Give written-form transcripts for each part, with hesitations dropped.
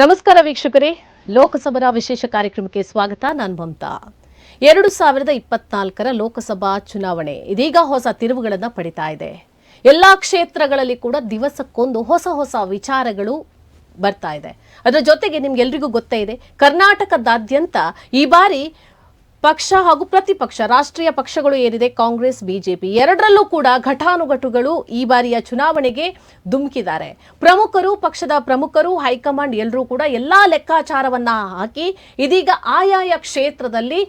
ನಮಸ್ಕಾರ ವೀಕ್ಷಕರೇ, ಲೋಕಸಭಾ ವಿಶೇಷ ಕಾರ್ಯಕ್ರಮಕ್ಕೆ ಸ್ವಾಗತ. ನಾನು ಮಮತಾ. 2024ರ ಲೋಕಸಭಾ ಚುನಾವಣೆ ಇದೀಗ ಹೊಸ ತಿರುವುಗಳನ್ನು ಪಡಿತಾ ಇದೆ. ಎಲ್ಲಾ ಕ್ಷೇತ್ರಗಳಲ್ಲಿ ಕೂಡ ದಿವಸಕ್ಕೊಂದು ಹೊಸ ವಿಚಾರಗಳು ಬರ್ತಾ ಇದೆ. ಅದರ ಜೊತೆಗೆ ನಿಮ್ಗೆಲ್ರಿಗೂ ಗೊತ್ತೇ ಇದೆ, ಕರ್ನಾಟಕದಾದ್ಯಂತ ಈ ಬಾರಿ ಪಕ್ಷ ಹಾಗೂ ಪ್ರತಿಪಕ್ಷ ರಾಷ್ಟ್ರೀಯ ಪಕ್ಷಗಳು ಏನಿದೆ, ಕಾಂಗ್ರೆಸ್ ಬಿಜೆಪಿ ಎರಡರಲ್ಲೂ ಕೂಡ ಘಟಾನುಘಟುಗಳು ಈ ಬಾರಿಯ ಚುನಾವಣೆಗೆ ಧುಮುಕಿದ್ದಾರೆ. ಪಕ್ಷದ ಪ್ರಮುಖರು ಹೈಕಮಾಂಡ್ ಎಲ್ಲರೂ ಕೂಡ ಎಲ್ಲಾ ಲೆಕ್ಕಾಚಾರವನ್ನ ಹಾಕಿ ಇದೀಗ ಆಯಾಯ ಕ್ಷೇತ್ರದಲ್ಲಿ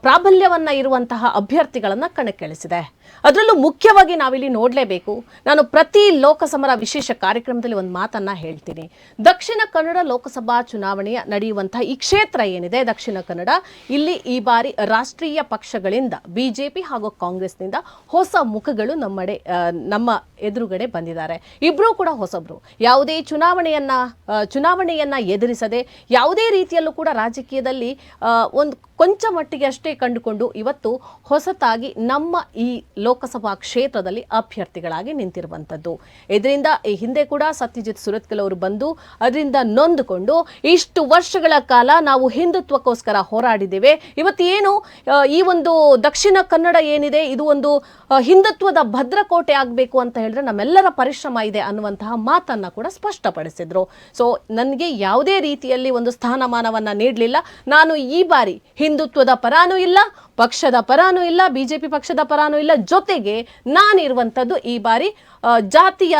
ಪ್ರಾಬಲ್ಯವನ್ನ ಇರುವಂತಹ ಅಭ್ಯರ್ಥಿಗಳನ್ನ ಕಣಕ್ಕಿಳಿಸಿದೆ. ಅದರಲ್ಲೂ ಮುಖ್ಯವಾಗಿ ನಾವಿಲ್ಲಿ ನೋಡಲೇಬೇಕು. ನಾನು ಪ್ರತಿ ಲೋಕಸಭಾ ವಿಶೇಷ ಕಾರ್ಯಕ್ರಮದಲ್ಲಿ ಒಂದು ಮಾತನ್ನ ಹೇಳ್ತೀನಿ. ದಕ್ಷಿಣ ಕನ್ನಡ ಲೋಕಸಭಾ ಚುನಾವಣೆಯ ನಡೆಯುವಂತಹ ಈ ಕ್ಷೇತ್ರ ಏನಿದೆ ದಕ್ಷಿಣ ಕನ್ನಡ, ಇಲ್ಲಿ ಈ ಬಾರಿ ರಾಷ್ಟ್ರೀಯ ಪಕ್ಷಗಳಿಂದ ಬಿಜೆಪಿ ಹಾಗೂ ಕಾಂಗ್ರೆಸ್ನಿಂದ ಹೊಸ ಮುಖಗಳು ನಮ್ಮ ಎದುರುಗಡೆ ಬಂದಿದ್ದಾರೆ. ಇಬ್ರು ಕೂಡ ಹೊಸಬ್ರು. ಯಾವುದೇ ಚುನಾವಣೆಯನ್ನ ಎದುರಿಸದೆ ಯಾವುದೇ ರೀತಿಯಲ್ಲೂ ಕೂಡ ರಾಜಕೀಯದಲ್ಲಿ ಒಂದು ಕೊಂಚ ಮಟ್ಟಿಗೆ ಅಷ್ಟೇ ಕಂಡುಕೊಂಡು ಇವತ್ತು ಹೊಸತಾಗಿ ನಮ್ಮ ಈ ಲೋಕಸಭಾ ಕ್ಷೇತ್ರದಲ್ಲಿ ಅಭ್ಯರ್ಥಿಗಳಾಗಿ ನಿಂತಿರುವಂಥದ್ದು. ಇದರಿಂದ ಈ ಹಿಂದೆ ಕೂಡ ಸತ್ಯಜಿತ್ ಸುರತ್ಕಲ್ ಅವರು ಬಂದು ಅದರಿಂದ ನೊಂದುಕೊಂಡು ಇಷ್ಟು ವರ್ಷಗಳ ಕಾಲ ನಾವು ಹಿಂದುತ್ವಕ್ಕೋಸ್ಕರ ಹೋರಾಡಿದ್ದೇವೆ, ಇವತ್ತೇನು ಈ ಒಂದು ದಕ್ಷಿಣ ಕನ್ನಡ ಏನಿದೆ ಇದು ಒಂದು ಹಿಂದುತ್ವದ ಭದ್ರಕೋಟೆ ಆಗಬೇಕು ಅಂತ ಹೇಳಿದ್ರೆ ನಮ್ಮೆಲ್ಲರ ಪರಿಶ್ರಮ ಇದೆ ಅನ್ನುವಂತಹ ಮಾತನ್ನ ಕೂಡ ಸ್ಪಷ್ಟಪಡಿಸಿದ್ರು. ಸೊ ನನಗೆ ಯಾವುದೇ ರೀತಿಯಲ್ಲಿ ಒಂದು ಸ್ಥಾನಮಾನವನ್ನ ನೀಡಲಿಲ್ಲ. ನಾನು ಈ ಬಾರಿ ಹಿಂದುತ್ವದ ಪರಾನೂ ಇಲ್ಲ, ಪಕ್ಷದ ಪರಾನೂ ಇಲ್ಲ, ಬಿಜೆಪಿ ಪಕ್ಷದ ಪರಾನೂ ಇಲ್ಲ, ಜೊತೆಗೆ ನಾನಿರುವಂಥದ್ದು ಈ ಬಾರಿ ಜಾತಿಯ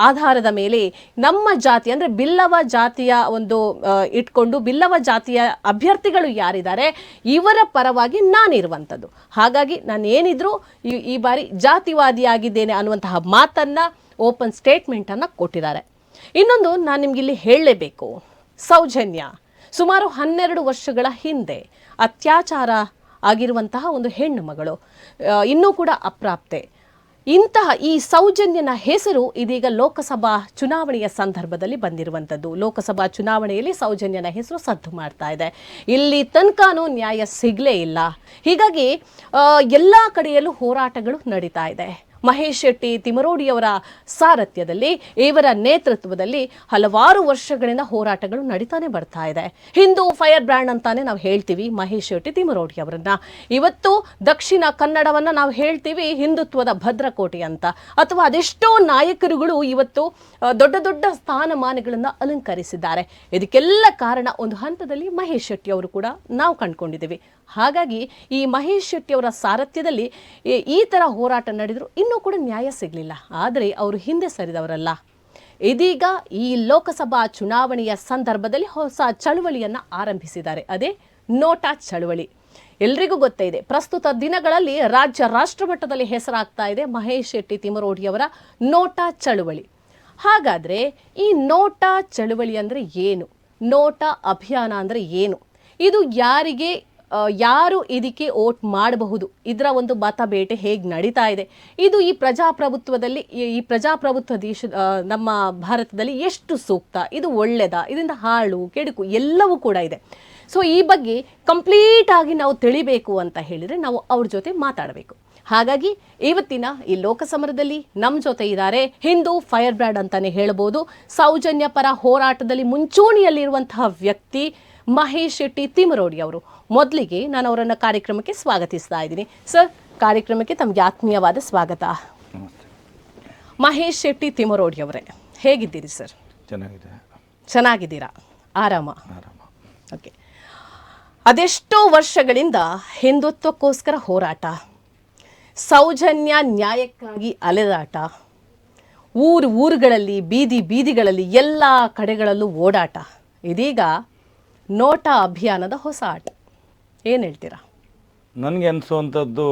ಆಧಾರದ ಮೇಲೆ ನಮ್ಮ ಜಾತಿ ಅಂದ್ರೆ ಬಿಲ್ಲವ ಜಾತಿಯ ಒಂದು ಇಟ್ಕೊಂಡು ಬಿಲ್ಲವ ಜಾತಿಯ ಅಭ್ಯರ್ಥಿಗಳು ಯಾರಿದ್ದಾರೆ ಇವರ ಪರವಾಗಿ ನಾನಿರುವಂಥದ್ದು. ಹಾಗಾಗಿ ನಾನು ಏನಿದ್ರು ಈ ಬಾರಿ ಜಾತಿವಾದಿಯಾಗಿದ್ದೇನೆ ಅನ್ನುವಂತಹ ಮಾತನ್ನ ಓಪನ್ ಸ್ಟೇಟ್ಮೆಂಟ್ ಅನ್ನ ಕೊಟ್ಟಿದ್ದಾರೆ. ಇನ್ನೊಂದು ನಾನು ನಿಮ್ಗಿಲ್ಲಿ ಹೇಳಲೇಬೇಕು. ಸೌಜನ್ಯ ಸುಮಾರು 12 ವರ್ಷಗಳ ಹಿಂದೆ ಅತ್ಯಾಚಾರ ಆಗಿರುವಂತಹ ಒಂದು ಹೆಣ್ಣು ಮಗಳು, ಇನ್ನೂ ಕೂಡ ಅಪ್ರಾಪ್ತೆ. ಇಂತಹ ಈ ಸೌಜನ್ಯನ ಹೆಸರು ಇದೀಗ ಲೋಕಸಭಾ ಚುನಾವಣೆಯ ಸಂದರ್ಭದಲ್ಲಿ ಬಂದಿರುವಂಥದ್ದು. ಲೋಕಸಭಾ ಚುನಾವಣೆಯಲ್ಲಿ ಸೌಜನ್ಯನ ಹೆಸರು ಸದ್ದು ಮಾಡ್ತಾ ಇದೆ. ಇಲ್ಲಿ ತನಕನೂ ನ್ಯಾಯ ಸಿಗಲೇ ಇಲ್ಲ. ಹೀಗಾಗಿ ಎಲ್ಲ ಕಡೆಯಲ್ಲೂ ಹೋರಾಟಗಳು ನಡೀತಾ ಇದೆ. ಮಹೇಶ್ ಶೆಟ್ಟಿ ತಿಮರೋಡಿಯವರ ಸಾರಥ್ಯದಲ್ಲಿ, ಇವರ ನೇತೃತ್ವದಲ್ಲಿ ಹಲವಾರು ವರ್ಷಗಳಿಂದ ಹೋರಾಟಗಳು ನಡೀತಾನೆ ಬರ್ತಾ ಇದೆ. ಹಿಂದೂ ಫೈರ್ ಬ್ರ್ಯಾಂಡ್ ಅಂತಾನೆ ನಾವು ಹೇಳ್ತೀವಿ ಮಹೇಶ್ ಶೆಟ್ಟಿ ತಿಮರೋಡಿ ಅವರನ್ನ. ಇವತ್ತು ದಕ್ಷಿಣ ಕನ್ನಡವನ್ನ ನಾವು ಹೇಳ್ತೀವಿ ಹಿಂದುತ್ವದ ಭದ್ರಕೋಟೆ ಅಂತ. ಅಥವಾ ಅದೆಷ್ಟೋ ನಾಯಕರುಗಳು ಇವತ್ತು ದೊಡ್ಡ ದೊಡ್ಡ ಸ್ಥಾನಮಾನಗಳನ್ನ ಅಲಂಕರಿಸಿದ್ದಾರೆ. ಇದಕ್ಕೆಲ್ಲ ಕಾರಣ ಒಂದು ಹಂತದಲ್ಲಿ ಮಹೇಶ್ ಶೆಟ್ಟಿ ಅವರು ಕೂಡ ನಾವು ಕಂಡುಕೊಂಡಿದ್ದೀವಿ. ಹಾಗಾಗಿ ಈ ಮಹೇಶ್ ಶೆಟ್ಟಿ ಅವರ ಸಾರಥ್ಯದಲ್ಲಿ ಈ ತರ ಹೋರಾಟ ನಡೆದ್ರು ಇನ್ನೂ ಕೂಡ ನ್ಯಾಯ ಸಿಗಲಿಲ್ಲ. ಆದರೆ ಅವರು ಹಿಂದೆ ಸರಿದವರಲ್ಲ. ಇದೀಗ ಈ ಲೋಕಸಭಾ ಚುನಾವಣೆಯ ಸಂದರ್ಭದಲ್ಲಿ ಹೊಸ ಚಳುವಳಿಯನ್ನ ಆರಂಭಿಸಿದ್ದಾರೆ. ಅದೇ ನೋಟಾ ಚಳುವಳಿ. ಎಲ್ರಿಗೂ ಗೊತ್ತೇ ಇದೆ, ಪ್ರಸ್ತುತ ದಿನಗಳಲ್ಲಿ ರಾಷ್ಟ್ರ ಮಟ್ಟದಲ್ಲಿ ಹೆಸರಾಗ್ತಾ ಇದೆ ಮಹೇಶ್ ಶೆಟ್ಟಿ ತಿಮರೋಡಿಯವರ ನೋಟಾ ಚಳುವಳಿ. ಹಾಗಾದ್ರೆ ಈ ನೋಟಾ ಚಳುವಳಿ ಅಂದ್ರೆ ಏನು? ನೋಟಾ ಅಭಿಯಾನ ಅಂದ್ರೆ ಏನು? ಇದು ಯಾರು ಇದಕ್ಕೆ ವೋಟ್ ಮಾಡಬಹುದು, ಇದರ ಒಂದು ಮತಬೇಟೆ ಹೇಗೆ ನಡೀತಾ ಇದೆ, ಇದು ಈ ಪ್ರಜಾಪ್ರಭುತ್ವ ದೇಶ ನಮ್ಮ ಭಾರತದಲ್ಲಿ ಎಷ್ಟು ಸೂಕ್ತ, ಇದು ಒಳ್ಳೆಯದಾ, ಇದರಿಂದ ಹಾಳು ಕೆಡುಕು ಎಲ್ಲವೂ ಕೂಡ ಇದೆ. ಸೊ ಈ ಬಗ್ಗೆ ಕಂಪ್ಲೀಟ್ ಆಗಿ ನಾವು ತಿಳಿಬೇಕು ಅಂತ ಹೇಳಿದ್ರೆ ನಾವು ಅವ್ರ ಜೊತೆ ಮಾತಾಡಬೇಕು. ಹಾಗಾಗಿ ಇವತ್ತಿನ ಈ ಲೋಕಸಮರದಲ್ಲಿ ನಮ್ಮ ಜೊತೆ ಇದ್ದಾರೆ ಹಿಂದೂ ಫೈರ್ ಬ್ರ್ಯಾಂಡ್ ಅಂತಾನೆ ಹೇಳಬಹುದು, ಸೌಜನ್ಯ ಪರ ಹೋರಾಟದಲ್ಲಿ ಮುಂಚೂಣಿಯಲ್ಲಿರುವಂತಹ ವ್ಯಕ್ತಿ ಮಹೇಶ್ ಶೆಟ್ಟಿ ತಿಮರೋಡಿ ಅವರು. ಮೊದಲಿಗೆ ನಾನು ಅವರನ್ನು ಕಾರ್ಯಕ್ರಮಕ್ಕೆ ಸ್ವಾಗತಿಸ್ತಾ ಇದ್ದೀನಿ. ಸರ್, ಕಾರ್ಯಕ್ರಮಕ್ಕೆ ತಮಗೆ ಆತ್ಮೀಯವಾದ ಸ್ವಾಗತ. ಮಹೇಶ್ ಶೆಟ್ಟಿ ತಿಮರೋಡಿ ಅವರೇ, ಹೇಗಿದ್ದೀರಿ ಸರ್? ಚೆನ್ನಾಗಿದ್ದೀರಾ? ಆರಾಮ. ಓಕೆ. ಅದೆಷ್ಟೋ ವರ್ಷಗಳಿಂದ ಹಿಂದುತ್ವಕ್ಕೋಸ್ಕರ ಹೋರಾಟ, ಸೌಜನ್ಯ ನ್ಯಾಯಕ್ಕಾಗಿ ಅಲೆದಾಟ, ಊರುಗಳಲ್ಲಿ ಬೀದಿಗಳಲ್ಲಿ ಎಲ್ಲ ಕಡೆಗಳಲ್ಲೂ ಓಡಾಟ. ಇದೀಗ ನೋಟಾ ಅಭಿಯಾನದ ಹೊಸ ಆಟ. ಏನು ಹೇಳ್ತೀರಾ? ನನಗೆ ಅನಿಸುವಂಥದ್ದು,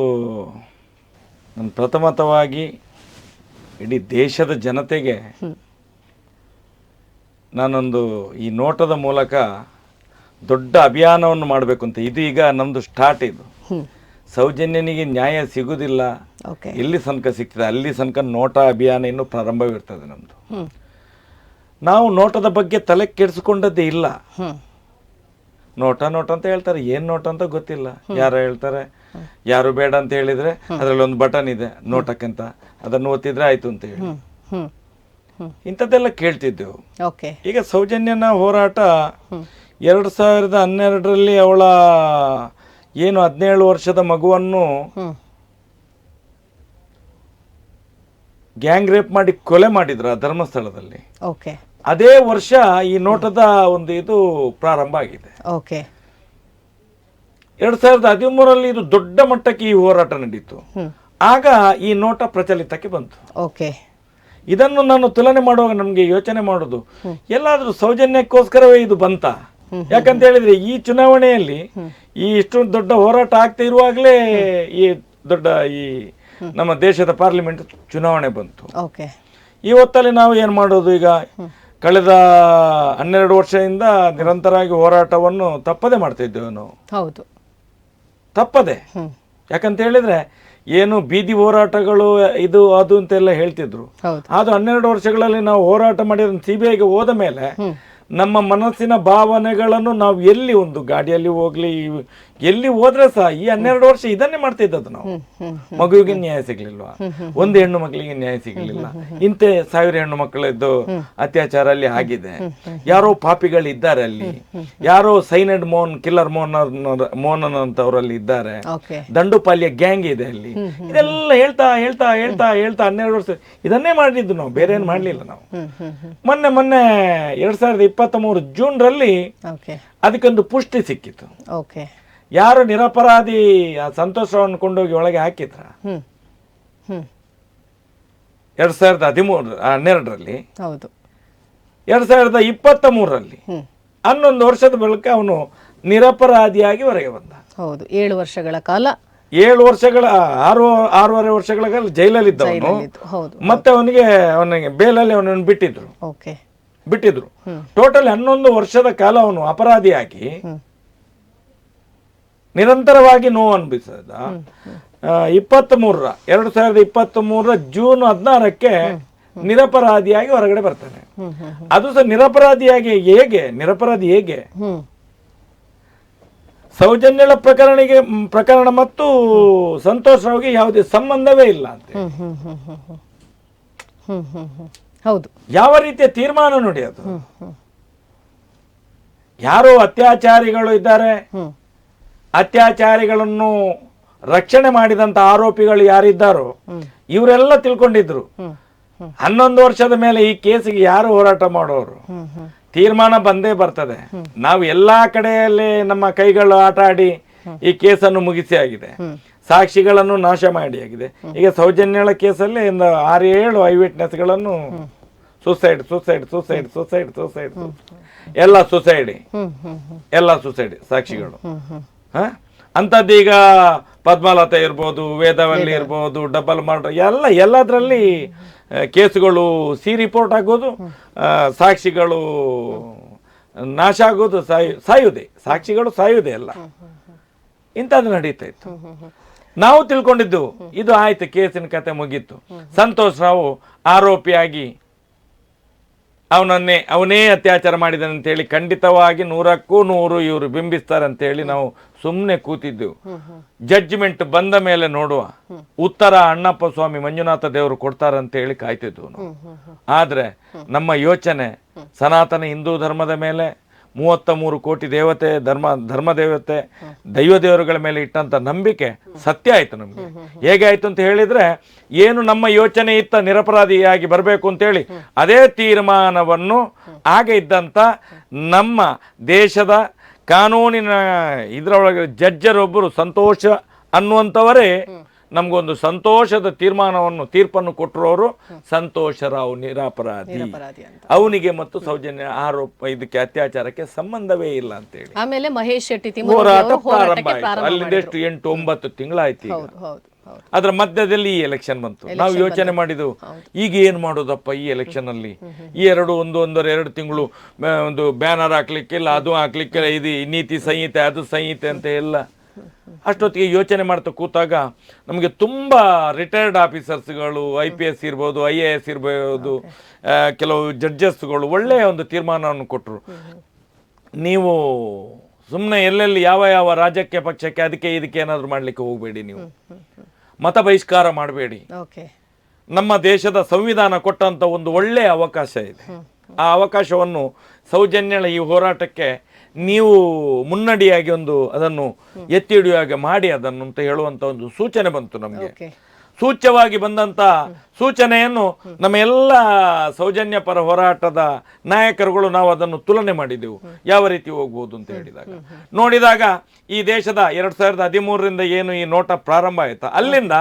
ನನ್ನ ಪ್ರಥಮತವಾಗಿ ಇಡೀ ದೇಶದ ಜನತೆಗೆ ನಾನೊಂದು ಈ ನೋಟದ ಮೂಲಕ ದೊಡ್ಡ ಅಭಿಯಾನವನ್ನು ಮಾಡಬೇಕು ಅಂತ. ಇದು ಈಗ ನಮ್ಮದು ಸ್ಟಾರ್ಟ್. ಇದು ಸೌಜನ್ಯನಿಗೆ ನ್ಯಾಯ ಸಿಗುವುದಿಲ್ಲ, ಎಲ್ಲಿ ತನಕ ಸಿಗ್ತದೆ ಅಲ್ಲಿ ತನಕ ನೋಟಾ ಅಭಿಯಾನ ಇನ್ನೂ ಪ್ರಾರಂಭವಿರ್ತದೆ ನಮ್ಮದು. ನಾವು ನೋಟದ ಬಗ್ಗೆ ತಲೆ ಕೆಡಿಸ್ಕೊಂಡದ್ದೇ ಇಲ್ಲ. ನೋಟ ಅಂತ ಹೇಳ್ತಾರೆ, ಏನ್ ನೋಟ ಅಂತ ಗೊತ್ತಿಲ್ಲ. ಯಾರು ಹೇಳ್ತಾರೆ, ಯಾರು ಬೇಡ ಅಂತ ಹೇಳಿದ್ರೆ ಅದರಲ್ಲಿ ಒಂದು ಬಟನ್ ಇದೆ ನೋಟಕ್ಕಂತ, ಅದನ್ನು ಒತ್ತಿದ್ರೆ ಆಯ್ತು ಅಂತ ಹೇಳಿ. ಇಂಥದ್ದೆಲ್ಲ ಕೇಳ್ತಿದ್ದೆವು. ಓಕೆ. ಈಗ ಸೌಜನ್ಯನ ಹೋರಾಟ 2012ರಲ್ಲಿ ಅವಳ ಏನು 17 ವರ್ಷದ ಮಗುವನ್ನು ಗ್ಯಾಂಗ್ ರೇಪ್ ಮಾಡಿ ಕೊಲೆ ಮಾಡಿದ್ರು ಆ ಧರ್ಮಸ್ಥಳದಲ್ಲಿ. ಓಕೆ. ಅದೇ ವರ್ಷ ಈ ನೋಟದ ಒಂದು ಇದು ಪ್ರಾರಂಭ ಆಗಿದೆ. ಓಕೆ. 2013ರಲ್ಲಿ ಇದು ದೊಡ್ಡ ಮಟ್ಟಕ್ಕೆ ಈ ಹೋರಾಟ ನಡೀತು. ಆಗ ಈ ನೋಟ ಪ್ರಚಲಿತಕ್ಕೆ ಬಂತು. ಓಕೆ. ಇದನ್ನು ನಾನು ತುಲನೆ ಮಾಡುವಾಗ ನಮ್ಗೆ ಯೋಚನೆ ಮಾಡೋದು, ಎಲ್ಲಾದ್ರೂ ಸೌಜನ್ಯಕ್ಕೋಸ್ಕರವೇ ಇದು ಬಂತ? ಯಾಕಂತ ಹೇಳಿದ್ರೆ ಈ ಚುನಾವಣೆಯಲ್ಲಿ ಈ ಇಷ್ಟು ದೊಡ್ಡ ಹೋರಾಟ ಆಗ್ತಾ ಇರುವಾಗಲೇ ಈ ದೊಡ್ಡ ಈ ನಮ್ಮ ದೇಶದ ಪಾರ್ಲಿಮೆಂಟ್ ಚುನಾವಣೆ ಬಂತು. ಓಕೆ. ಈ ಹೊತ್ತಲ್ಲಿ ನಾವು ಏನ್ ಮಾಡೋದು? ಈಗ ಕಳೆದ 12 ವರ್ಷದಿಂದ ನಿರಂತರವಾಗಿ ಹೋರಾಟವನ್ನು ತಪ್ಪದೆ ಮಾಡ್ತಾ ಇದ್ದೇವೆ ನಾವು. ಹೌದು, ತಪ್ಪದೆ. ಯಾಕಂತ ಹೇಳಿದ್ರೆ ಏನು ಬೀದಿ ಹೋರಾಟಗಳು ಇದು ಅದು ಅಂತೆಲ್ಲ ಹೇಳ್ತಿದ್ರು. ಅದು 12 ವರ್ಷಗಳಲ್ಲಿ ನಾವು ಹೋರಾಟ ಮಾಡಿದ CBIಗೆ ಹೋದ ಮೇಲೆ ನಮ್ಮ ಮನಸ್ಸಿನ ಭಾವನೆಗಳನ್ನು ನಾವು ಎಲ್ಲಿ ಒಂದು ಗಾಡಿಯಲ್ಲಿ ಹೋಗ್ಲಿ ಎಲ್ಲಿ ಹೋದ್ರೆ ಸಹ ಈ 12 ವರ್ಷ ಇದನ್ನೇ ಮಾಡ್ತಾ ಇದ್ದದ್ದು ನಾವು. ಮಗುವಿಗೆ ನ್ಯಾಯ ಸಿಗ್ಲಿಲ್ವಾ? ಒಂದು ಹೆಣ್ಣು ಮಕ್ಕಳಿಗೆ ನ್ಯಾಯ ಸಿಗ್ಲಿಲ್ಲ. ಇಂತೆ 1000 ಹೆಣ್ಣು ಮಕ್ಕಳದ್ದು ಅತ್ಯಾಚಾರ ಅಲ್ಲಿ ಆಗಿದೆ. ಯಾರೋ ಪಾಪಿಗಳಿದ್ದಾರೆ ಅಲ್ಲಿ, ಯಾರೋ ಸೈನೈಡ್ ಕಿಲ್ಲರ್ ಮೋಹನ್ ಅಂತವರಲ್ಲಿ ಇದ್ದಾರೆ, ದಂಡುಪಾಲ್ಯ ಗ್ಯಾಂಗ್ ಇದೆ ಅಲ್ಲಿ. ಇದೆಲ್ಲ ಹೇಳ್ತಾ ಹೇಳ್ತಾ ಹೇಳ್ತಾ ಹೇಳ್ತಾ 12 ವರ್ಷ ಇದನ್ನೇ ಮಾಡಿದ್ದು ನಾವು, ಬೇರೆ ಏನು ಮಾಡ್ಲಿಲ್ಲ ನಾವು. ಮೊನ್ನೆ 2023 ಜೂನ್ರಲ್ಲಿ ಅದಕ್ಕೊಂದು ಪುಷ್ಟಿ ಸಿಕ್ಕಿತು. ಯಾರು ನಿರಪರಾಧಿ ಸಂತೋಷವನ್ನು ಕೊಂಡೋಗಿ ಒಳಗೆ ಹಾಕಿದ್ರ 2012ರಲ್ಲಿ. 2023ರಲ್ಲಿ 11 ವರ್ಷದ ಬಳಿಕ ಅವನು ನಿರಪರಾಧಿಯಾಗಿ ಹೊರಗೆ ಬಂದ. 7 ವರ್ಷಗಳ ಕಾಲ 7 ವರ್ಷಗಳ 6.5 ವರ್ಷಗಳ ಕಾಲ ಜೈಲಲ್ಲಿ ಇದ್ದವನು. ಮತ್ತೆ ಅವನಿಗೆ ಬೇಲಲ್ಲಿ ಅವನನ್ನು ಬಿಟ್ಟಿದ್ರು. ಟೋಟಲ್ 11 ವರ್ಷದ ಕಾಲ ಅವನು ಅಪರಾಧಿಯಾಗಿ ನಿರಂತರವಾಗಿ ನೋವು ಅನುಭವಿಸಿದ. 2023 ಜೂನ್ 16ಕ್ಕೆ ನಿರಪರಾಧಿಯಾಗಿ ಹೊರಗಡೆ ಬರ್ತಾನೆ. ಅದು ಸಹ ನಿರಪರಾಧಿ ಹೇಗೆ ಸೌಜನ್ಯಳ ಪ್ರಕರಣ ಮತ್ತು ಸಂತೋಷ್ ರಾವ್ಗೆ ಯಾವುದೇ ಸಂಬಂಧವೇ ಇಲ್ಲ ಅಂತ. ಹೌದು, ಯಾವ ರೀತಿಯ ತೀರ್ಮಾನ ನೋಡಿ ಅದು. ಯಾರೋ ಅತ್ಯಾಚಾರಿಗಳು ಇದ್ದಾರೆ, ಅತ್ಯಾಚಾರಿಗಳನ್ನು ರಕ್ಷಣೆ ಮಾಡಿದಂತ ಆರೋಪಿಗಳು ಯಾರಿದ್ದಾರೋ ಇವರೆಲ್ಲ ತಿಳ್ಕೊಂಡಿದ್ರು 11 ವರ್ಷದ ಮೇಲೆ ಈ ಕೇಸಿಗೆ ಯಾರು ಹೋರಾಟ ಮಾಡೋರು? ತೀರ್ಮಾನ ಬಂದೇ ಬರ್ತದೆ. ನಾವು ಎಲ್ಲಾ ಕಡೆಯಲ್ಲಿ ನಮ್ಮ ಕೈಗಳು ಆಟ ಆಡಿ ಈ ಕೇಸನ್ನು ಮುಗಿಸಿ ಆಗಿದೆ, ಸಾಕ್ಷಿಗಳನ್ನು ನಾಶ ಮಾಡಿ ಆಗಿದೆ. ಈಗ ಸೌಜನ್ಯಳ ಕೇಸಲ್ಲಿ 6-7 ಐ ವಿಟ್ನೆಸ್ಗಳನ್ನು ಸುಸೈಡ್ ಎಲ್ಲ ಸುಸೈಡ್ ಸಾಕ್ಷಿಗಳು. ಅಂಥದ್ದೀಗ ಪದ್ಮಲತಾ ಇರ್ಬೋದು, ವೇದವಲ್ಲಿ ಇರ್ಬೋದು, ಡಬಲ್ ಮರ್ಡರ್ ಎಲ್ಲದರಲ್ಲಿ ಕೇಸುಗಳು ರಿಪೋರ್ಟ್ ಆಗೋದು, ಸಾಕ್ಷಿಗಳು ನಾಶ ಆಗೋದು, ಸಾಯುವುದೇ, ಸಾಕ್ಷಿಗಳು ಸಾಯುವುದೇ ಎಲ್ಲ ಇಂಥದ್ದು ನಡೀತಾ ಇತ್ತು. ನಾವು ತಿಳ್ಕೊಂಡಿದ್ದು ಇದು ಆಯ್ತು, ಕೇಸಿನ ಕತೆ ಮುಗೀತು. ಸಂತೋಷ್ ರಾವ್ ಆರೋಪಿಯಾಗಿ ಅವನೇ ಅತ್ಯಾಚಾರ ಮಾಡಿದಾನೆ ಅಂತೇಳಿ ಖಂಡಿತವಾಗಿ 100ಕ್ಕೂ 100 ಇವರು ಬಿಂಬಿಸ್ತಾರೆ ಅಂತೇಳಿ ನಾವು ಸುಮ್ಮನೆ ಕೂತಿದ್ದೆವು. ಜಡ್ಜ್ಮೆಂಟ್ ಬಂದ ಮೇಲೆ ನೋಡುವ, ಉತ್ತರ ಅಣ್ಣಪ್ಪ ಸ್ವಾಮಿ ಮಂಜುನಾಥ ದೇವರು ಕೊಡ್ತಾರಂತೇಳಿ ಕಾಯ್ತಿದ್ವು ನಾವು. ಆದ್ರೆ ನಮ್ಮ ಯೋಚನೆ ಸನಾತನ ಹಿಂದೂ ಧರ್ಮದ ಮೇಲೆ 33 ಕೋಟಿ ದೇವತೆ ಧರ್ಮ ದೇವತೆ ದೈವ ದೇವರುಗಳ ಮೇಲೆ ಇಟ್ಟಂತ ನಂಬಿಕೆ ಸತ್ಯ ಆಯ್ತು ನಮ್ಗೆ. ಹೇಗೆ ಆಯ್ತು ಅಂತ ಹೇಳಿದ್ರೆ, ಏನು ನಮ್ಮ ಯೋಚನೆ ಇತ್ತ ನಿರಪರಾಧಿಯಾಗಿ ಬರಬೇಕು ಅಂತೇಳಿ ಅದೇ ತೀರ್ಮಾನವನ್ನು ಆಗ ಇದ್ದಂತ ನಮ್ಮ ದೇಶದ ಕಾನೂನಿನ ಇದರೊಳಗೆ ಜಡ್ಜರೊಬ್ಬರು ಸಂತೋಷ ಅನ್ನುವಂಥವರೇ ನಮಗೊಂದು ಸಂತೋಷದ ತೀರ್ಪನ್ನು ಕೊಟ್ಟರೋರು ಸಂತೋಷ ರಾವ್ ನಿರಪರಾಧಿ, ಅವನಿಗೆ ಮತ್ತು ಸೌಜನ್ಯ ಇದಕ್ಕೆ ಅತ್ಯಾಚಾರಕ್ಕೆ ಸಂಬಂಧವೇ ಇಲ್ಲ ಅಂತೇಳಿ ಆಮೇಲೆ ಮಹೇಶ್ ಶೆಟ್ಟಿ ಹೋರಾಟ ಪ್ರಾರಂಭ ಆಯ್ತು. ಅಲ್ಲಿಂದ ಎಷ್ಟು 8-9 ತಿಂಗಳಾಯ್ತು. ಅದ್ರ ಮಧ್ಯದಲ್ಲಿ ಈ ಎಲೆಕ್ಷನ್ ಬಂತು. ನಾವು ಯೋಚನೆ ಮಾಡಿದ್ದು, ಈಗ ಏನ್ ಮಾಡೋದಪ್ಪ ಈ ಎಲೆಕ್ಷನ್ ಅಲ್ಲಿ? ಈ 1.5 ತಿಂಗಳು ಒಂದು ಬ್ಯಾನರ್ ಹಾಕ್ಲಿಕ್ಕಿಲ್ಲ, ಅದು ಹಾಕ್ಲಿಕ್ಕಿಲ್ಲ, ಇದು ನೀತಿ ಸಂಹಿತೆ ಅದು ಸಂಹಿತೆ ಅಂತ ಎಲ್ಲ. ಅಷ್ಟೊತ್ತಿಗೆ ಯೋಚನೆ ಮಾಡ್ತಾ ಕೂತಾಗ ನಮಗೆ ತುಂಬ ರಿಟೈರ್ಡ್ ಆಫೀಸರ್ಸ್ಗಳು, IPS ಇರ್ಬೋದು, IAS ಇರ್ಬೋದು, ಕೆಲವು ಜಡ್ಜಸ್ಗಳು ಒಳ್ಳೆಯ ಒಂದು ತೀರ್ಮಾನವನ್ನು ಕೊಟ್ಟರು. ನೀವು ಸುಮ್ಮನೆ ಎಲ್ಲೆಲ್ಲಿ ಯಾವ ರಾಜಕೀಯ ಪಕ್ಷಕ್ಕೆ ಅದಕ್ಕೆ ಇದಕ್ಕೆ ಏನಾದರೂ ಮಾಡಲಿಕ್ಕೆ ಹೋಗಬೇಡಿ, ನೀವು ಮತ ಬಹಿಷ್ಕಾರ ಮಾಡಬೇಡಿ, ನಮ್ಮ ದೇಶದ ಸಂವಿಧಾನ ಕೊಟ್ಟಂತ ಒಂದು ಒಳ್ಳೆಯ ಅವಕಾಶ ಇದೆ. ಆ ಅವಕಾಶವನ್ನು ಸೌಜನ್ಯಳ ಈ ಹೋರಾಟಕ್ಕೆ ನೀವು ಮುನ್ನಡಿಯಾಗಿ ಅದನ್ನು ಎತ್ತಿ ಹಿಡಿಯುವಾಗ ಮಾಡಿ ಅದನ್ನು ಅಂತ ಹೇಳುವಂತ ಒಂದು ಸೂಚನೆ ಬಂತು ನಮಗೆ. ಸೂಚ್ಯವಾಗಿ ಬಂದಂತ ಸೂಚನೆಯನ್ನು ನಮ್ಮ ಎಲ್ಲ ಸೌಜನ್ಯ ಪರ ಹೋರಾಟದ ನಾಯಕರುಗಳು ನಾವು ಅದನ್ನು ತುಲನೆ ಮಾಡಿದೆವು, ಯಾವ ರೀತಿ ಹೋಗ್ಬೋದು ಅಂತ ನೋಡಿದಾಗ ಈ ದೇಶದ 2013ರಿಂದ ಏನು ಈ ನೋಟ ಪ್ರಾರಂಭ ಆಯ್ತಾ ಅಲ್ಲಿಂದ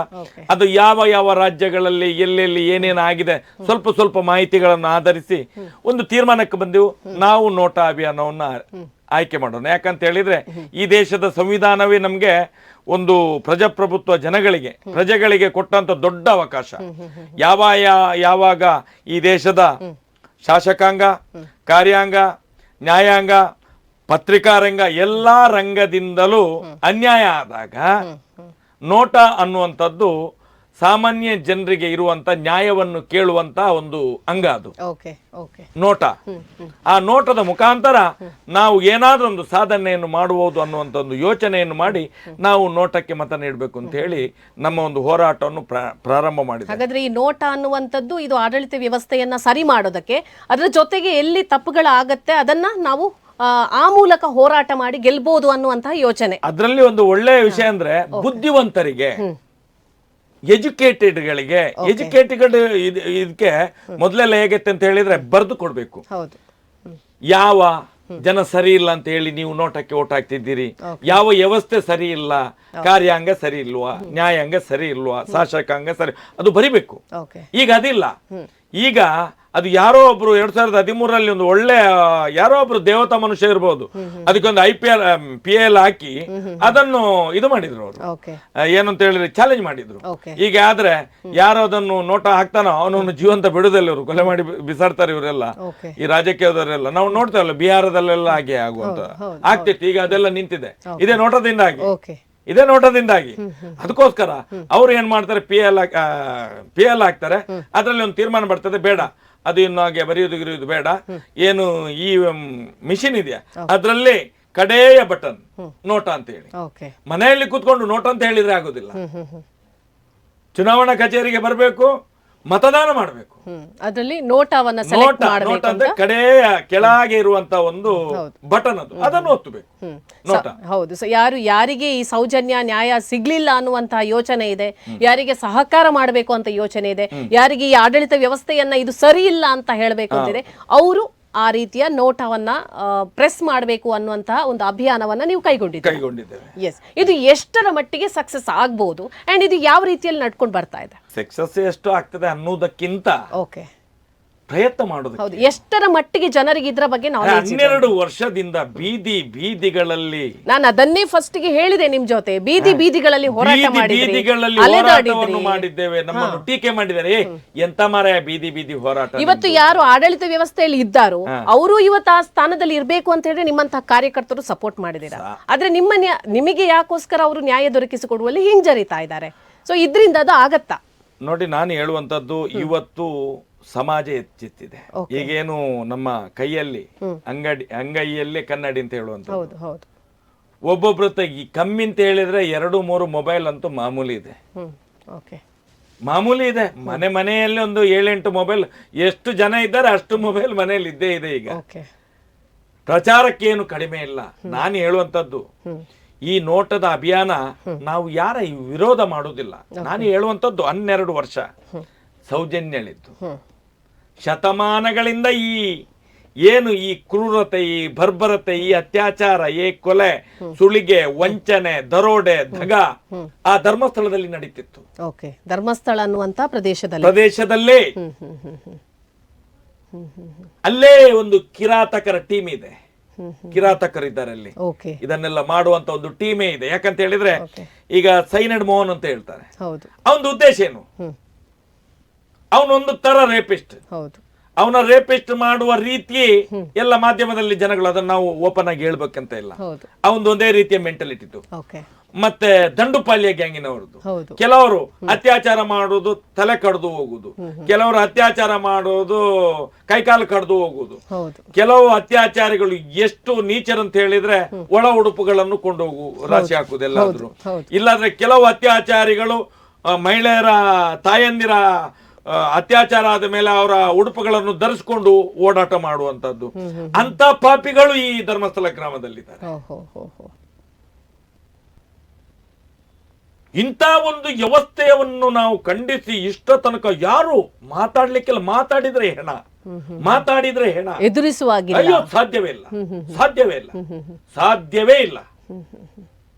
ಅದು ಯಾವ ಯಾವ ರಾಜ್ಯಗಳಲ್ಲಿ ಎಲ್ಲೆಲ್ಲಿ ಏನೇನು ಆಗಿದೆ ಸ್ವಲ್ಪ ಮಾಹಿತಿಗಳನ್ನು ಆಧರಿಸಿ ಒಂದು ತೀರ್ಮಾನಕ್ಕೆ ಬಂದೆವು, ನಾವು ನೋಟ ಅಭಿಯಾನವನ್ನ ಆಯ್ಕೆ ಮಾಡೋಣ. ಯಾಕಂತ ಹೇಳಿದ್ರೆ ಈ ದೇಶದ ಸಂವಿಧಾನವೇ ನಮ್ಗೆ ಒಂದು ಪ್ರಜಾಪ್ರಭುತ್ವ ಪ್ರಜೆಗಳಿಗೆ ಕೊಟ್ಟಂತ ದೊಡ್ಡ ಅವಕಾಶ. ಯಾವಾಗ ಈ ದೇಶದ ಶಾಸಕಾಂಗ, ಕಾರ್ಯಾಂಗ, ನ್ಯಾಯಾಂಗ, ಪತ್ರಿಕಾ ರಂಗ ಎಲ್ಲಾ ರಂಗದಿಂದಲೂ ಅನ್ಯಾಯ ಆದಾಗ ನೋಟ ಅನ್ನುವಂಥದ್ದು ಸಾಮಾನ್ಯ ಜನರಿಗೆ ಇರುವಂತ ನ್ಯಾಯವನ್ನು ಕೇಳುವಂತ ಒಂದು ಅಂಗ ಅದು ನೋಟ. ಆ ನೋಟದ ಮುಖಾಂತರ ನಾವು ಏನಾದ್ರೂ ಒಂದು ಸಾಧನೆಯನ್ನು ಮಾಡುವುದು ಅನ್ನುವಂಥ ಒಂದು ಯೋಚನೆಯನ್ನು ಮಾಡಿ ನಾವು ನೋಟಕ್ಕೆ ಮತ ನೀಡಬೇಕು ಅಂತ ಹೇಳಿ ನಮ್ಮ ಒಂದು ಹೋರಾಟವನ್ನು ಪ್ರಾರಂಭ ಮಾಡಿದ್ವಿ. ಹಾಗಾದ್ರೆ ಈ ನೋಟ ಅನ್ನುವಂಥದ್ದು ಇದು ಆಡಳಿತ ವ್ಯವಸ್ಥೆಯನ್ನ ಸರಿ ಮಾಡೋದಕ್ಕೆ, ಅದರ ಜೊತೆಗೆ ಎಲ್ಲಿ ತಪ್ಪುಗಳಾಗತ್ತೆ ಅದನ್ನ ನಾವು ಆ ಮೂಲಕ ಹೋರಾಟ ಮಾಡಿ ಗೆಲ್ಬಹುದು ಅನ್ನುವಂತಹ ಯೋಚನೆ. ಅದರಲ್ಲಿ ಒಂದು ಒಳ್ಳೆಯ ವಿಷಯ ಅಂದ್ರೆ ಬುದ್ಧಿವಂತರಿಗೆ, ಎಜುಕೇಟೆಡ್ಗಳಿಗೆ, ಇದಕ್ಕೆ ಮೊದಲೆಲ್ಲ ಹೇಗತ್ತೆ ಅಂತ ಹೇಳಿದ್ರೆ ಬರೆದು ಕೊಡ್ಬೇಕು. ಯಾವ ಜನ ಸರಿ ಇಲ್ಲ ಅಂತ ಹೇಳಿ ನೀವು ನೋಟಕ್ಕೆ ಓಟ್ ಹಾಕ್ತಿದ್ದೀರಿ, ಯಾವ ವ್ಯವಸ್ಥೆ ಸರಿ ಇಲ್ಲ, ಕಾರ್ಯಾಂಗ ಸರಿ ಇಲ್ವಾ, ನ್ಯಾಯಾಂಗ ಸರಿ ಇಲ್ವಾ, ಶಾಸಕಾಂಗ ಸರಿ, ಅದು ಬರಿಬೇಕು. ಈಗ ಅದಿಲ್ಲ. ಈಗ ಅದು ಯಾರೋ ಒಬ್ರು 2013ರಲ್ಲಿ ಒಂದು ಒಳ್ಳೆ ಯಾರೋ ಒಬ್ರು ದೇವತಾ ಮನುಷ್ಯ ಇರ್ಬೋದು, ಅದಕ್ಕೊಂದು PL ಹಾಕಿ ಅದನ್ನು ಇದು ಮಾಡಿದ್ರು ಅವರು, ಏನಂತ ಹೇಳಿದ್ರೆ ಚಾಲೆಂಜ್ ಮಾಡಿದ್ರು. ಈಗ ಆದ್ರೆ ಯಾರೋ ಅದನ್ನು ನೋಟ ಹಾಕ್ತಾನೋ ಅವನನ್ನು ಜೀವಂತ ಬಿಡುದಿಲ್ಲ, ಇವರು ಕೊಲೆ ಮಾಡಿ ಬಿಸಾಡ್ತಾರೆ ಇವರೆಲ್ಲ, ಈ ರಾಜಕೀಯದವರೆಲ್ಲ. ನಾವು ನೋಡ್ತೇವಲ್ಲ ಬಿಹಾರದಲ್ಲೆಲ್ಲ ಹಾಗೆ ಆಗುವಂತ ಆಗ್ತಿತ್ತು. ಈಗ ಅದೆಲ್ಲ ನಿಂತಿದೆ ಇದೇ ನೋಟದಿಂದಾಗಿ. ಅದಕ್ಕೋಸ್ಕರ ಅವ್ರು ಏನ್ ಮಾಡ್ತಾರೆ, PL ಹಾಕ್ತಾರೆ, ಅದ್ರಲ್ಲಿ ಒಂದು ತೀರ್ಮಾನ ಬರ್ತದೆ, ಬೇಡ ಅದು ಇನ್ನು ಹಾಗೆ ಬರೆಯುವುದು ಬೇಡ, ಏನು ಈ ಮಿಷಿನ್ ಇದೆಯಾ ಅದ್ರಲ್ಲಿ ಕಡೆಯ ಬಟನ್ ನೋಟ ಅಂತ ಹೇಳಿ, ಮನೆಯಲ್ಲಿ ಕೂತ್ಕೊಂಡು ನೋಟ ಅಂತ ಹೇಳಿದ್ರೆ ಆಗುದಿಲ್ಲ. ಚುನಾವಣಾ ಕಚೇರಿಗೆ ಬರಬೇಕು, ಮತದಾನ ಮಾಡಬೇಕು, ಅದರಲ್ಲಿ ನೋಟವನ್ನ ಸೆಲೆಕ್ಟ್ ಮಾಡಬೇಕು ಅಂತ ಕಡೆಯ ಕೆಳಗೆ ಇರುವಂತ ಒಂದು ಬಟನ್ ಅದನ್ನು ಒತ್ತಬೇಕು. ಹೌದು. ಸೊ ಯಾರಿಗೆ ಈ ಸೌಜನ್ಯ ನ್ಯಾಯ ಸಿಗ್ಲಿಲ್ಲ ಅನ್ನುವಂತಹ ಯೋಚನೆ ಇದೆ, ಯಾರಿಗೆ ಸಹಕಾರ ಮಾಡಬೇಕು ಅಂತ ಯೋಚನೆ ಇದೆ, ಯಾರಿಗೆ ಈ ಆಡಳಿತ ವ್ಯವಸ್ಥೆಯನ್ನ ಇದು ಸರಿ ಇಲ್ಲ ಅಂತ ಹೇಳಬೇಕು ಅಂತಿದೆ, ಅವರು ಆ ರೀತಿಯ ನೋಟವನ್ನ ಪ್ರೆಸ್ ಮಾಡಬೇಕು ಅನ್ನುವಂತಹ ಒಂದು ಅಭಿಯಾನವನ್ನ ನೀವು ಕೈಗೊಂಡಿದ್ದೇವೆ. ಎಸ್, ಇದು ಎಷ್ಟರ ಮಟ್ಟಿಗೆ ಸಕ್ಸಸ್ ಆಗ್ಬಹುದು ಅಂಡ್ ಇದು ಯಾವ ರೀತಿಯಲ್ಲಿ ನಡ್ಕೊಂಡು ಬರ್ತಾ ಇದೆ? ಸಕ್ಸಸ್ ಎಷ್ಟು ಆಗ್ತದೆ ಅನ್ನೋದಕ್ಕಿಂತ ಪ್ರಯತ್ನ ಮಾಡೋದು, ಎಷ್ಟರ ಮಟ್ಟಿಗೆ ಜನರಿಗೆ ಇದರ ಬಗ್ಗೆ 12 ವರ್ಷದಿಂದ ಬೀದಿಗಳಲ್ಲಿ ನಾನು ಅದನ್ನೇ ಫಸ್ಟ್ ಗೆ ಹೇಳಿದೆ ನಿಮ್ ಜೊತೆ, ಬೀದಿಗಳಲ್ಲಿ ಹೋರಾಟ ಮಾಡಿದ್ದೇವೆ, ನಮ್ಮನ್ನು ಟೀಕೆ ಮಾಡಿದ್ದಾರೆ, ಎಂತ ಮಾರಾಯ ಬೀದಿ ಹೋರಾಟ. ಇವತ್ತು ಯಾರು ಆಡಳಿತ ವ್ಯವಸ್ಥೆಯಲ್ಲಿ ಇದ್ದಾರೋ ಅವರು ಇವತ್ತು ಆ ಸ್ಥಾನದಲ್ಲಿ ಇರ್ಬೇಕು ಅಂತ ಹೇಳಿ ನಿಮ್ಮಂತಹ ಕಾರ್ಯಕರ್ತರು ಸಪೋರ್ಟ್ ಮಾಡಿದ್ದೀರಾ. ಆದ್ರೆ ನಿಮಗೆ ಯಾಕೋಸ್ಕರ ಅವರು ನ್ಯಾಯ ದೊರಕಿಸಿಕೊಡುವಲ್ಲಿ ಹಿಂಜರಿತಾ ಇದ್ದಾರೆ. ಸೊ ಇದ್ರಿಂದ ಅದು ಆಗತ್ತಾ? ನೋಡಿ, ನಾನು ಹೇಳುವಂತದ್ದು ಇವತ್ತು ಸಮಾಜ ಎಚ್ಚೆತ್ತಿದೆ. ಈಗೇನು ನಮ್ಮ ಕೈಯಲ್ಲಿ ಅಂಗೈಯಲ್ಲೇ ಕನ್ನಡಿ ಅಂತ ಹೇಳುವಂತ, ಒಬ್ಬೊಬ್ರ ಕಮ್ಮಿ ಅಂತ ಹೇಳಿದ್ರೆ 2-3 ಮೊಬೈಲ್ ಅಂತೂ ಮಾಮೂಲಿ ಇದೆ. ಮನೆಯಲ್ಲಿ ಒಂದು 7-8 ಮೊಬೈಲ್, ಎಷ್ಟು ಜನ ಇದ್ದಾರೆ ಅಷ್ಟು ಮೊಬೈಲ್ ಮನೆಯಲ್ಲಿ ಇದ್ದೇ ಇದೆ. ಈಗ ಪ್ರಚಾರಕ್ಕೇನು ಕಡಿಮೆ ಇಲ್ಲ. ನಾನು ಹೇಳುವಂತದ್ದು ಈ ನೋಟದ ಅಭಿಯಾನ ನಾವು ಯಾರ ವಿರೋಧ ಮಾಡುವುದಿಲ್ಲ. ನಾನು ಹೇಳುವಂತದ್ದು 12 ವರ್ಷ ಸೌಜನ್ಯಳಿದ್ದು, ಶತಮಾನಗಳಿಂದ ಈ ಕ್ರೂರತೆ, ಈ ಬರ್ಬರತೆ, ಈ ಅತ್ಯಾಚಾರ, ಈ ಕೊಲೆ, ಸುಳಿಗೆ, ವಂಚನೆ, ದರೋಡೆ, ದಗ ಆ ಧರ್ಮಸ್ಥಳದಲ್ಲಿ ನಡೀತಿತ್ತು. ಧರ್ಮಸ್ಥಳ ಅನ್ನುವಂತ ಪ್ರದೇಶದಲ್ಲಿ ಅಲ್ಲೇ ಒಂದು ಕಿರಾತಕರ ಟೀಮ್ ಇದೆ, ಕಿರಾತಕರಿದ್ದಾರೆ ಅಲ್ಲಿ, ಇದನ್ನೆಲ್ಲ ಮಾಡುವಂತ ಒಂದು ಟೀಮೇ ಇದೆ. ಯಾಕಂತ ಹೇಳಿದ್ರೆ ಈಗ ಸೈನಡ್ ಮೋಹನ್ ಅಂತ ಹೇಳ್ತಾರೆ, ಅವನ ಉದ್ದೇಶ ಏನು? ಅವನೊಂದು ತರ ರೇಪಿಸ್ಟ್. ಅವನ ರೇಪಿಸ್ಟ್ ಮಾಡುವ ರೀತಿ ಎಲ್ಲ ಮಾಧ್ಯಮದಲ್ಲಿ ಜನಗಳು ಅದನ್ನ ನಾವು ಓಪನ್ ಆಗಿ ಹೇಳ್ಬೇಕಂತ ಇಲ್ಲ. ಅವನದು ಒಂದೇ ರೀತಿಯ ಮೆಂಟಾಲಿಟಿ ಇತ್ತು. ಮತ್ತೆ ದಂಡುಪಾಳ್ಯ ಗ್ಯಾಂಗಿನವರದ್ದು, ಕೆಲವರು ಅತ್ಯಾಚಾರ ಮಾಡುವುದು ತಲೆ ಕಡ್ದು ಹೋಗುದು, ಕೆಲವರು ಅತ್ಯಾಚಾರ ಮಾಡುವುದು ಕೈಕಾಲು ಕಡ್ದು ಹೋಗುದು, ಕೆಲವು ಅತ್ಯಾಚಾರಿಗಳು ಎಷ್ಟು ನೀಚರಂತ ಹೇಳಿದ್ರೆ ಒಳ ಉಡುಪುಗಳನ್ನು ಕೊಂಡೋಗು ರಾಶಿ ಹಾಕುದು ಎಲ್ಲಾದ್ರೂ. ಇಲ್ಲಾಂದ್ರೆ ಕೆಲವು ಅತ್ಯಾಚಾರಿಗಳು ಮಹಿಳೆಯರ ತಾಯಂದಿರ ಅತ್ಯಾಚಾರ ಆದ ಮೇಲೆ ಅವರ ಉಡುಪುಗಳನ್ನು ಧರಿಸಿಕೊಂಡು ಓಡಾಟ ಮಾಡುವಂತದ್ದು ಅಂತ ಪಾಪಿಗಳು ಈ ಧರ್ಮಸ್ಥಳ ಗ್ರಾಮದಲ್ಲಿದ್ದಾರೆ. ಇಂಥ ಒಂದು ವ್ಯವಸ್ಥೆಯನ್ನು ನಾವು ಖಂಡಿಸಿ ಇಷ್ಟ ತನಕ ಯಾರು ಮಾತಾಡ್ಲಿಕ್ಕೆಲ್ಲ, ಮಾತಾಡಿದ್ರೆ ಹೆಣ, ಮಾತಾಡಿದ್ರೆ ಹೆಣ, ಎದುರಿಸುವಾಗಿ ಅಯ್ಯೋ ಸಾಧ್ಯವೇ ಇಲ್ಲ, ಸಾಧ್ಯವೇ ಇಲ್ಲ, ಸಾಧ್ಯವೇ ಇಲ್ಲ.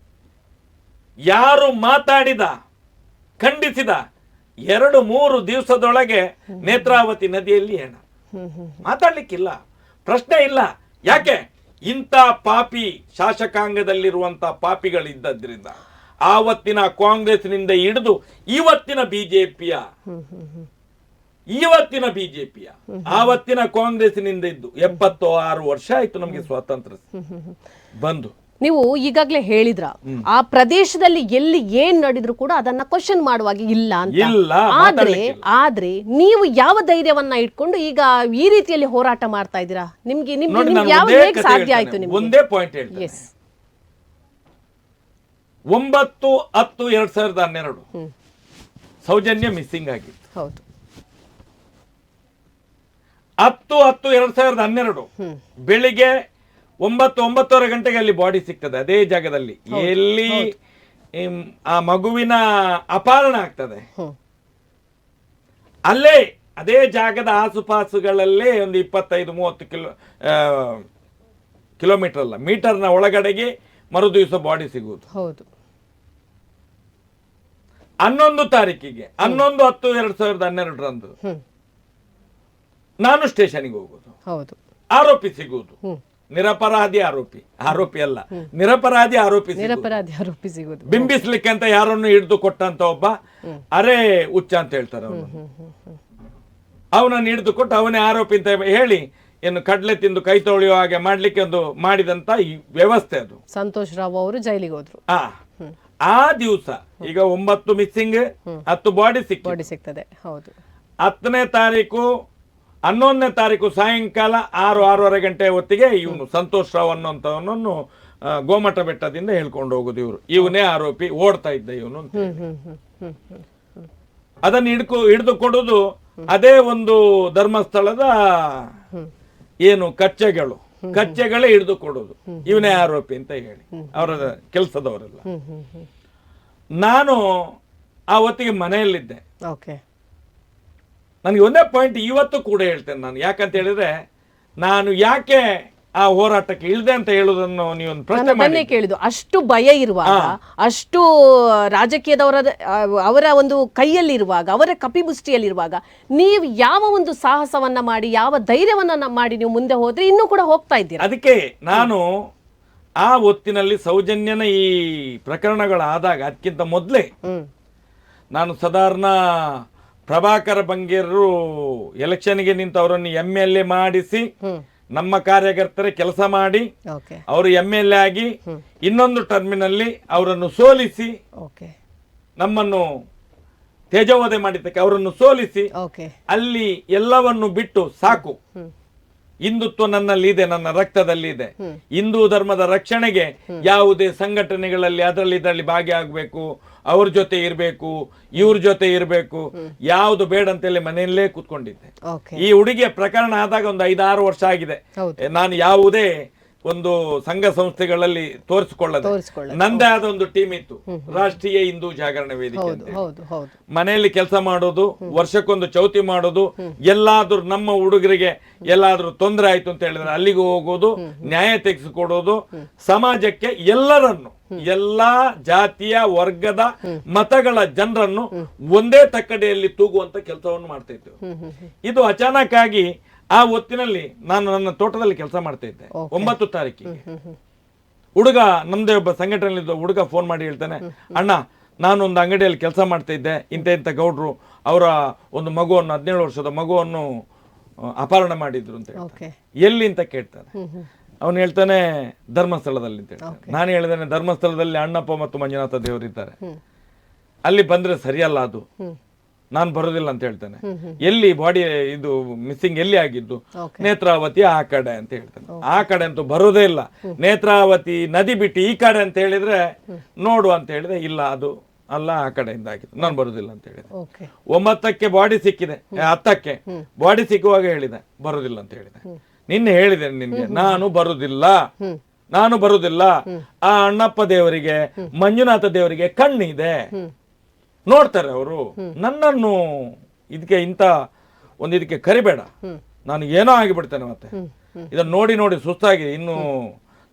ಯಾರು ಮಾತಾಡಿದ, ಖಂಡಿಸಿದ 2-3 ದಿವಸದೊಳಗೆ ನೇತ್ರಾವತಿ ನದಿಯಲ್ಲಿ ಹೆಣ. ಮಾತಾಡ್ಲಿಕ್ಕಿಲ್ಲ, ಪ್ರಶ್ನೆ ಇಲ್ಲ. ಯಾಕೆ? ಇಂಥ ಪಾಪಿ ಶಾಸಕಾಂಗದಲ್ಲಿರುವಂತ ಪಾಪಿಗಳಿದ್ದದ್ರಿಂದ ಆವತ್ತಿನ ಕಾಂಗ್ರೆಸ್ನಿಂದ ಹಿಡಿದು ಇವತ್ತಿನ ಬಿಜೆಪಿಯ ಆವತ್ತಿನ ಕಾಂಗ್ರೆಸ್ನಿಂದ ಇದ್ದು 76 ವರ್ಷ ಆಯ್ತು ನಮಗೆ ಸ್ವಾತಂತ್ರ್ಯ ಬಂದು. ನೀವು ಈಗಾಗಲೇ ಹೇಳಿದ್ರ ಆ ಪ್ರದೇಶದಲ್ಲಿ ಎಲ್ಲಿ ಏನ್ ನಡೆದ್ರು ಕೂಡ ಅದನ್ನ ಕ್ವಶನ್ ಮಾಡುವಾಗ ಇಲ್ಲ ಅಂತ. ಆದ್ರೆ ನೀವು ಯಾವ ಧೈರ್ಯವನ್ನ ಇಟ್ಕೊಂಡು ಈಗ ಈ ರೀತಿಯಲ್ಲಿ ಹೋರಾಟ ಮಾಡ್ತಾ ಇದ್ದೀರಾ? ನಿಮ್ಗೆ ಯಾವ ಸಾಧ್ಯ ಆಯ್ತು ನಿಮ್ಗೆ? ಒಂದೇ ಪಾಯಿಂಟ್ ಹೇಳ್ತೀನಿ. 9/10/2012 ಸೌಜನ್ಯ ಮಿಸ್ಸಿಂಗ್ ಆಗಿತ್ತು. ಹೌದು. 10/10/2012 ಬೆಳಿಗ್ಗೆ 9-9:30 ಗಂಟೆಗೆ ಅಲ್ಲಿ ಬಾಡಿ ಸಿಗ್ತದೆ, ಅದೇ ಜಾಗದಲ್ಲಿ ಎಲ್ಲಿ ಆ ಮಗುವಿನ ಅಪಹರಣ ಆಗ್ತದೆ. ಅಲ್ಲೇ ಅದೇ ಜಾಗದ ಆಸುಪಾಸುಗಳಲ್ಲೇ ಒಂದು 25-30 ಕಿಲೋಮೀಟರ್ ಅಲ್ಲ, ಮೀಟರ್ನ ಒಳಗಡೆಗೆ ಮರು ದಿವಸ ಬಾಡಿ ಸಿಗುವುದು. ಹೌದು. 11 ತಾರೀಕಿಗೆ 11/10/2012 ನಾನು ಸ್ಟೇಷನ್ಗೆ ಹೋಗುದು. ಹೌದು. ಆರೋಪಿ ಸಿಗುವುದು, ನಿರಪರಾಧಿ ಆರೋಪಿ ಅಲ್ಲ, ನಿರಪರಾಧಿ ಆರೋಪಿ ಸಿಗುವುದು. ಬಿಂಬಿಸ್ಲಿಕ್ಕೆ ಅಂತ ಯಾರನ್ನು ಹಿಡಿದು ಕೊಟ್ಟಂತ ಒಬ್ಬ ಅರೆ ಹುಚ್ಚ ಅಂತ ಹೇಳ್ತಾರೆ ಅವನನ್ನು ಹಿಡಿದು ಕೊಟ್ಟು ಅವನೇ ಆರೋಪಿ ಅಂತ ಹೇಳಿ ಏನು ಕಡ್ಲೆ ತಿಂದು ಕೈ ತೊಳೆಯುವ ಹಾಗೆ ಮಾಡ್ಲಿಕ್ಕೆ ಒಂದು ಮಾಡಿದಂತ ಈ ವ್ಯವಸ್ಥೆ ಅದು. ಸಂತೋಷ್ ರಾವ್ ಅವರು ಜೈಲಿಗೆ ಹೋದ್ರು. ಆ ದಿವಸ ಈಗ 9 ಮಿಸ್ಸಿಂಗ್, 10 ಬಾಡಿ ಸಿಗ್ತದೆ. ಹೌದು. 10ನೇ ತಾರೀಕು 11ನೇ ತಾರೀಕು ಸಾಯಂಕಾಲ 6-6:30 ಗಂಟೆ ಹೊತ್ತಿಗೆ ಇವನು ಸಂತೋಷ್ ರಾವ್ ಅನ್ನುವಂಥವನನ್ನು ಗೋಮಠ ಬೆಟ್ಟದಿಂದ ಹೇಳ್ಕೊಂಡು ಹೋಗುದು. ಇವನೇ ಆರೋಪಿ, ಓಡ್ತಾ ಇದ್ದ ಇವನು ಅಂತ. ಅದನ್ನು ಹಿಡಿದುಕೊಡುದು ಅದೇ ಒಂದು ಧರ್ಮಸ್ಥಳದ ಏನು ಕಚ್ಚೆಗಳೇ ಹಿಡಿದು ಕೊಡೋದು, ಇವನೇ ಆರೋಪಿ ಅಂತ ಹೇಳಿ ಅವರ ಕೆಲಸದವರೆಲ್ಲ. ನಾನು ಆ ಹೊತ್ತಿಗೆ ಮನೆಯಲ್ಲಿದ್ದೆ. ನನಗೆ ಒಂದೇ ಪಾಯಿಂಟ್ ಇವತ್ತು ಕೂಡ ಹೇಳ್ತೇನೆ ನಾನು. ಯಾಕಂತ ಹೇಳಿದ್ರೆ ನಾನು ಯಾಕೆ ಆ ಹೋರಾಟಕ್ಕೆ ಇಳಿದೆ ಅಂತ ಹೇಳುವುದನ್ನು ನೀವೊಂದು ಪ್ರಶ್ನೆ ಕೇಳಿದ್ದು. ಅಷ್ಟು ಭಯ ಇರುವಾಗ, ಅಷ್ಟು ಅವರ ಒಂದು ಕೈಯಲ್ಲಿರುವಾಗ, ಅವರ ಕಪಿಮುಷ್ಟಿಯಲ್ಲಿರುವಾಗ ನೀವು ಯಾವ ಒಂದು ಸಾಹಸವನ್ನ ಮಾಡಿ, ಯಾವ ಧೈರ್ಯವನ್ನ ಮಾಡಿ ನೀವು ಮುಂದೆ ಹೋದ್ರೆ ಇನ್ನೂ ಕೂಡ ಹೋಗ್ತಾ ಇದ್ದೀರಾ. ಅದಕ್ಕೆ ನಾನು ಆ ಹೊತ್ತಿನಲ್ಲಿ ಸೌಜನ್ಯನ ಈ ಪ್ರಕರಣಗಳಾದಾಗ ಅದಕ್ಕಿಂತ ಮೊದಲೇ ನಾನು ಸಾಧಾರಣ ಪ್ರಭಾಕರ ಬಂಗೇರರು ಎಲೆಕ್ಷನ್ಗೆ ನಿಂತು ಅವರನ್ನು MLA ಮಾಡಿಸಿ, ನಮ್ಮ ಕಾರ್ಯಕರ್ತರೇ ಕೆಲಸ ಮಾಡಿ ಅವರು MLA ಆಗಿ ಇನ್ನೊಂದು ಟರ್ಮಿನಲ್ಲಿ ಅವರನ್ನು ಸೋಲಿಸಿ, ನಮ್ಮನ್ನು ತೇಜೋವಧೆ ಮಾಡಿದ್ದಕ್ಕೆ ಅವರನ್ನು ಸೋಲಿಸಿ ಅಲ್ಲಿ ಎಲ್ಲವನ್ನು ಬಿಟ್ಟು ಸಾಕು, ಹಿಂದುತ್ವ ನನ್ನಲ್ಲಿ ಇದೆ, ನನ್ನ ರಕ್ತದಲ್ಲಿ ಇದೆ, ಹಿಂದೂ ಧರ್ಮದ ರಕ್ಷಣೆಗೆ ಯಾವುದೇ ಸಂಘಟನೆಗಳಲ್ಲಿ ಅದರಲ್ಲಿ ಭಾಗಿಯಾಗಬೇಕು, ಅವ್ರ ಜೊತೆ ಇರಬೇಕು, ಇವ್ರ ಜೊತೆ ಇರಬೇಕು, ಯಾವುದು ಬೇಡ ಅಂತೇಳಿ ಮನೆಯಲ್ಲೇ ಕೂತ್ಕೊಂಡಿದ್ದೆ. ಈ ಹುಡುಗಿಯ ಪ್ರಕರಣ ಆದಾಗ ಒಂದು 5-6 ವರ್ಷ ಆಗಿದೆ. ನಾನು ಯಾವುದೇ ಒಂದು ಸಂಘ ಸಂಸ್ಥೆಗಳಲ್ಲಿ ತೋರಿಸಿಕೊಳ್ಳದೆ ನಂದೇ ಆದ ಒಂದು ಟೀಮ್ ಇತ್ತು, ರಾಷ್ಟ್ರೀಯ ಹಿಂದೂ ಜಾಗರಣ ವೇದಿಕೆ ಅಂತ. ಮನೆಯಲ್ಲಿ ಕೆಲಸ ಮಾಡೋದು, ವರ್ಷಕ್ಕೊಂದು ಚೌತಿ ಮಾಡೋದು, ಎಲ್ಲಾದ್ರೂ ನಮ್ಮ ಹುಡುಗರಿಗೆ ಎಲ್ಲಾದ್ರೂ ತೊಂದರೆ ಆಯ್ತು ಅಂತ ಹೇಳಿದ್ರೆ ಅಲ್ಲಿಗೆ ಹೋಗೋದು, ನ್ಯಾಯ ತೆಗೆಸಿಕೊಡೋದು, ಸಮಾಜಕ್ಕೆ ಎಲ್ಲರನ್ನು, ಎಲ್ಲಾ ಜಾತಿಯ ವರ್ಗದ ಮತಗಳ ಜನರನ್ನು ಒಂದೇ ತಕ್ಕಡಿಯಲ್ಲಿ ತೂಗುವಂತ ಕೆಲಸವನ್ನು ಮಾಡ್ತಾ ಇದ್ದೇವೆ. ಇದು ಅಚಾನಕ್ ಆಗಿ ಆ ಹೊತ್ತಿನಲ್ಲಿ ನಾನು ನನ್ನ ತೋಟದಲ್ಲಿ ಕೆಲಸ ಮಾಡ್ತಾ ಇದ್ದೆ. 9 ತಾರೀಕಿಗೆ ಹುಡುಗ, ನಮ್ದೇ ಒಬ್ಬ ಸಂಘಟನೆಯಲ್ಲಿದ್ದ ಹುಡುಗ ಫೋನ್ ಮಾಡಿ ಹೇಳ್ತಾನೆ, ಅಣ್ಣ ನಾನೊಂದು ಅಂಗಡಿಯಲ್ಲಿ ಕೆಲಸ ಮಾಡ್ತಾ ಇದ್ದೆ, ಇಂಥ ಗೌಡ್ರು ಅವರ ಒಂದು ಮಗುವನ್ನು, 17 ವರ್ಷದ ಮಗುವನ್ನು ಅಪಹರಣ ಮಾಡಿದ್ರು ಅಂತ ಹೇಳ್ತಾರೆ. ಎಲ್ಲಿ ಅಂತ ಕೇಳ್ತಾನೆ. ಅವನು ಹೇಳ್ತಾನೆ ಧರ್ಮಸ್ಥಳದಲ್ಲಿ ಅಂತ ಹೇಳ್ತಾನೆ. ನಾನು ಹೇಳಿದ್ದೇನೆ ಧರ್ಮಸ್ಥಳದಲ್ಲಿ ಅಣ್ಣಪ್ಪ ಮತ್ತು ಮಂಜುನಾಥ ದೇವರಿದ್ದಾರೆ, ಅಲ್ಲಿ ಬಂದ್ರೆ ಸರಿಯಲ್ಲ, ಅದು ನಾನು ಬರೋದಿಲ್ಲ ಅಂತ ಹೇಳ್ತಾನೆ. ಎಲ್ಲಿ ಬಾಡಿ ಇದು ಮಿಸ್ಸಿಂಗ್ ಎಲ್ಲಿ ಆಗಿದ್ದು? ನೇತ್ರಾವತಿ ಆ ಕಡೆ ಅಂತ ಹೇಳ್ತಾನೆ. ಆ ಕಡೆ ಅಂತೂ ಬರೋದೇ ಇಲ್ಲ, ನೇತ್ರಾವತಿ ನದಿ ಬಿಟ್ಟು ಈ ಕಡೆ ಅಂತ ಹೇಳಿದ್ರೆ ನೋಡು ಅಂತ ಹೇಳಿದ್ರೆ ಇಲ್ಲ, ಅದು ಅಲ್ಲ ಆ ಕಡೆಯಿಂದ ಆಗಿತ್ತು, ನಾನು ಬರುದಿಲ್ಲ ಅಂತ ಹೇಳಿದೆ. ಓಕೆ 9ಕ್ಕೆ ಬಾಡಿ ಸಿಕ್ಕಿದೆ, 10ಕ್ಕೆ ಬಾಡಿ ಸಿಕ್ಕುವಾಗ ಹೇಳಿದೆ ಬರುದಿಲ್ಲ ಅಂತ ಹೇಳಿದೆ. ನಿನ್ನೆ ಹೇಳಿದೆ ನಿನ್ಗೆ ನಾನು ಬರುದಿಲ್ಲ, ನಾನು ಬರುದಿಲ್ಲ. ಆ ಅಣ್ಣಪ್ಪ ದೇವರಿಗೆ, ಮಂಜುನಾಥ ದೇವರಿಗೆ ಕಣ್ಣಿದೆ, ನೋಡ್ತಾರೆ ಅವರು. ನನ್ನನ್ನು ಇದಕ್ಕೆ ಇದಕ್ಕೆ ಕರಿಬೇಡ, ನಾನು ಏನೋ ಆಗಿಬಿಡ್ತೇನೆ ಮತ್ತೆ. ಇದನ್ನ ನೋಡಿ ನೋಡಿ ಸುಸ್ತಾಗಿದೆ, ಇನ್ನು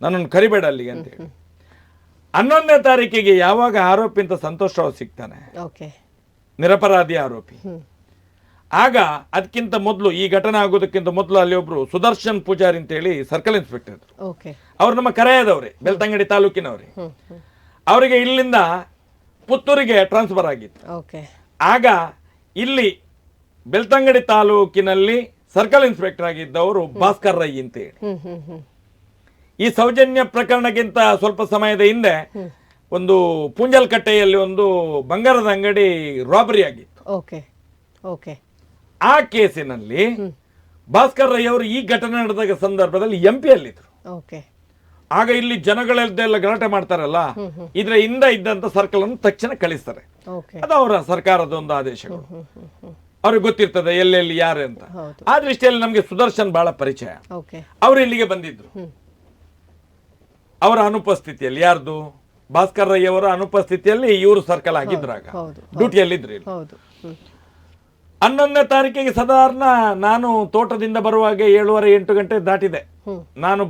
ನನ್ನನ್ನು ಕರಿಬೇಡ ಅಲ್ಲಿಗೆ ಅಂತ ಹೇಳಿ. 11ನೇ ತಾರೀಕಿಗೆ ಯಾವಾಗ ಆರೋಪಿ ಅಂತ ಸಂತೋಷ್ ರಾವ್ ಸಿಗ್ತಾನೆ, ನಿರಪರಾಧಿ ಆರೋಪಿ, ಆಗ ಅದಕ್ಕಿಂತ ಮೊದಲು, ಈ ಘಟನೆ ಆಗೋದಕ್ಕಿಂತ ಮೊದಲು ಅಲ್ಲಿ ಒಬ್ರು ಸುದರ್ಶನ್ ಪೂಜಾರಿ ಅಂತ ಹೇಳಿ ಸರ್ಕಲ್ ಇನ್ಸ್ಪೆಕ್ಟರ್ ಇದ್ರು. ಅವ್ರು ನಮ್ಮ ಕರೆಯದವ್ರೆ, ಬೆಳ್ತಂಗಡಿ ತಾಲೂಕಿನವ್ರೆ. ಅವರಿಗೆ ಇಲ್ಲಿಂದ ಪುತ್ತೂರಿಗೆ ಟ್ರಾನ್ಸ್ಫರ್ ಆಗಿತ್ತು. ಆಗ ಇಲ್ಲಿ ಬೆಳ್ತಂಗಡಿ ತಾಲೂಕಿನಲ್ಲಿ ಸರ್ಕಲ್ ಇನ್ಸ್ಪೆಕ್ಟರ್ ಆಗಿದ್ದವರು ಭಾಸ್ಕರ್ ರೈ ಅಂತ ಹೇಳಿ. ಈ ಸೌಜನ್ಯ ಪ್ರಕರಣಕ್ಕಿಂತ ಸ್ವಲ್ಪ ಸಮಯದ ಹಿಂದೆ ಒಂದು ಪುಂಜಲ್ಕಟ್ಟೆಯಲ್ಲಿ ಒಂದು ಬಂಗಾರದ ಅಂಗಡಿ ರಾಬರಿ ಆಗಿತ್ತು. ಆ ಕೇಸಿನಲ್ಲಿ ಭಾಸ್ಕರ್ ರೈ ಅವರು ಈ ಘಟನೆ ನಡೆದ ಸಂದರ್ಭದಲ್ಲಿ MP ಅಲ್ಲಿದ್ರು. ಆಗ ಇಲ್ಲಿ ಜನಗಳೆಲ್ಲ ಗಲಾಟೆ ಮಾಡ್ತಾರಲ್ಲ, ಇದ್ರ ಹಿಂದೆ ಇದ್ದಂತ ಸರ್ಕಲ್ ಅನ್ನು ತಕ್ಷಣ ಕಳಿಸ್ತಾರೆ. ಅದು ಅವರ ಸರ್ಕಾರದ ಒಂದು ಆದೇಶಗಳು, ಅವ್ರಿಗೆ ಗೊತ್ತಿರ್ತದೆ ಎಲ್ಲೆಲ್ಲಿ ಯಾರು ಅಂತ. ಆ ದೃಷ್ಟಿಯಲ್ಲಿ ನಮ್ಗೆ ಸುದರ್ಶನ್ ಬಹಳ ಪರಿಚಯ. ಅವ್ರು ಇಲ್ಲಿಗೆ ಬಂದಿದ್ರು, ಅವರ ಅನುಪಸ್ಥಿತಿಯಲ್ಲಿ, ಯಾರ್ದು ಭಾಸ್ಕರ್ ರೈ ಅವರ ಅನುಪಸ್ಥಿತಿಯಲ್ಲಿ ಇವರು ಸರ್ಕಲ್ ಆಗಿದ್ರಾಗ ಡ್ಯೂಟಿಯಲ್ಲಿದ್ರು. 11ನೇ ತಾರೀಕಿಗೆ ಸಾಧಾರಣ ನಾನು ತೋಟದಿಂದ ಬರುವಾಗ 7:30-8 ಗಂಟೆ ದಾಟಿದೆ. ನಾನು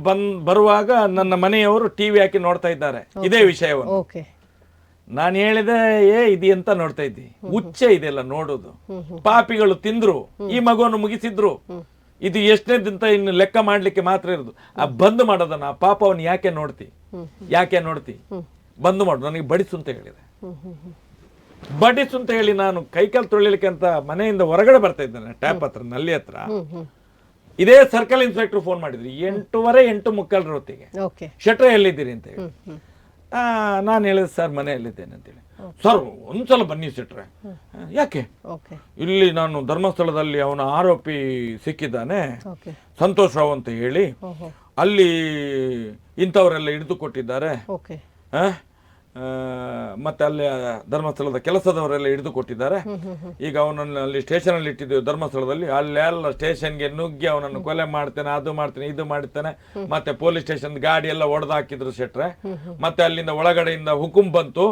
ಬರುವಾಗ ನನ್ನ ಮನೆಯವರು ಟಿವಿ ಹಾಕಿ ನೋಡ್ತಾ ಇದ್ದಾರೆ ಇದೇ ವಿಷಯವನ್ನು. ನಾನು ಹೇಳಿದೆ, ಇದು ಎಂತ ನೋಡ್ತಾ ಇದ್ದಿ, ಹುಚ್ಚ ಇದೆಲ್ಲ ನೋಡುದು, ಪಾಪಿಗಳು ತಿಂದ್ರು, ಈ ಮಗುವನ್ನು ಮುಗಿಸಿದ್ರು, ಇದು ಎಷ್ಟನೇದಂತ ಇನ್ನು ಲೆಕ್ಕ ಮಾಡ್ಲಿಕ್ಕೆ ಮಾತ್ರ ಇರುದು. ಆ ಬಂದ್ ಮಾಡೋದನ್ನ, ಆ ಪಾಪವನ್ನು ಯಾಕೆ ನೋಡ್ತಿ, ಬಂದ್ ಮಾಡು, ನನಗೆ ಬಡಿಸು ಅಂತ ಹೇಳಿದೆ. ಬಡಿಸು ಅಂತ ಹೇಳಿ ನಾನು ಕೈಕಾಲು ತೊಳಿಲಿಕ್ಕೆ ಅಂತ ಮನೆಯಿಂದ ಹೊರಗಡೆ ಬರ್ತಾ ಇದ್ದೇನೆ, ಟ್ಯಾಪ್ ಹತ್ರ, ನಲ್ಲಿ ಹತ್ರ. ಇದೇ ಸರ್ಕಲ್ ಇನ್ಸ್ಪೆಕ್ಟರ್ ಫೋನ್ ಮಾಡಿದ್ರು 8:15 ಹೊತ್ತಿಗೆ, ಶೆಟ್ರೆ ಎಲ್ಲಿದ್ದೀರಿ ಅಂತ ಹೇಳಿ. ನಾನು ಹೇಳಿದೆ, ಸರ್ ಮನೆಯಲ್ಲಿದ್ದೇನೆ ಅಂತೇಳಿ. ಸರ್ ಒಂದ್ಸಲ ಬನ್ನಿ ಶೆಟ್ರೆ. ಯಾಕೆ? ಇಲ್ಲಿ ನಾನು ಧರ್ಮಸ್ಥಳದಲ್ಲಿ ಅವನ ಆರೋಪಿ ಸಿಕ್ಕಿದ್ದಾನೆ, ಸಂತೋಷ್ ರಾವ್ ಅಂತ ಹೇಳಿ, ಅಲ್ಲಿ ಇಂಥವರೆಲ್ಲ ಹಿಡಿದು ಕೊಟ್ಟಿದ್ದಾರೆ, ಮತ್ತೆ ಅಲ್ಲಿ ಧರ್ಮಸ್ಥಳದ ಕೆಲಸದವರೆಲ್ಲ ಹಿಡಿದು ಕೊಟ್ಟಿದ್ದಾರೆ. ಈಗ ಅವನನ್ನು ಅಲ್ಲಿ ಸ್ಟೇಷನ್ ಅಲ್ಲಿ ಇಟ್ಟಿದ್ದೇವೆ ಧರ್ಮಸ್ಥಳದಲ್ಲಿ. ಅಲ್ಲೆಲ್ಲ ಸ್ಟೇಷನ್ಗೆ ನುಗ್ಗಿ ಅವನನ್ನು ಕೊಲೆ ಮಾಡ್ತೇನೆ, ಅದು ಮಾಡ್ತೇನೆ, ಇದು ಮಾಡ್ತೇನೆ, ಮತ್ತೆ ಪೊಲೀಸ್ ಸ್ಟೇಷನ್ ಗಾಡಿ ಎಲ್ಲ ಒಡೆದು ಹಾಕಿದ್ರು ಶೆಟ್ರೆ. ಮತ್ತೆ ಅಲ್ಲಿಂದ ಒಳಗಡೆಯಿಂದ ಹುಕುಂ ಬಂತು,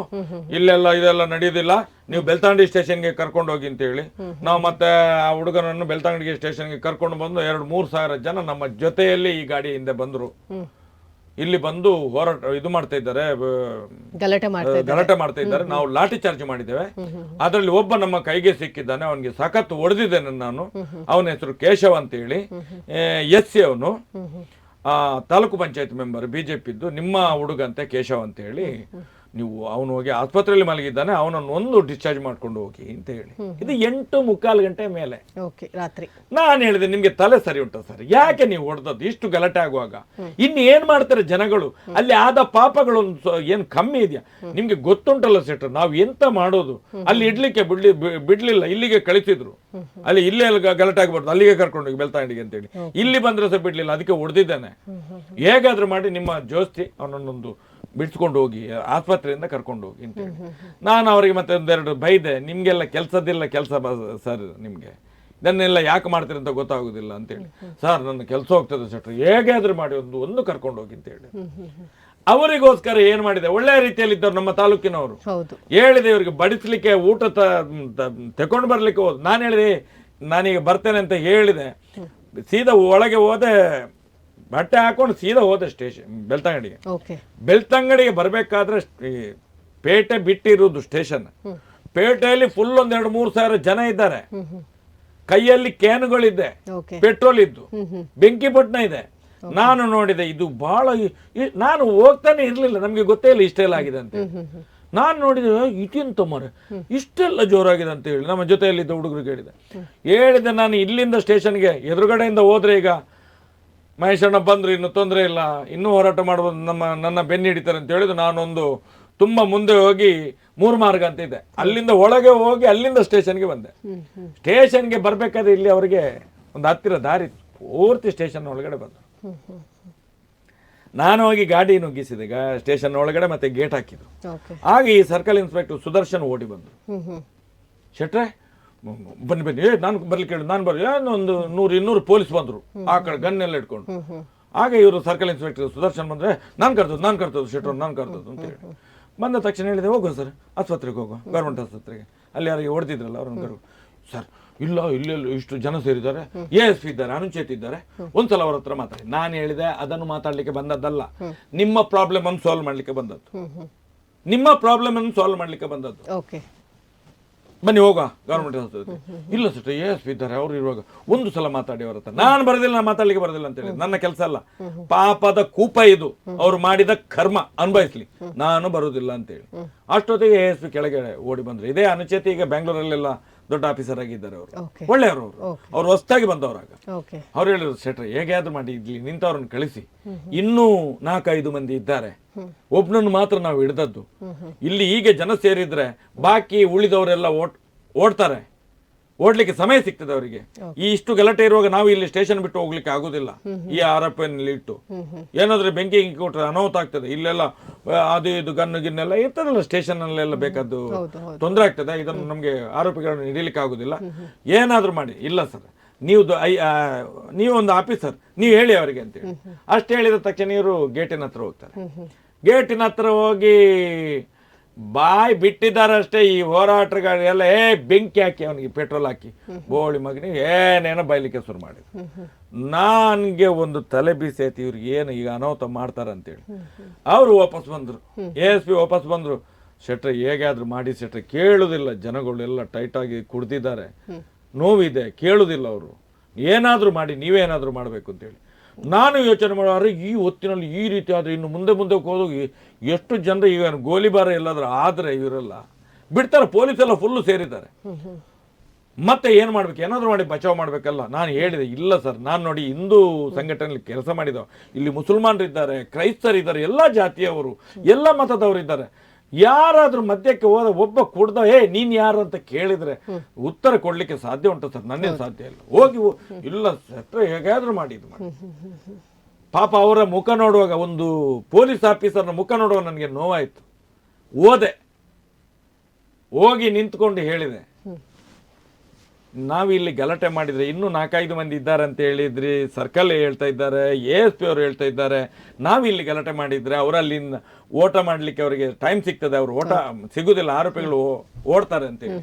ಇಲ್ಲೆಲ್ಲ ಇದೆಲ್ಲ ನಡೆಯುವುದಿಲ್ಲ, ನೀವು ಬೆಳ್ತಂಗಡಿ ಸ್ಟೇಷನ್ಗೆ ಕರ್ಕೊಂಡು ಹೋಗಿ ಅಂತ ಹೇಳಿ. ನಾವು ಮತ್ತೆ ಆ ಹುಡುಗನನ್ನು ಬೆಳ್ತಂಗಡಿ ಸ್ಟೇಷನ್ಗೆ ಕರ್ಕೊಂಡು ಬಂದು 2-3 ಸಾವಿರ ಜನ ನಮ್ಮ ಜೊತೆಯಲ್ಲಿ ಈ ಗಾಡಿ ಹಿಂದೆ ಬಂದ್ರು. ಇಲ್ಲಿ ಬಂದು ಹೋರಾಟ ಇದು ಮಾಡ್ತಾ ಇದ್ದಾರೆ, ಗಲಾಟೆ ಮಾಡ್ತಾ ಇದ್ದಾರೆ. ನಾವು ಲಾಠಿ ಚಾರ್ಜ್ ಮಾಡಿದ್ದೇವೆ. ಅದರಲ್ಲಿ ಒಬ್ಬ ನಮ್ಮ ಕೈಗೆ ಸಿಕ್ಕಿದ್ದಾನೆ, ಅವನಿಗೆ ಸಖತ್ ಹೊಡೆದಿದ್ದೇನೆ ನಾನು. ಅವನ ಹೆಸರು ಕೇಶವ್ ಅಂತ ಹೇಳಿ, SC ಅವನು, ತಾಲೂಕು ಪಂಚಾಯತ್ ಮೆಂಬರ್, BJP ಇದ್ದು, ನಿಮ್ಮ ಹುಡುಗ ಅಂತೆ ಕೇಶವ್ ಅಂತ ಹೇಳಿ. ನೀವು ಅವನು ಹೋಗಿ ಆಸ್ಪತ್ರೆಯಲ್ಲಿ ಮಲಗಿದ್ದಾನೆ, ಅವನನ್ನು ಒಂದು ಡಿಸ್ಚಾರ್ಜ್ ಮಾಡ್ಕೊಂಡು ಹೋಗಿ ಅಂತ ಹೇಳಿ. ಇದು 8:45 ಗಂಟೆ ಮೇಲೆ ರಾತ್ರಿ. ನಾನು ಹೇಳಿದೆ, ನಿಮ್ಗೆ ತಲೆ ಸರಿ ಉಂಟಾ ಸರ್, ಯಾಕೆ ನೀವು ಹೊಡೆದದ್ದು ಇಷ್ಟು ಗಲಾಟೆ ಆಗುವಾಗ? ಇನ್ನು ಏನ್ ಮಾಡ್ತಾರೆ ಜನಗಳು, ಅಲ್ಲಿ ಆದ ಪಾಪಗಳು ಏನ್ ಕಮ್ಮಿ ಇದೆಯಾ ನಿಮ್ಗೆ ಗೊತ್ತುಂಟಲ್ಲ ಸೆಟ್ರ್, ನಾವು ಎಂತ ಮಾಡೋದು, ಅಲ್ಲಿ ಇಡ್ಲಿಕ್ಕೆ ಬಿಡ್ಲಿಲ್ಲ, ಇಲ್ಲಿಗೆ ಕಳಿಸಿದ್ರು. ಅಲ್ಲಿ ಇಲ್ಲೇ ಗಲಾಟೆ ಆಗ್ಬಾರ್ದು, ಅಲ್ಲಿಗೆ ಕರ್ಕೊಂಡೋಗಿ ಬೆಳ್ತಂಗಡಿಗೆ ಅಂತ ಹೇಳಿ. ಇಲ್ಲಿ ಬಂದ್ರೆ ಸಹ ಬಿಡ್ಲಿಲ್ಲ, ಅದಕ್ಕೆ ಹೊಡೆದಿದ್ದಾನೆ. ಹೇಗಾದ್ರೂ ಮಾಡಿ ನಿಮ್ಮ ಜೋಸ್ತಿ ಅವನನ್ನೊಂದು ಬಿಡಿಸ್ಕೊಂಡು ಹೋಗಿ ಆಸ್ಪತ್ರೆಯಿಂದ ಕರ್ಕೊಂಡು ಹೋಗಿ ಅಂತ ಹೇಳಿ. ನಾನು ಅವರಿಗೆ ಮತ್ತೆ ಒಂದೆರಡು ಬೈದೆ, ನಿಮ್ಗೆಲ್ಲ ಕೆಲಸದಿಲ್ಲ ಕೆಲಸ ಸರ್, ನಿಮ್ಗೆ ಇದನ್ನೆಲ್ಲ ಯಾಕೆ ಮಾಡ್ತೀರಿ ಅಂತ ಗೊತ್ತಾಗುದಿಲ್ಲ ಅಂತೇಳಿ. ಸರ್ ನನ್ನ ಕೆಲಸ ಹೋಗ್ತದೆ ಸೆಟ್ರ್, ಹೇಗಾದ್ರೂ ಮಾಡಿ ಒಂದು ಕರ್ಕೊಂಡು ಹೋಗಿ ಅಂತ ಹೇಳಿ. ಅವರಿಗೋಸ್ಕರ ಏನ್ ಮಾಡಿದೆ, ಒಳ್ಳೆಯ ರೀತಿಯಲ್ಲಿ ಇದ್ದವ್ರು ನಮ್ಮ ತಾಲೂಕಿನವರು. ಹೇಳಿದೆ ಇವರಿಗೆ ಬಡಿಸ್ಲಿಕ್ಕೆ, ಊಟ ತಕೊಂಡು ಬರ್ಲಿಕ್ಕೆ ಹೋದ್. ನಾನು ಹೇಳಿದೆ ನಾನೀಗ ಬರ್ತೇನೆ ಅಂತ ಹೇಳಿದೆ, ಸೀದಾ ಒಳಗೆ ಹೋದೆ, ಬಟ್ಟೆ ಹಾಕೊಂಡು ಸೀದಾ ಹೋದೆ ಸ್ಟೇಷನ್ ಬೆಳ್ತಂಗಡಿಗೆ. ಬೆಳ್ತಂಗಡಿಗೆ ಬರ್ಬೇಕಾದ್ರೆ ಪೇಟೆ ಬಿಟ್ಟಿರುವುದು ಸ್ಟೇಷನ್, ಪೇಟೆಯಲ್ಲಿ ಫುಲ್ 2-3 ಸಾವಿರ ಜನ ಇದ್ದಾರೆ. ಕೈಯಲ್ಲಿ ಕ್ಯಾನುಗಳಿದೆ, ಪೆಟ್ರೋಲ್ ಇದ್ದು, ಬೆಂಕಿ ಪಟ್ಟಣ ಇದೆ. ನಾನು ನೋಡಿದೆ, ಇದು ಬಹಳ, ನಾನು ಹೋಗ್ತಾನೆ ಇರ್ಲಿಲ್ಲ, ನಮ್ಗೆ ಗೊತ್ತೇ ಇಲ್ಲ ಇಷ್ಟೆಲ್ಲ ಆಗಿದೆ ಅಂತ. ನಾನು ನೋಡಿದೆ, ಇದೆಂತ ಮರ ಇಷ್ಟೆಲ್ಲ ಜೋರಾಗಿದೆ ಅಂತ ಹೇಳಿ ನಮ್ಮ ಜೊತೆಯಲ್ಲಿದ್ದ ಹುಡುಗರಿಗೆ ಹೇಳಿದೆ. ನಾನು ಇಲ್ಲಿಂದ ಸ್ಟೇಷನ್ಗೆ ಎದುರುಗಡೆಯಿಂದ ಹೋದ್ರೆ ಈಗ ಮಹೇಶಣ್ಣ ಬಂದ್ರು, ಇನ್ನು ತೊಂದರೆ ಇಲ್ಲ, ಇನ್ನೂ ಹೋರಾಟ ಮಾಡ್ಬೋದು, ನನ್ನ ಬೆನ್ನು ಹಿಡಿತಾರೆ ಅಂತ ಹೇಳಿದ್ರು. ನಾನೊಂದು ತುಂಬಾ ಮುಂದೆ ಹೋಗಿ 3 ಮಾರ್ಗ ಅಂತ ಇದೆ, ಅಲ್ಲಿಂದ ಒಳಗೆ ಹೋಗಿ ಅಲ್ಲಿಂದ ಸ್ಟೇಷನ್ಗೆ ಬಂದೆ. ಸ್ಟೇಷನ್ಗೆ ಬರ್ಬೇಕಾದ್ರೆ ಇಲ್ಲಿ ಅವರಿಗೆ ಒಂದು ಹತ್ತಿರ ದಾರಿ, ಪೂರ್ತಿ ಸ್ಟೇಷನ್ ಒಳಗಡೆ ಬಂದರು. ನಾನು ಹೋಗಿ ಗಾಡಿ ನುಗ್ಗಿಸಿದೆ ಸ್ಟೇಷನ್ ಒಳಗಡೆ, ಮತ್ತೆ ಗೇಟ್ ಹಾಕಿದ್ರು. ಓಕೆ. ಆಗ ಈ ಸರ್ಕಲ್ ಇನ್ಸ್ಪೆಕ್ಟರ್ ಸುದರ್ಶನ್ ಓಡಿ ಬಂದ್ರು. ಶೆಟ್ರೆ ಬನ್ನಿ ಬನ್ನಿ, ನಾನು ಬರ್ಲಿಕ್ಕೆ ಹೇಳಿ, ನಾನು ಬರ್ಲಿ, ಒಂದು 100-200 ಪೊಲೀಸ್ ಬಂದ್ರು, ಆ ಕಡೆ ಗನ್ನೆಲ್ಲ ಇಟ್ಕೊಂಡು. ಆಗ ಇವರು ಸರ್ಕಲ್ ಇನ್ಸ್ಪೆಕ್ಟರ್ ಸುದರ್ಶನ್ ಬಂದ್ರೆ, ನಾನು ಕರ್ತದ್ದು ಶೆಟ್ರು, ನಾನು ಕರ್ತದ್ದು ಅಂತ ಹೇಳಿ ಬಂದ ತಕ್ಷಣ ಹೇಳಿದೆ, ಹೋಗುವ ಸರ್ ಆಸ್ಪತ್ರೆಗೆ ಹೋಗುವ, ಗೌರ್ಮೆಂಟ್ ಆಸ್ಪತ್ರೆಗೆ. ಅಲ್ಲಿ ಯಾರಿಗೆ ಹೊಡೆದಿದ್ರಲ್ಲ ಅವ್ರನ್ನ ಸರ್ ಇಲ್ಲ ಇಲ್ಲೆಲ್ಲ ಇಷ್ಟು ಜನ ಸೇರಿದ್ದಾರೆ, ASP ಇದ್ದಾರೆ, ಅನುಚೇತ್ ಇದ್ದಾರೆ, ಒಂದ್ಸಲ ಅವ್ರ ಹತ್ರ ಮಾತಾಡಿ. ನಾನು ಹೇಳಿದೆ, ಅದನ್ನು ಮಾತಾಡ್ಲಿಕ್ಕೆ ಬಂದದ್ದಲ್ಲ, ನಿಮ್ಮ ಪ್ರಾಬ್ಲಮ್ ಅನ್ನು ಸಾಲ್ವ್ ಮಾಡ್ಲಿಕ್ಕೆ ಬಂದದ್ದು, ನಿಮ್ಮ ಪ್ರಾಬ್ಲಮ್ ಅನ್ನು ಸಾಲ್ವ್ ಮಾಡ್ಲಿಕ್ಕೆ ಬಂದದ್ದು. ಬನ್ನಿ ಹೋಗ ಗೌರ್ಮೆಂಟ್ ಆಸ್ಪತ್ರೆ. ಇಲ್ಲ ಸರ್ ASP ಇದ್ದಾರೆ, ಅವ್ರು ಇರುವಾಗ ಒಂದು ಸಲ ಮಾತಾಡಿ ಅವ್ರ ಹತ್ರ. ನಾನು ಬರೋದಿಲ್ಲ, ನಾನು ಮಾತಾಡ್ಲಿಕ್ಕೆ ಬರೋದಿಲ್ಲ ಅಂತ ಹೇಳಿ, ನನ್ನ ಕೆಲಸ ಅಲ್ಲ, ಪಾಪದ ಕೂಪ ಇದು, ಅವ್ರು ಮಾಡಿದ ಕರ್ಮ ಅನುಭವಿಸ್ಲಿ, ನಾನು ಬರುದಿಲ್ಲ ಅಂತ ಹೇಳಿ. ಅಷ್ಟೊತ್ತಿಗೆ ASP ಕೆಳಗೆ ಓಡಿ ಬಂದ್ರು. ಇದೇ ಅನುಚೇತಿ ಈಗ ಬೆಂಗಳೂರಲ್ಲೆಲ್ಲ ದೊಡ್ಡ ಆಫೀಸರ್ ಆಗಿದ್ದಾರೆ, ಅವರು ಒಳ್ಳೆಯವರು, ಅವ್ರು ಹೊಸದಾಗಿ ಬಂದವರಾಗ. ಅವ್ರು ಹೇಳಿದ್ರು, ಶೆಟ್ರೆ ಹೇಗಾದ್ರೂ ಮಾಡಿ ಇಲ್ಲಿ ನಿಂತವ್ರನ್ನ ಕಳಿಸಿ, ಇನ್ನೂ 4-5 ಮಂದಿ ಇದ್ದಾರೆ, ಒಬ್ನನ್ನು ಮಾತ್ರ ನಾವು ಹಿಡ್ದದ್ದು. ಇಲ್ಲಿ ಹೀಗೆ ಜನ ಸೇರಿದ್ರೆ ಬಾಕಿ ಉಳಿದವರೆಲ್ಲ ಓಡ್ತಾರೆ, ಓಡ್ಲಿಕ್ಕೆ ಸಮಯ ಸಿಗ್ತದೆ ಅವರಿಗೆ. ಈ ಇಷ್ಟು ಗಲಾಟೆ ಇರುವಾಗ ನಾವು ಇಲ್ಲಿ ಸ್ಟೇಷನ್ ಬಿಟ್ಟು ಹೋಗ್ಲಿಕ್ಕೆ ಆಗುದಿಲ್ಲ. ಈ ಆರೋಪಿಯಲ್ಲಿ ಇಟ್ಟು ಏನಾದ್ರೆ ಬೆಂಕಿ ಕೊಟ್ರೆ ಅನಾಹುತ ಆಗ್ತದೆ. ಇಲ್ಲೆಲ್ಲ ಅದು ಇದು ಗನ್ನೆಲ್ಲ ಇರ್ತದಲ್ಲ ಸ್ಟೇಷನ್ ಅಲ್ಲೆಲ್ಲ, ಬೇಕಾದ್ದು ತೊಂದರೆ ಆಗ್ತದೆ. ಇದನ್ನು ನಮ್ಗೆ ಆರೋಪಿಗಳನ್ನು ಹಿಡಿಲಿಕ್ಕೆ ಆಗುದಿಲ್ಲ, ಏನಾದ್ರೂ ಮಾಡಿ. ಇಲ್ಲ ಸರ್, ನೀವು ಒಂದು ಆಫೀಸರ್, ನೀವು ಹೇಳಿ ಅವರಿಗೆ ಅಂತೇಳಿ. ಅಷ್ಟು ಹೇಳಿದ ತಕ್ಷಣ ಇವರು ಗೇಟಿನ ಹತ್ರ ಹೋಗ್ತಾರೆ. ಗೇಟಿನ ಹತ್ರ ಹೋಗಿ ಬಾಯಿ ಬಿಟ್ಟಿದ್ದಾರೆ ಅಷ್ಟೇ. ಈ ಹೋರಾಟಗಾರೆಲ್ಲ ಬೆಂಕಿ ಹಾಕಿ, ಅವನಿಗೆ ಪೆಟ್ರೋಲ್ ಹಾಕಿ, ಬೋಳಿ ಮಗನಿಗೆ ಏನೇನೋ ಬೈಲಿಕ್ಕೆ ಶುರು ಮಾಡಿದ್ರು. ನನ್ಗೆ ಒಂದು ತಲೆ ಬಿಸಿ ಆಯ್ತು, ಇವ್ರಿಗೆ ಏನು ಈಗ ಅನಾಹುತ ಮಾಡ್ತಾರಂತೇಳಿ. ಅವರು ವಾಪಸ್ ಬಂದ್ರು, ASP ವಾಪಸ್ ಬಂದ್ರು. ಶೆಟ್ರೆ ಹೇಗಾದ್ರೂ ಮಾಡಿ ಶೆಟ್ರೆ, ಕೇಳುದಿಲ್ಲ, ಜನಗಳೆಲ್ಲ ಟೈಟ್ ಆಗಿ ಕುಡ್ದಿದ್ದಾರೆ, ನೋವಿದೆ, ಕೇಳುದಿಲ್ಲ ಅವರು, ಏನಾದ್ರೂ ಮಾಡಿ, ನೀವೇನಾದ್ರೂ ಮಾಡ್ಬೇಕು ಅಂತೇಳಿ. ನಾನು ಯೋಚನೆ ಮಾಡೋರು, ಈ ಹೊತ್ತಿನಲ್ಲಿ ಈ ರೀತಿ ಆದ್ರೆ ಇನ್ನು ಮುಂದೆ ಹೋಗಿ ಎಷ್ಟು ಜನರು ಈಗ ಗೋಲಿಬಾರ ಎಲ್ಲಾದ್ರೂ ಆದ್ರೆ ಇವರೆಲ್ಲ ಬಿಡ್ತಾರೆ. ಪೊಲೀಸೆಲ್ಲ ಫುಲ್ಲು ಸೇರಿದ್ದಾರೆ. ಮತ್ತೆ ಏನ್ ಮಾಡ್ಬೇಕು, ಏನಾದ್ರು ಮಾಡಿ ಬಚಾವ್ ಮಾಡ್ಬೇಕಲ್ಲ. ನಾನು ಹೇಳಿದೆ, ಇಲ್ಲ ಸರ್, ನಾನು ನೋಡಿ ಹಿಂದೂ ಸಂಘಟನೆಯಲ್ಲಿ ಕೆಲಸ ಮಾಡಿದವ, ಇಲ್ಲಿ ಮುಸಲ್ಮಾನರಿದ್ದಾರೆ, ಕ್ರೈಸ್ತರಿದ್ದಾರೆ, ಎಲ್ಲಾ ಜಾತಿಯವರು, ಎಲ್ಲ ಮತದವರು ಇದ್ದಾರೆ. ಯಾರಾದ್ರೂ ಮಧ್ಯಕ್ಕೆ ಹೋದ ಒಬ್ಬ ಕುಡ್ದ ನೀನ್ ಯಾರು ಅಂತ ಕೇಳಿದ್ರೆ ಉತ್ತರ ಕೊಡ್ಲಿಕ್ಕೆ ಸಾಧ್ಯ ಉಂಟು ಸರ್? ನನ್ನೇನು ಸಾಧ್ಯ ಇಲ್ಲ. ಹೋಗಿ ಇಲ್ಲ ಸರ್, ಹೇಗಾದ್ರೂ ಮಾಡಿ ಇದು ಮಾಡಿ. ಪಾಪ ಅವರ ಮುಖ ನೋಡುವಾಗ, ಒಂದು ಪೊಲೀಸ್ ಆಫೀಸರ್ನ ಮುಖ ನೋಡುವಾಗ ನನಗೆ ನೋವಾಯ್ತು. ಹೋಗಿ ನಿಂತ್ಕೊಂಡು ಹೇಳಿದೆ, ನಾವಿಲ್ಲಿ ಗಲಾಟೆ ಮಾಡಿದ್ರೆ ಇನ್ನೂ 4-5 ಮಂದಿ ಇದ್ದಾರೆ ಅಂತ ಹೇಳಿದ್ರಿ, ಸರ್ಕಲ್ ಹೇಳ್ತಾ ಇದ್ದಾರೆ, ASP ಅವರು ಹೇಳ್ತಾ ಇದ್ದಾರೆ, ನಾವಿಲ್ಲಿ ಗಲಾಟೆ ಮಾಡಿದ್ರೆ ಅವರಲ್ಲಿಂದ ಓಟ ಮಾಡ್ಲಿಕ್ಕೆ ಅವರಿಗೆ ಟೈಮ್ ಸಿಗ್ತದೆ, ಅವ್ರು ಓಟ ಸಿಗುದಿಲ್ಲ, ಆರೋಪಿಗಳು ಓಡ್ತಾರೆ ಅಂತೇಳಿ.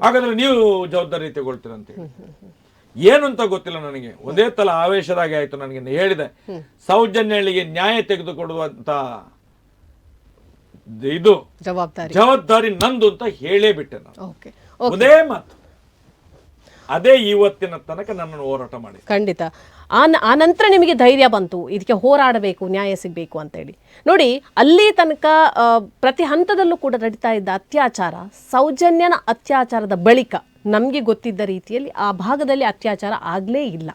ಹಾಗಾದ್ರೆ ನೀವು ಜವಾಬ್ದಾರಿ ತಗೊಳ್ತೀರ ಅಂತೇಳಿ. ಏನು ಅಂತ ಗೊತ್ತಿಲ್ಲ ನನಗೆ, ಒಂದೇ ತಲ ಆವೇಶದಾಗೆ ಆಯ್ತು. ನನಗೆ ಹೇಳಿದೆ, ಸೌಜನ್ಯಳಿಗೆ ನ್ಯಾಯ ತೆಗೆದುಕೊಡುವಂತ ಇದು ಜವಾಬ್ದಾರಿ ನಂದು ಅಂತ ಹೇಳೇ ಬಿಟ್ಟೆ ನಾನು. ಒಂದೇ ಮಾತು, ಅದೇ ಇವತ್ತಿನ ತನಕ ನನ್ನನ್ನು ಹೋರಾಟ ಮಾಡಿ. ಖಂಡಿತ ಆ ನಂತರ ನಿಮಗೆ ಧೈರ್ಯ ಬಂತು ಇದಕ್ಕೆ ಹೋರಾಡಬೇಕು, ನ್ಯಾಯ ಸಿಗಬೇಕು ಅಂತೇಳಿ. ನೋಡಿ, ಅಲ್ಲಿ ತನಕ ಪ್ರತಿ ಹಂತದಲ್ಲೂ ಕೂಡ ನಡೀತಾ ಇದ್ದ ಅತ್ಯಾಚಾರ, ಸೌಜನ್ಯನ ಅತ್ಯಾಚಾರದ ಬಳಿಕ ನಮಗೆ ಗೊತ್ತಿದ್ದ ರೀತಿಯಲ್ಲಿ ಆ ಭಾಗದಲ್ಲಿ ಅತ್ಯಾಚಾರ ಆಗಲೇ ಇಲ್ಲ.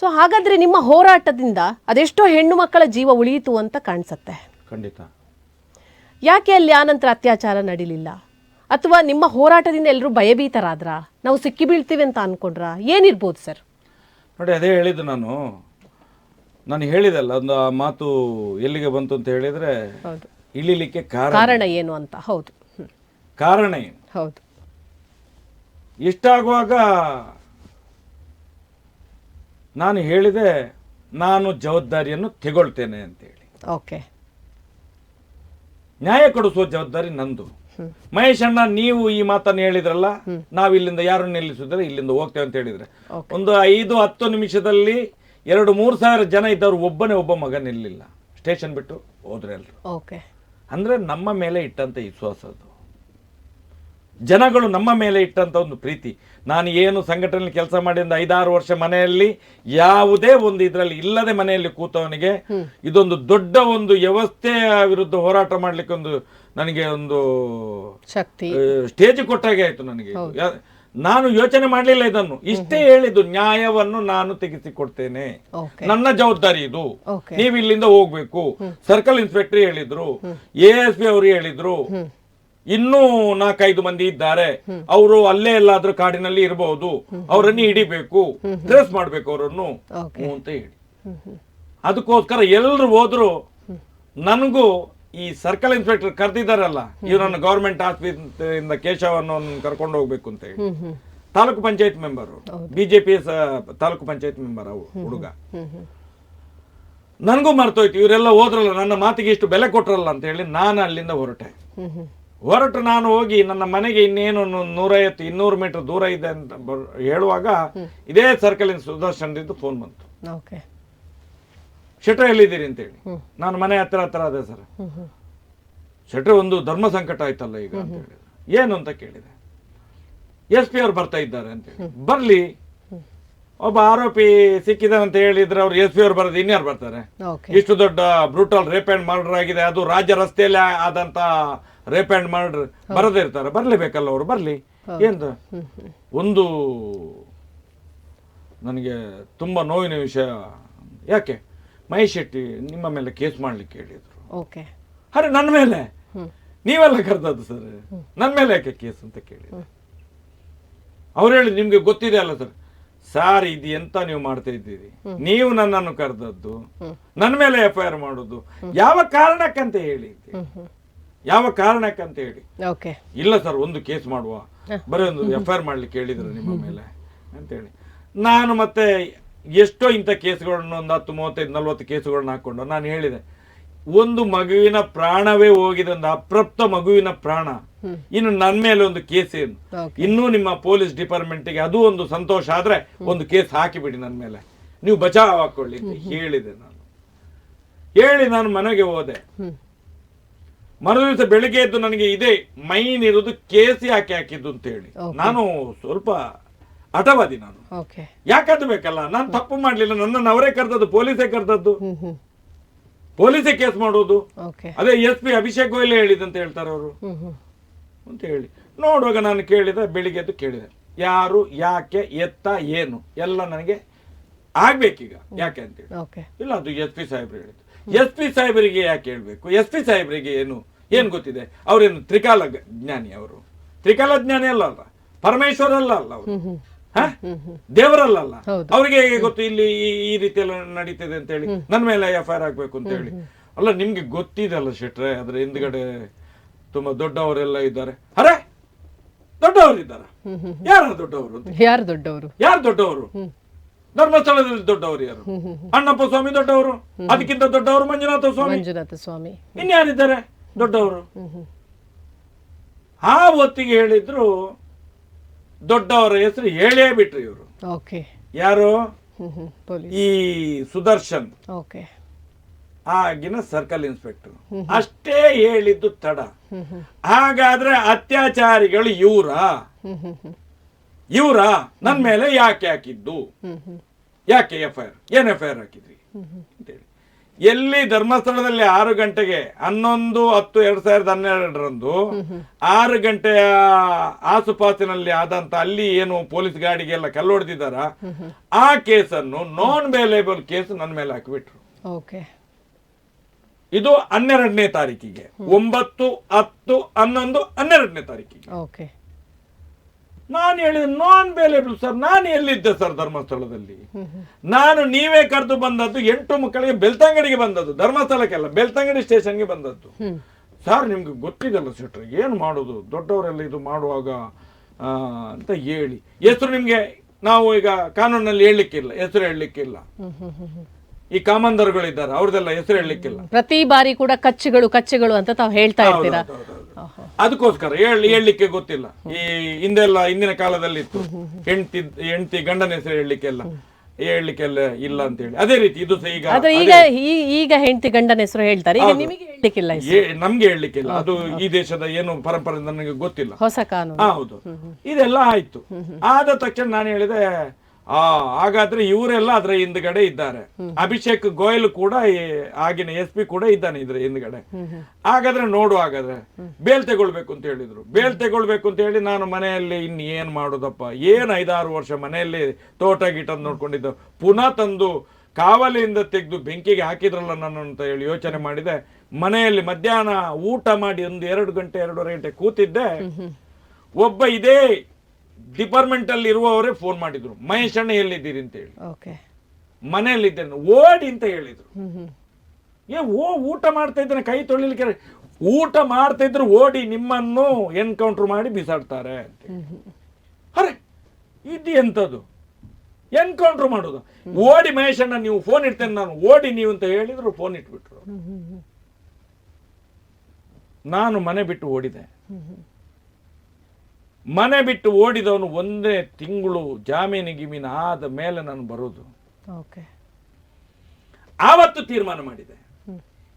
ಸೊ ಹಾಗಾದ್ರೆ ನಿಮ್ಮ ಹೋರಾಟದಿಂದ ಅದೆಷ್ಟೋ ಹೆಣ್ಣು ಮಕ್ಕಳ ಜೀವ ಉಳಿಯಿತು ಅಂತ ಕಾಣಿಸುತ್ತೆ. ಖಂಡಿತ. ಯಾಕೆ ಅಲ್ಲಿ ಆನಂತರ ಅತ್ಯಾಚಾರ ನಡೀಲಿಲ್ಲ? ಅಥವಾ ನಿಮ್ಮ ಹೋರಾಟದಿಂದ ಎಲ್ಲರೂ ಭಯಭೀತರಾದ್ರ, ನಾವು ಸಿಕ್ಕಿ ಬೀಳ್ತೀವಿ ಅಂತ ಅನ್ಕೊಂಡ್ರ, ಏನಿರ್ಬೋದು ಸರ್? ನೋಡಿ, ಅದೇ ಹೇಳಿದ್ದು ನಾನು ಹೇಳಿದಲ್ಲ, ಒಂದು ಆ ಮಾತು ಎಲ್ಲಿಗೆ ಬಂತು ಅಂತ ಹೇಳಿದ್ರೆ, ಇಳಿಲಿಕ್ಕೆ ಕಾರಣ ಏನು ಅಂತ. ಹೌದು, ಕಾರಣ ಏನು? ಹೌದು. ಇಷ್ಟಾಗುವಾಗ ನಾನು ಹೇಳಿದೆ, ನಾನು ಜವಾಬ್ದಾರಿಯನ್ನು ತೆಗೊಳ್ತೇನೆ ಅಂತೇಳಿ. ಓಕೆ. ನ್ಯಾಯ ಕೊಡಿಸುವ ಜವಾಬ್ದಾರಿ ನಂದು. ಮಹೇಶ್ ಅಣ್ಣ, ನೀವು ಈ ಮಾತನ್ನು ಹೇಳಿದ್ರಲ್ಲ, ನಾವು ಇಲ್ಲಿಂದ ಯಾರನ್ನು ನಿಲ್ಲಿಸಿದ್ರೆ ಇಲ್ಲಿಂದ ಹೋಗ್ತೇವೆ ಅಂತ ಹೇಳಿದ್ರೆ, ಒಂದು 5-10 ನಿಮಿಷದಲ್ಲಿ 2-3 ಸಾವಿರ ಜನ ಇದ್ದವ್ರು ಒಬ್ಬ ಮಗ ನಿಲ್ಲಿಲ್ಲ, ಸ್ಟೇಷನ್ ಬಿಟ್ಟು ಹೋದ್ರೆ ಎಲ್ರು. ಅಂದ್ರೆ ನಮ್ಮ ಮೇಲೆ ಇಟ್ಟಂತ ವಿಶ್ವಾಸ, ಅದು ಜನಗಳು ನಮ್ಮ ಮೇಲೆ ಇಟ್ಟಂತ ಒಂದು ಪ್ರೀತಿ. ನಾನು ಏನು ಸಂಘಟನೆಯಲ್ಲಿ ಕೆಲಸ ಮಾಡಿದ 5-6 ವರ್ಷ ಮನೆಯಲ್ಲಿ ಯಾವುದೇ ಒಂದು ಇದರಲ್ಲಿ ಇಲ್ಲದೆ ಮನೆಯಲ್ಲಿ ಕೂತವನಿಗೆ ಇದೊಂದು ದೊಡ್ಡ ಒಂದು ವ್ಯವಸ್ಥೆಯ ವಿರುದ್ಧ ಹೋರಾಟ ಮಾಡ್ಲಿಕ್ಕೆ ನನಗೆ ಒಂದು ಶಕ್ತಿ, ಸ್ಟೇಜ್ ಕೊಟ್ಟಾಗೆ ಆಯ್ತು ನನಗೆ. ನಾನು ಯೋಚನೆ ಮಾಡ್ಲಿಲ್ಲ ಇದನ್ನು. ಇಷ್ಟೇ ಹೇಳಿದ್ದು, ನ್ಯಾಯವನ್ನು ನಾನು ತೆಗೆಸಿಕೊಡ್ತೇನೆ, ನನ್ನ ಜವಾಬ್ದಾರಿ ಇದು, ನೀವು ಇಲ್ಲಿಂದ ಹೋಗ್ಬೇಕು. ಸರ್ಕಲ್ ಇನ್ಸ್ಪೆಕ್ಟರ್ ಹೇಳಿದ್ರು, ASP ಅವರು ಹೇಳಿದ್ರು, ಇನ್ನೂ 4-5 ಮಂದಿ ಇದ್ದಾರೆ, ಅವರು ಅಲ್ಲೇ ಎಲ್ಲಾದ್ರೂ ಕಾಡಿನಲ್ಲಿ ಇರಬಹುದು, ಅವರನ್ನು ಹಿಡಿಬೇಕು, ಟ್ರೇಸ್ ಮಾಡ್ಬೇಕು ಅವರನ್ನು ಅಂತ ಹೇಳಿ. ಅದಕ್ಕೋಸ್ಕರ ಎಲ್ಲರೂ ಹೋದ್ರು ನನಗೂ ಈ ಸರ್ಕಲ್ ಇನ್ಸ್ಪೆಕ್ಟರ್ ಕರೆದಿದ್ದಾರಲ್ಲ ಇವರನ್ನು ಗವರ್ಮೆಂಟ್ ಆಸ್ಪತ್ರೆ ಇಂದ ಕೇಶವನ್ನು ಕರ್ಕೊಂಡು ಹೋಗ್ಬೇಕು ಅಂತ ಹೇಳಿ taluk panchayat member BJP taluk panchayat member ಅವು ಹುಡುಗ ನನಗೂ ಮರ್ತೋಯ್ತು ಇವರೆಲ್ಲ ಹೋದ್ರಲ್ಲ ನನ್ನ ಮಾತಿಗೆ ಇಷ್ಟು ಬೆಲೆ ಕೊಟ್ರಲ್ಲ ಅಂತ ಹೇಳಿ ನಾನು ಅಲ್ಲಿಂದ ಹೊರಟು ನಾನು ಹೋಗಿ ನನ್ನ ಮನೆಗೆ ಇನ್ನೇನು 150-200 ಮೀಟರ್ ದೂರ ಇದೆ ಅಂತ ಹೇಳುವಾಗ ಇದೇ ಸರ್ಕಲ್ ಸುದರ್ಶನ್ ಫೋನ್ ಬಂತು. ಶೆಟ್ರೆ ಎಲ್ಲಿದ್ದೀರಿ ಅಂತ ಹೇಳಿ ನಾನು ಮನೆ ಹತ್ರ ಅದೇ ಸರ್. ಶೆಟ್ರೆ ಒಂದು ಧರ್ಮ ಸಂಕಟ ಆಯ್ತಲ್ಲ ಈಗ ಅಂತ ಹೇಳಿದ್ರು. ಏನು ಅಂತ ಕೇಳಿದೆ. SP ಅವ್ರು ಬರ್ತಾ ಇದ್ದಾರೆ ಅಂತ ಹೇಳಿ. ಬರ್ಲಿ, ಒಬ್ಬ ಆರೋಪಿ ಸಿಕ್ಕಿದಾನೆ ಅಂತ ಹೇಳಿದ್ರೆ ಅವ್ರು SP ಅವ್ರು ಬರೋದು ಇನ್ಯಾರು ಬರ್ತಾರೆ? ಇಷ್ಟು ದೊಡ್ಡ ಬ್ರೂಟಲ್ ರೇಪ್ ಅಂಡ್ ಮರ್ಡರ್ ಆಗಿದೆ, ಅದು ರಾಜ್ಯ ರಸ್ತೆಯಲ್ಲಿ ಆದಂತ ರೇಪ್ ಅಂಡ್ ಮರ್ಡರ್, ಬರದೇ ಇರ್ತಾರೆ, ಬರ್ಲೇಬೇಕಲ್ಲ ಅವರು, ಬರ್ಲಿ. ಏನು ಒಂದು ನನಗೆ ತುಂಬಾ ನೋವಿನ ವಿಷಯ. ಯಾಕೆ ಮಹೇಶ್ ಶೆಟ್ಟಿ ನಿಮ್ಮ ಮೇಲೆ ಕೇಸ್ ಮಾಡ್ಲಿಕ್ಕೆ ಹೇಳಿದ್ರು. ಅರೆ ನನ್ನ ಮೇಲೆ ನೀವೆಲ್ಲ ಕರೆದದ್ದು ಸರ್, ನನ್ನ ಮೇಲೆ ಯಾಕೆ ಕೇಸ್ ಅಂತ ಕೇಳಿದ್ರು. ಅವ್ರು ಹೇಳಿ ನಿಮ್ಗೆ ಗೊತ್ತಿದೆ ಅಲ್ಲ ಸರ್. ಸಾರ್ ಇದು ಎಂತ ನೀವು ಮಾಡ್ತಾ ಇದ್ದೀರಿ, ನೀವು ನನ್ನನ್ನು ಕರೆದದ್ದು, ನನ್ನ ಮೇಲೆ FIR ಮಾಡೋದು ಯಾವ ಕಾರಣಕ್ಕಂತ ಹೇಳಿ, ಯಾವ ಕಾರಣಕ್ಕಂತ ಹೇಳಿ. ಇಲ್ಲ ಸರ್ ಒಂದು ಕೇಸ್ ಮಾಡುವ, ಬರೀ ಒಂದು FIR ಮಾಡ್ಲಿಕ್ಕೆ ಹೇಳಿದ್ರು ನಿಮ್ಮ ಮೇಲೆ ಅಂತ ಹೇಳಿ. ನಾನು ಮತ್ತೆ ಎಷ್ಟೋ ಇಂಥ ಕೇಸ್ಗಳನ್ನು ಒಂದು 10, 35, 40 ಕೇಸುಗಳನ್ನ ಹಾಕೊಂಡು ನಾನು ಹೇಳಿದೆ, ಒಂದು ಮಗುವಿನ ಪ್ರಾಣವೇ ಹೋಗಿದೆ, ಒಂದು ಅಪ್ರಾಪ್ತ ಮಗುವಿನ ಪ್ರಾಣ, ಇನ್ನು ನನ್ನ ಮೇಲೆ ಒಂದು ಕೇಸ್ ಏನು, ಇನ್ನೂ ನಿಮ್ಮ ಪೊಲೀಸ್ ಡಿಪಾರ್ಟ್ಮೆಂಟ್ಗೆ ಅದು ಒಂದು ಸಂತೋಷ ಆದ್ರೆ ಒಂದು ಕೇಸ್ ಹಾಕಿಬಿಡಿ ನನ್ನ ಮೇಲೆ, ನೀವು ಬಚಾವ್ ಹಾಕೊಳ್ಳಿ ಅಂತ ಹೇಳಿದೆ. ನಾನು ಮನೆಗೆ ಹೋದೆ. ಮರುದಿವಸ ಬೆಳಿಗ್ಗೆ ಎದ್ದು ನನಗೆ ಇದೇ ಮೈನ್ ಇರೋದು ಕೇಸ್ ಯಾಕೆ ಹಾಕಿದ್ದು ಅಂತ ಹೇಳಿ. ನಾನು ಸ್ವಲ್ಪ ಹಠವಾದಿ, ನಾನು ಯಾಕಂತ ಬೇಕಲ್ಲ, ನಾನು ತಪ್ಪು ಮಾಡ್ಲಿಲ್ಲ, ನನ್ನನ್ನು ಅವರೇ ಕರೆದದ್ದು, ಪೊಲೀಸೇ ಕರೆದದ್ದು, ಪೊಲೀಸೇ ಕೇಸ್ ಮಾಡೋದು. ಅದೇ SP ಅಭಿಷೇಕ್ ಗೋಯಲ್ ಹೇಳಿದಂತ ಹೇಳ್ತಾರೆ ಅವರು ಅಂತ ಹೇಳಿ. ನೋಡುವಾಗ ನಾನು ಕೇಳಿದೆ, ಬೆಳಿಗ್ಗೆ ಎದ್ದು ಕೇಳಿದೆ, ಯಾರು, ಯಾಕೆ, ಎತ್ತ, ಏನು ಎಲ್ಲ ನನಗೆ ಆಗ್ಬೇಕೀಗ, ಯಾಕೆ ಅಂತೇಳಿ. ಇಲ್ಲ ಅದು SP ಸಾಹೇಬ್ರು ಹೇಳಿದ್ದು. SP ಸಾಹೇಬರಿಗೆ ಯಾಕೆ ಹೇಳ್ಬೇಕು, SP ಸಾಹೇಬರಿಗೆ ಏನು ಗೊತ್ತಿದೆ, ಅವ್ರೇನು ತ್ರಿಕಾಲ ಜ್ಞಾನಿ, ಅವರು ತ್ರಿಕಾಲ ಜ್ಞಾನಿ ಅಲ್ಲ, ಪರಮೇಶ್ವರ ಅಲ್ಲ ಅವರು, ದೇವರಲ್ಲ, ಅವ್ರಿಗೆ ಹೇಗೆ ಗೊತ್ತು ಇಲ್ಲಿ ಈ ರೀತಿಯೆಲ್ಲ ನಡೀತಿದೆ ಅಂತ ಹೇಳಿ, ನನ್ನ ಮೇಲೆ FIR ಆಗ್ಬೇಕು ಅಂತ ಹೇಳಿ. ಅಲ್ಲ ನಿಮ್ಗೆ ಗೊತ್ತಿದೆ ಅಲ್ಲ ಶೆಟ್ರೆ, ಅದ್ರ ಹಿಂದ್ಗಡೆ ತುಂಬಾ ದೊಡ್ಡವರೆಲ್ಲ ಇದ್ದಾರೆ. ಅರೆ ದೊಡ್ಡವರಿದ್ದಾರೆ, ಯಾರು ದೊಡ್ಡವರು? ಧರ್ಮಸ್ಥಳದಲ್ಲಿ ದೊಡ್ಡವರು ಯಾರು? ಅಣ್ಣಪ್ಪ ಸ್ವಾಮಿ ದೊಡ್ಡವರು, ಅದಕ್ಕಿಂತ ದೊಡ್ಡವರು ಮಂಜುನಾಥ ಸ್ವಾಮಿ, ಇನ್ಯಾರಿದ್ದಾರೆ ದೊಡ್ಡವರು? ಆ ಹೊತ್ತಿಗೆ ಹೇಳಿದ್ರು ದೊಡ್ಡವರ ಹೆಸರು ಹೇಳೇ ಬಿಟ್ರು ಇವರು. ಯಾರು? ಈ ಸುದರ್ಶನ್, ಆಗಿನ ಸರ್ಕಲ್ ಇನ್ಸ್ಪೆಕ್ಟರ್. ಅಷ್ಟೇ ಹೇಳಿದ್ದು ತಡ. ಹಾಗಾದ್ರೆ ಅತ್ಯಾಚಾರಿಗಳು ಇವರ ನನ್ನ ಮೇಲೆ ಯಾಕೆ ಹಾಕಿದ್ದು, ಯಾಕೆ FIR, ಏನ್ FIR ಹಾಕಿದ್ರಿ ಅಂತೇಳಿ. ಎಲ್ಲಿ ಧರ್ಮಸ್ಥಳದಲ್ಲಿ 6 ಗಂಟೆಗೆ 11/10/2012 6 ಗಂಟೆಯ ಆಸುಪಾಸಿನಲ್ಲಿ ಆದಂತ ಅಲ್ಲಿ ಏನು ಪೊಲೀಸ್ ಗಾಡಿಗೆಲ್ಲ ಕಲ್ಲೊಡೆದಿದ್ದಾರ, ಆ ಕೇಸನ್ನು ನಾನ್ ಬೇಲೇಬಲ್ ಕೇಸ್ ನನ್ನ ಮೇಲೆ ಹಾಕಿಬಿಟ್ರು. ಇದು 12ನೇ ತಾರೀಕಿಗೆ, 9/10/11/12ನೇ ತಾರೀಕಿಗೆ. ನಾನು ಹೇಳಿದೆ ನಾನ್ ಬೇಲೇಬಲ್ ಸರ್, ನಾನು ಎಲ್ಲಿದ್ದೆ ಸರ್ ಧರ್ಮಸ್ಥಳದಲ್ಲಿ? ನೀವೇ ಕರೆದು ಬಂದದ್ದು 8:30ಗೆ ಬೆಳ್ತಂಗಡಿಗೆ ಬಂದದ್ದು, ಧರ್ಮಸ್ಥಳಕ್ಕೆಲ್ಲ ಬೆಳ್ತಂಗಡಿ ಸ್ಟೇಷನ್ಗೆ ಬಂದದ್ದು. ಸರ್ ನಿಮ್ಗೆ ಗೊತ್ತಿದಲ್ಲ ಶೆಟ್ರೆ, ಏನು ಮಾಡೋದು ದೊಡ್ಡವರೆಲ್ಲ ಇದು ಮಾಡುವಾಗ ಅಂತ ಹೇಳಿ. ಹೆಸರು ನಿಮ್ಗೆ ನಾವು ಈಗ ಕಾನೂನಲ್ಲಿ ಹೆಸರು ಹೇಳಲಿಕ್ಕಿಲ್ಲ. ಈ ಕಾಮಂದರುಗಳಿದ್ದಾರೆ, ಅವ್ರದೆಲ್ಲ ಹೆಸರು ಹೇಳಲಿಕ್ಕಿಲ್ಲ. ಪ್ರತಿ ಬಾರಿ ಕೂಡ ಕಚ್ಚೆಗಳು ಅಂತ ತಾವು ಹೇಳ್ತಾ ಇರ್ತೀರಾ. ಅದಕ್ಕೋಸ್ಕರ ಹೇಳಲಿಕ್ಕೆ ಗೊತ್ತಿಲ್ಲ. ಈ ಹಿಂದಿನ ಕಾಲದಲ್ಲಿ ಇತ್ತು, ಹೆಂಡತಿ ಗಂಡನ ಹೆಸರು ಹೇಳಲಿಕ್ಕೆಲ್ಲ ಇಲ್ಲ ಅಂತ ಹೇಳಿ. ಅದೇ ರೀತಿ ಇದು ಈಗ ಹೆಂಡತಿ ಗಂಡನ ಹೆಸರು ಹೇಳ್ತಾರೆ, ನಿಮಗೆ ಹೇಳಲಿಕ್ಕಿಲ್ಲ, ನಮ್ಗೆ ಹೇಳಲಿಕ್ಕಿಲ್ಲ. ಅದು ಈ ದೇಶದ ಏನು ಪರಂಪರೆ ನನಗೆ ಗೊತ್ತಿಲ್ಲ, ಹೊಸ ಕಾನೂನು. ಹೌದು, ಇದೆಲ್ಲ ಆಯ್ತು. ಆದ ತಕ್ಷಣ ನಾನು ಹೇಳಿದೆ, ಹಾಗಾದ್ರೆ ಇವರೆಲ್ಲ ಅದ್ರ ಹಿಂದ್ಗಡೆ ಇದ್ದಾರೆ. ಅಭಿಷೇಕ್ ಗೋಯಲ್ ಕೂಡ ಆಗಿನ SP ಕೂಡ ಇದ್ದಾನೆ ಇದ್ರ ಹಿಂದ್ಗಡೆ. ಹಾಗಾದ್ರೆ ಹಾಗಾದ್ರೆ ಬೇಲ್ ತಗೊಳ್ಬೇಕು ಅಂತ ಹೇಳಿದ್ರು. ಬೇಲ್ ತಗೊಳ್ಬೇಕು ಅಂತ ಹೇಳಿ ನಾನು ಮನೆಯಲ್ಲಿ ಏನ್ ಮಾಡೋದಪ್ಪ, 5-6 ವರ್ಷ ಮನೆಯಲ್ಲಿ ತೋಟ ಗೀಟ ನೋಡ್ಕೊಂಡಿದ್ದು, ಪುನಃ ತಂದು ಕಾವಲಿಯಿಂದ ತೆಗೆದು ಬೆಂಕಿಗೆ ಹಾಕಿದ್ರಲ್ಲ ನನ್ನ ಅಂತ ಹೇಳಿ ಯೋಚನೆ ಮಾಡಿದೆ. ಮನೆಯಲ್ಲಿ ಮಧ್ಯಾಹ್ನ ಊಟ ಮಾಡಿ 1-2 ಗಂಟೆ 2:30 ಗಂಟೆ ಕೂತಿದ್ದೆ. ಒಬ್ಬ ಇದೇ ಡಿಪಾರ್ಟ್ಮೆಂಟ್ ಅಲ್ಲಿ ಇರುವವರೇ ಫೋನ್ ಮಾಡಿದ್ರು, ಮಹೇಶ್ ಅಣ್ಣ ಎಲ್ಲಿದ್ದೀರಿ ಅಂತ ಹೇಳಿ. ಮನೆಯಲ್ಲಿದ್ದೇನೆ ಓಡಿ ಅಂತ ಹೇಳಿದ್ರು. ಊಟ ಮಾಡ್ತಾ ಇದ್ದೇನೆ, ಕೈ ತೊಳಿಲಿಕ್ಕೆ ಊಟ ಮಾಡ್ತಾ ಇದ್ರು ಓಡಿ ನಿಮ್ಮನ್ನು ಎನ್ಕೌಂಟರ್ ಮಾಡಿ ಬಿಸಾಡ್ತಾರೆ ಅಂತ. ಅರೆ ಇದು ಎಂತದ್ದು ಎನ್ಕೌಂಟರ್ ಮಾಡೋದು? ಓಡಿ ಮಹೇಶಣ್ಣ ನೀವು ಫೋನ್ ಇಡ್ತೇನೆ ನಾನು, ಓಡಿ ನೀವು ಅಂತ ಹೇಳಿದ್ರು, ಫೋನ್ ಇಟ್ಬಿಟ್ರು. ನಾನು ಮನೆ ಬಿಟ್ಟು ಓಡಿದೆ. ಮನೆ ಬಿಟ್ಟು ಓಡಿದವನು ಒಂದೇ ತಿಂಗಳು ಜಾಮೀನು ಆದ ಮೇಲೆ ನಾನು ಬರೋದು. ಆವತ್ತು ತೀರ್ಮಾನ ಮಾಡಿದೆ,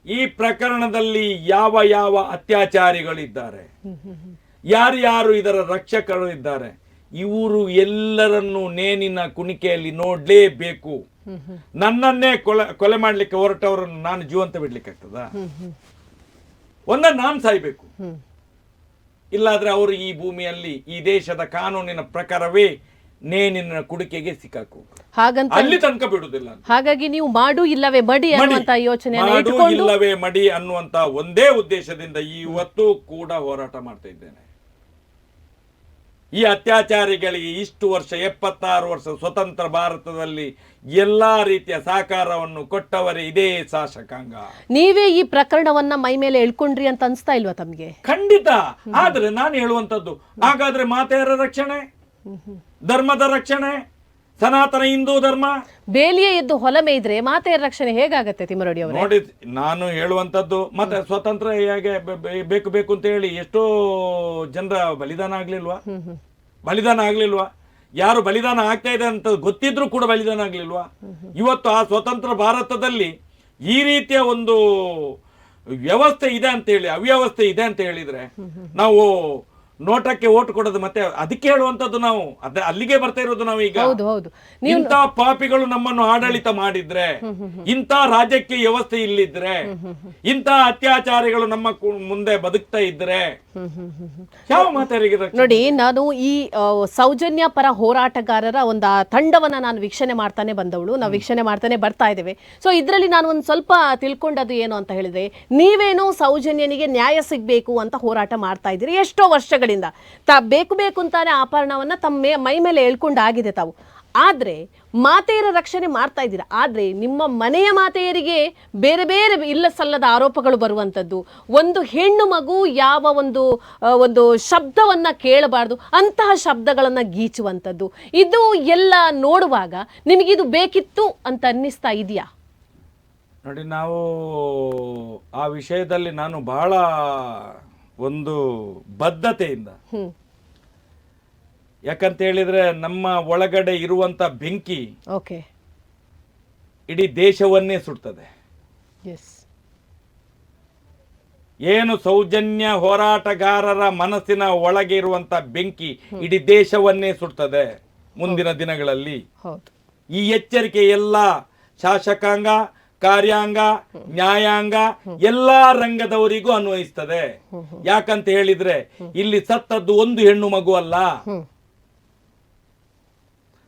ಈ ಪ್ರಕರಣದಲ್ಲಿ ಯಾವ ಯಾವ ಅತ್ಯಾಚಾರಿಗಳಿದ್ದಾರೆ, ಯಾರ್ಯಾರು ಇದರ ರಕ್ಷಕರು ಇದ್ದಾರೆ, ಇವರು ಎಲ್ಲರನ್ನು ನೇನಿನ ಕುಣಿಕೆಯಲ್ಲಿ ನೋಡ್ಲೇಬೇಕು. ನನ್ನನ್ನೇ ಕೊಲೆ ಮಾಡ್ಲಿಕ್ಕೆ ಹೊರಟವರನ್ನು ನಾನು ಜೀವಂತ ಬಿಡ್ಲಿಕ್ಕೆ ಆಗ್ತದ? ನಾನು ಸಾಯ್ಬೇಕು, ಇಲ್ಲಾದ್ರೆ ಅವರು ಈ ಭೂಮಿಯಲ್ಲಿ ಈ ದೇಶದ ಕಾನೂನಿನ ಪ್ರಕಾರವೇ ನೇನಿನ ಕುಡಿಕೆಗೆ ಸಿಕ್ಕಾಕು, ಅಲ್ಲಿ ತನಕ ಬಿಡುದಿಲ್ಲ. ಹಾಗಾಗಿ ನೀವು ಮಾಡು ಇಲ್ಲವೇ ಮಡಿ ಅನ್ನುವಂತ ಯೋಚನೆ, ಇಲ್ಲವೇ ಮಡಿ ಅನ್ನುವಂತ ಒಂದೇ ಉದ್ದೇಶದಿಂದ ಇವತ್ತು ಕೂಡ ಹೋರಾಟ ಮಾಡ್ತಾ ಇದ್ದೇನೆ. ಈ ಅತ್ಯಾಚಾರಿಗಳಿಗೆ ಇಷ್ಟು ವರ್ಷ 76 ವರ್ಷ ಸ್ವತಂತ್ರ ಭಾರತದಲ್ಲಿ ಎಲ್ಲಾ ರೀತಿಯ ಸಹಕಾರವನ್ನು ಕೊಟ್ಟವರೇ ಇದೇ ಶಾಸಕಾಂಗ. ನೀವೇ ಈ ಪ್ರಕರಣವನ್ನ ಮೈ ಮೇಲೆ ಎಳ್ಕೊಂಡ್ರಿ ಅಂತ ಅನ್ಸ್ತಾ ಇಲ್ವಾ ತಮ್ಗೆ? ಖಂಡಿತ. ಆದ್ರೆ ನಾನು ಹೇಳುವಂತದ್ದು, ಹಾಗಾದ್ರೆ ಮಾತೆಯರ ರಕ್ಷಣೆ, ಧರ್ಮದ ರಕ್ಷಣೆ, ಸನಾತನ ಹಿಂದೂ ಧರ್ಮ ಬೇಲಿಯೇ ಎದ್ದು ಹೊಲ ಮೇಯ್ದ್ರೆ ಮಾತೆಯರ ರಕ್ಷಣೆ ಹೇಗಾಗತ್ತೆ ತಿಮ್ಮರೊಡಿ ಅವರು? ನೋಡಿ, ನಾನು ಹೇಳುವಂತದ್ದು ಮತ್ತೆ ಸ್ವತಂತ್ರ ಹೇಗೆ ಬೇಕು ಬೇಕು ಅಂತ ಹೇಳಿ ಎಷ್ಟೋ ಜನರ ಬಲಿದಾನ ಆಗ್ಲಿಲ್ವಾ? ಯಾರು ಬಲಿದಾನ ಆಗ್ತಾ ಇದೆ ಅಂತ ಗೊತ್ತಿದ್ರು ಕೂಡ ಬಲಿದಾನ ಆಗ್ಲಿಲ್ವಾ? ಇವತ್ತು ಆ ಸ್ವತಂತ್ರ ಭಾರತದಲ್ಲಿ ಈ ರೀತಿಯ ಒಂದು ವ್ಯವಸ್ಥೆ ಇದೆ ಅಂತ ಹೇಳಿ, ಅವ್ಯವಸ್ಥೆ ಇದೆ ಅಂತ ಹೇಳಿದ್ರೆ ನಾವು ನೋಟಕ್ಕೆ ಓಟ್ ಕೊಡೋದು ಮತ್ತೆ ಅದಕ್ಕೆ ಹೇಳುವಂತದ್ದು. ನಾವು ಅಲ್ಲಿಗೆ ಬರ್ತಾ ಇರೋದು. ನಾವು ಈಗ ಇಂಥ ಪಾಪಿಗಳು ನಮ್ಮನ್ನು ಆಡಳಿತ ಮಾಡಿದ್ರೆ, ಇಂಥ ರಾಜಕೀಯ ವ್ಯವಸ್ಥೆ ಇಲ್ಲಿದ್ರೆ, ಇಂಥ ಅತ್ಯಾಚಾರಿಗಳು ನಮ್ಮ ಮುಂದೆ ಬದುಕ್ತಾ ಇದ್ರೆ ಯಾವ ಮಾತಾರಿಗೆ? ನೋಡಿ, ನಾನು ಈ ಸೌಜನ್ಯ ಪರ ಹೋರಾಟಗಾರರ ಒಂದು ತಂಡವನ್ನ ನಾನು ವೀಕ್ಷಣೆ ಮಾಡ್ತಾನೆ ಬಂದವಳು, ನಾವು ವೀಕ್ಷಣೆ ಮಾಡ್ತಾನೆ ಬರ್ತಾ ಇದ್ದೇವೆ. ಸೊ ಇದರಲ್ಲಿ ನಾನು ಒಂದು ಸ್ವಲ್ಪ ತಿಳ್ಕೊಂಡದ್ದು ಏನು ಅಂತ ಹೇಳಿದ್ರೆ, ನೀವೇನೋ ಸೌಜನ್ಯನಿಗೆ ನ್ಯಾಯ ಸಿಗ್ಬೇಕು ಅಂತ ಹೋರಾಟ ಮಾಡ್ತಾ ಇದ್ದೀರಿ ಎಷ್ಟೋ ವರ್ಷಗಳಿಂದ. ಬೇಕು ಬೇಕು ಅಂತಾನೆ ಆಭರಣವನ್ನ ತಮ್ಮ ಮೈ ಮೇಲೆ ಎಳ್ಕೊಂಡಾಗಿದೆ ತಾವು. ಆದ್ರೆ ಮಾತೆಯರ ರಕ್ಷಣೆ ಮಾಡ್ತಾ ಇದ್ದೀರಾ, ಆದ್ರೆ ನಿಮ್ಮ ಮನೆಯ ಮಾತೆಯರಿಗೆ ಬೇರೆ ಬೇರೆ ಇಲ್ಲ ಸಲ್ಲದ ಆರೋಪಗಳು ಬರುವಂಥದ್ದು, ಒಂದು ಹೆಣ್ಣು ಮಗು ಯಾವ ಒಂದು ಶಬ್ದವನ್ನ ಕೇಳಬಾರ್ದು ಅಂತಹ ಶಬ್ದಗಳನ್ನ ಗೀಚುವಂಥದ್ದು, ಇದು ಎಲ್ಲ ನೋಡುವಾಗ ನಿಮಗಿದು ಬೇಕಿತ್ತು ಅಂತ ಅನ್ನಿಸ್ತಾ ಇದೆಯಾ? ನೋಡಿ, ನಾವು ಆ ವಿಷಯದಲ್ಲಿ ನಾನು ಬಹಳ ಒಂದು ಬದ್ಧತೆಯಿಂದ, ಯಾಕಂತ ಹೇಳಿದ್ರೆ ನಮ್ಮ ಒಳಗಡೆ ಇರುವಂತ ಬೆಂಕಿ ಇಡೀ ದೇಶವನ್ನೇ ಸುಡ್ತದೆ. ಏನು ಸೌಜನ್ಯ ಹೋರಾಟಗಾರರ ಮನಸ್ಸಿನ ಒಳಗೆ ಇರುವಂತ ಬೆಂಕಿ ಇಡೀ ದೇಶವನ್ನೇ ಸುಡ್ತದೆ ಮುಂದಿನ ದಿನಗಳಲ್ಲಿ. ಈ ಎಚ್ಚರಿಕೆ ಎಲ್ಲ ಶಾಸಕಾಂಗ, ಕಾರ್ಯಾಂಗ, ನ್ಯಾಯಾಂಗ ಎಲ್ಲಾ ರಂಗದವರಿಗೂ ಅನ್ವಯಿಸ್ತದೆ. ಯಾಕಂತ ಹೇಳಿದ್ರೆ ಇಲ್ಲಿ ಸತ್ತದ್ದು ಒಂದು ಹೆಣ್ಣು ಮಗು ಅಲ್ಲ,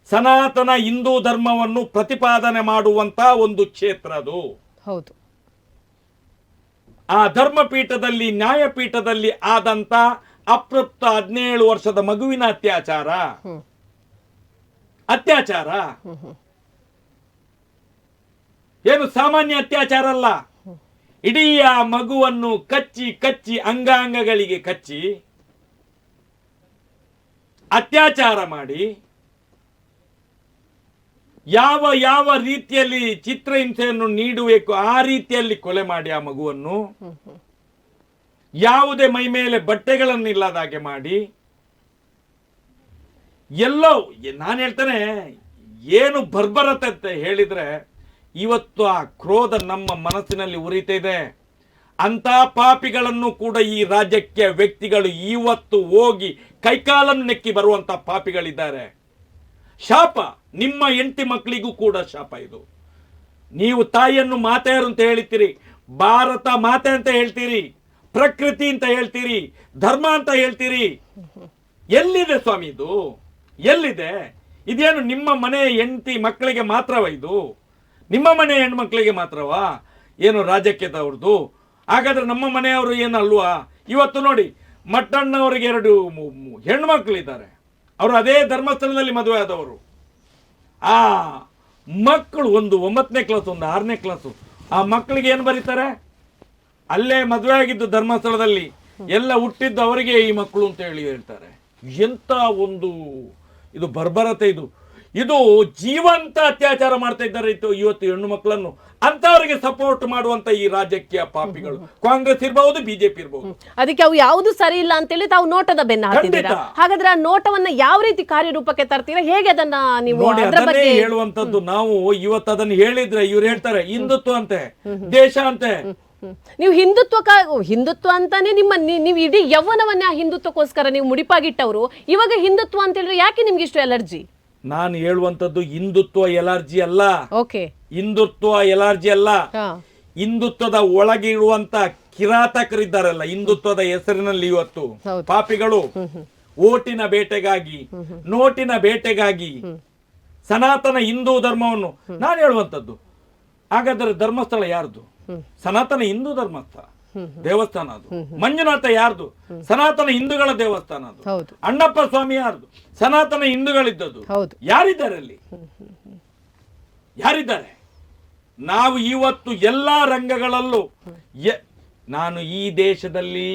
ಸನಾತನ ಹಿಂದೂ ಧರ್ಮವನ್ನು ಪ್ರತಿಪಾದನೆ ಮಾಡುವಂತ ಒಂದು ಕ್ಷೇತ್ರ ಅದು. ಆ ಧರ್ಮಪೀಠದಲ್ಲಿ, ನ್ಯಾಯಪೀಠದಲ್ಲಿ ಆದಂತ ಅಪ್ರಾಪ್ತ 17 ವರ್ಷದ ಮಗುವಿನ ಅತ್ಯಾಚಾರ ಏನು ಸಾಮಾನ್ಯ ಅತ್ಯಾಚಾರ ಅಲ್ಲ. ಇಡೀ ಆ ಮಗುವನ್ನು ಕಚ್ಚಿ ಅಂಗಾಂಗಗಳಿಗೆ ಕಚ್ಚಿ ಅತ್ಯಾಚಾರ ಮಾಡಿ, ಯಾವ ರೀತಿಯಲ್ಲಿ ಚಿತ್ರಹಿಂಸೆಯನ್ನು ನೀಡಬೇಕು ಆ ರೀತಿಯಲ್ಲಿ ಕೊಲೆ ಮಾಡಿ ಆ ಮಗುವನ್ನು, ಯಾವುದೇ ಮೈ ಮೇಲೆ ಬಟ್ಟೆಗಳನ್ನು ಇಲ್ಲದ ಹಾಗೆ ಮಾಡಿ, ಎಲ್ಲೋ ನಾನು ಹೇಳ್ತೇನೆ, ಏನು ಬರ್ಬರತೆ ಅಂತ ಹೇಳಿದ್ರೆ ಇವತ್ತು ಆ ಕ್ರೋಧ ನಮ್ಮ ಮನಸ್ಸಿನಲ್ಲಿ ಉರಿತಾ ಇದೆ. ಅಂತ ಪಾಪಿಗಳನ್ನು ಕೂಡ ಈ ರಾಜ್ಯಕ್ಕೆ ವ್ಯಕ್ತಿಗಳು ಇವತ್ತು ಹೋಗಿ ಕೈಕಾಲನ್ನು ನೆಕ್ಕಿ ಬರುವಂತ ಪಾಪಿಗಳಿದ್ದಾರೆ. ಶಾಪ ನಿಮ್ಮ ಹೆಂಡತಿ ಮಕ್ಕಳಿಗೂ ಕೂಡ ಶಾಪ ಇದು. ನೀವು ತಾಯಿಯನ್ನು ಮಾತೆಯರು ಅಂತ ಹೇಳ್ತೀರಿ, ಭಾರತ ಮಾತೆ ಅಂತ ಹೇಳ್ತೀರಿ, ಪ್ರಕೃತಿ ಅಂತ ಹೇಳ್ತೀರಿ, ಧರ್ಮ ಅಂತ ಹೇಳ್ತೀರಿ. ಎಲ್ಲಿದೆ ಸ್ವಾಮಿ ಇದು? ಎಲ್ಲಿದೆ? ಇದೇನು ನಿಮ್ಮ ಮನೆ ಹೆಂಡತಿ ಮಕ್ಕಳಿಗೆ ಮಾತ್ರವ ಇದು? ನಿಮ್ಮ ಮನೆ ಹೆಣ್ಮಕ್ಳಿಗೆ ಮಾತ್ರವಾ ಏನು ರಾಜಕೀಯದವ್ರದ್ದು? ಹಾಗಾದ್ರೆ ನಮ್ಮ ಮನೆಯವರು ಏನಲ್ವಾ? ಇವತ್ತು ನೋಡಿ, ಮಟ್ಟಣ್ಣವರಿಗೆ 2 ಹೆಣ್ಮಕ್ಳಿದ್ದಾರೆ, ಅವರು ಅದೇ ಧರ್ಮಸ್ಥಳದಲ್ಲಿ ಮದುವೆ ಆದವರು. ಆ ಮಕ್ಕಳು ಒಂದು 9ನೇ ಕ್ಲಾಸ್, ಒಂದು 6ನೇ ಕ್ಲಾಸು, ಆ ಮಕ್ಕಳಿಗೆ ಏನು ಬರೀತಾರೆ, ಅಲ್ಲೇ ಮದುವೆ ಆಗಿದ್ದು ಧರ್ಮಸ್ಥಳದಲ್ಲಿ, ಎಲ್ಲ ಹುಟ್ಟಿದ್ದು ಅವರಿಗೆ ಈ ಮಕ್ಕಳು ಅಂತ ಹೇಳಿ ಹೇಳ್ತಾರೆ. ಎಂತ ಒಂದು ಇದು ಬರ್ಬರತೆ, ಇದು ಜೀವಂತ ಅತ್ಯಾಚಾರ ಮಾಡ್ತಾ ಇದ್ದಾರೆ ಇವತ್ತು ಹೆಣ್ಣು ಮಕ್ಕಳನ್ನು. ಅಂತವರಿಗೆ ಸಪೋರ್ಟ್ ಮಾಡುವಂತ ಈ ರಾಜಕೀಯ ಪಾಪಿಗಳು, ಕಾಂಗ್ರೆಸ್ ಇರಬಹುದು, ಬಿಜೆಪಿ ಇರಬಹುದು, ಅದಕ್ಕೆ ಅವು ಯಾವುದು ಸರಿ ಇಲ್ಲ ಅಂತೇಳಿ ತಾವು ನೋಟದ ಬೆನ್ನ ಹತ್ತಿದ್ದೀರಾ. ಹಾಗಾದ್ರೆ ಆ ನೋಟವನ್ನ ಯಾವ ರೀತಿ ಕಾರ್ಯರೂಪಕ್ಕೆ ತರ್ತೀರಾ, ಹೇಗೆ ಅದನ್ನ ನೀವು ನೋಡಿ ಅದನ್ನೇ ಹೇಳುವಂತದ್ದು. ನಾವು ಇವತ್ತು ಅದನ್ನ ಹೇಳಿದ್ರೆ ಇವ್ರು ಹೇಳ್ತಾರೆ ಹಿಂದುತ್ವ ಅಂತೆ, ದೇಶ ಅಂತೆ. ನೀವು ಹಿಂದುತ್ವ ಅಂತಾನೆ ನೀವು ಇಡೀ ಯೌವನವನ್ನ ಆ ಹಿಂದುತ್ವಕ್ಕೋಸ್ಕರ ನೀವು ಮುಡಿಪಾಗಿಟ್ಟವರು. ಇವಾಗ ಹಿಂದುತ್ವ ಅಂತ ಹೇಳಿದ್ರೆ ಯಾಕೆ ನಿಮ್ಗೆ ಇಷ್ಟು ಎಲರ್ಜಿ? ನಾನು ಹೇಳುವಂತದ್ದು ಹಿಂದುತ್ವ ಎಲರ್ಜಿ ಅಲ್ಲ. ಓಕೆ, ಹಿಂದುತ್ವ ಎಲರ್ಜಿ ಅಲ್ಲ. ಹಿಂದುತ್ವದ ಒಳಗೆ ಇರುವಂತ ಕಿರಾತಕರಿದ್ದಾರಲ್ಲ, ಹಿಂದುತ್ವದ ಹೆಸರಿನಲ್ಲಿ ಇವತ್ತು ಪಾಪಿಗಳು ಓಟಿನ ಬೇಟೆಗಾಗಿ, ನೋಟಿನ ಬೇಟೆಗಾಗಿ ಸನಾತನ ಹಿಂದೂ ಧರ್ಮವನ್ನು ನಾನು ಹೇಳುವಂತದ್ದು. ಹಾಗಾದ್ರೆ ಧರ್ಮಸ್ಥಳ ಯಾರ್ದು? ಸನಾತನ ಹಿಂದೂ ಧರ್ಮಸ್ಥಳ ದೇವಸ್ಥಾನ ಅದು. ಮಂಜುನಾಥ ಯಾರ್ದು? ಸನಾತನ ಹಿಂದೂಗಳ ದೇವಸ್ಥಾನ ಅದು. ಅಣ್ಣಪ್ಪ ಸ್ವಾಮಿ ಯಾರ್ದು? ಸನಾತನ ಹಿಂದೂಗಳಿದ್ದದ್ದು. ಯಾರಿದ್ದಾರೆ ಅಲ್ಲಿ? ಯಾರಿದ್ದಾರೆ? ನಾವು ಇವತ್ತು ಎಲ್ಲಾ ರಂಗಗಳಲ್ಲೂ ನಾನು ಈ ದೇಶದಲ್ಲಿ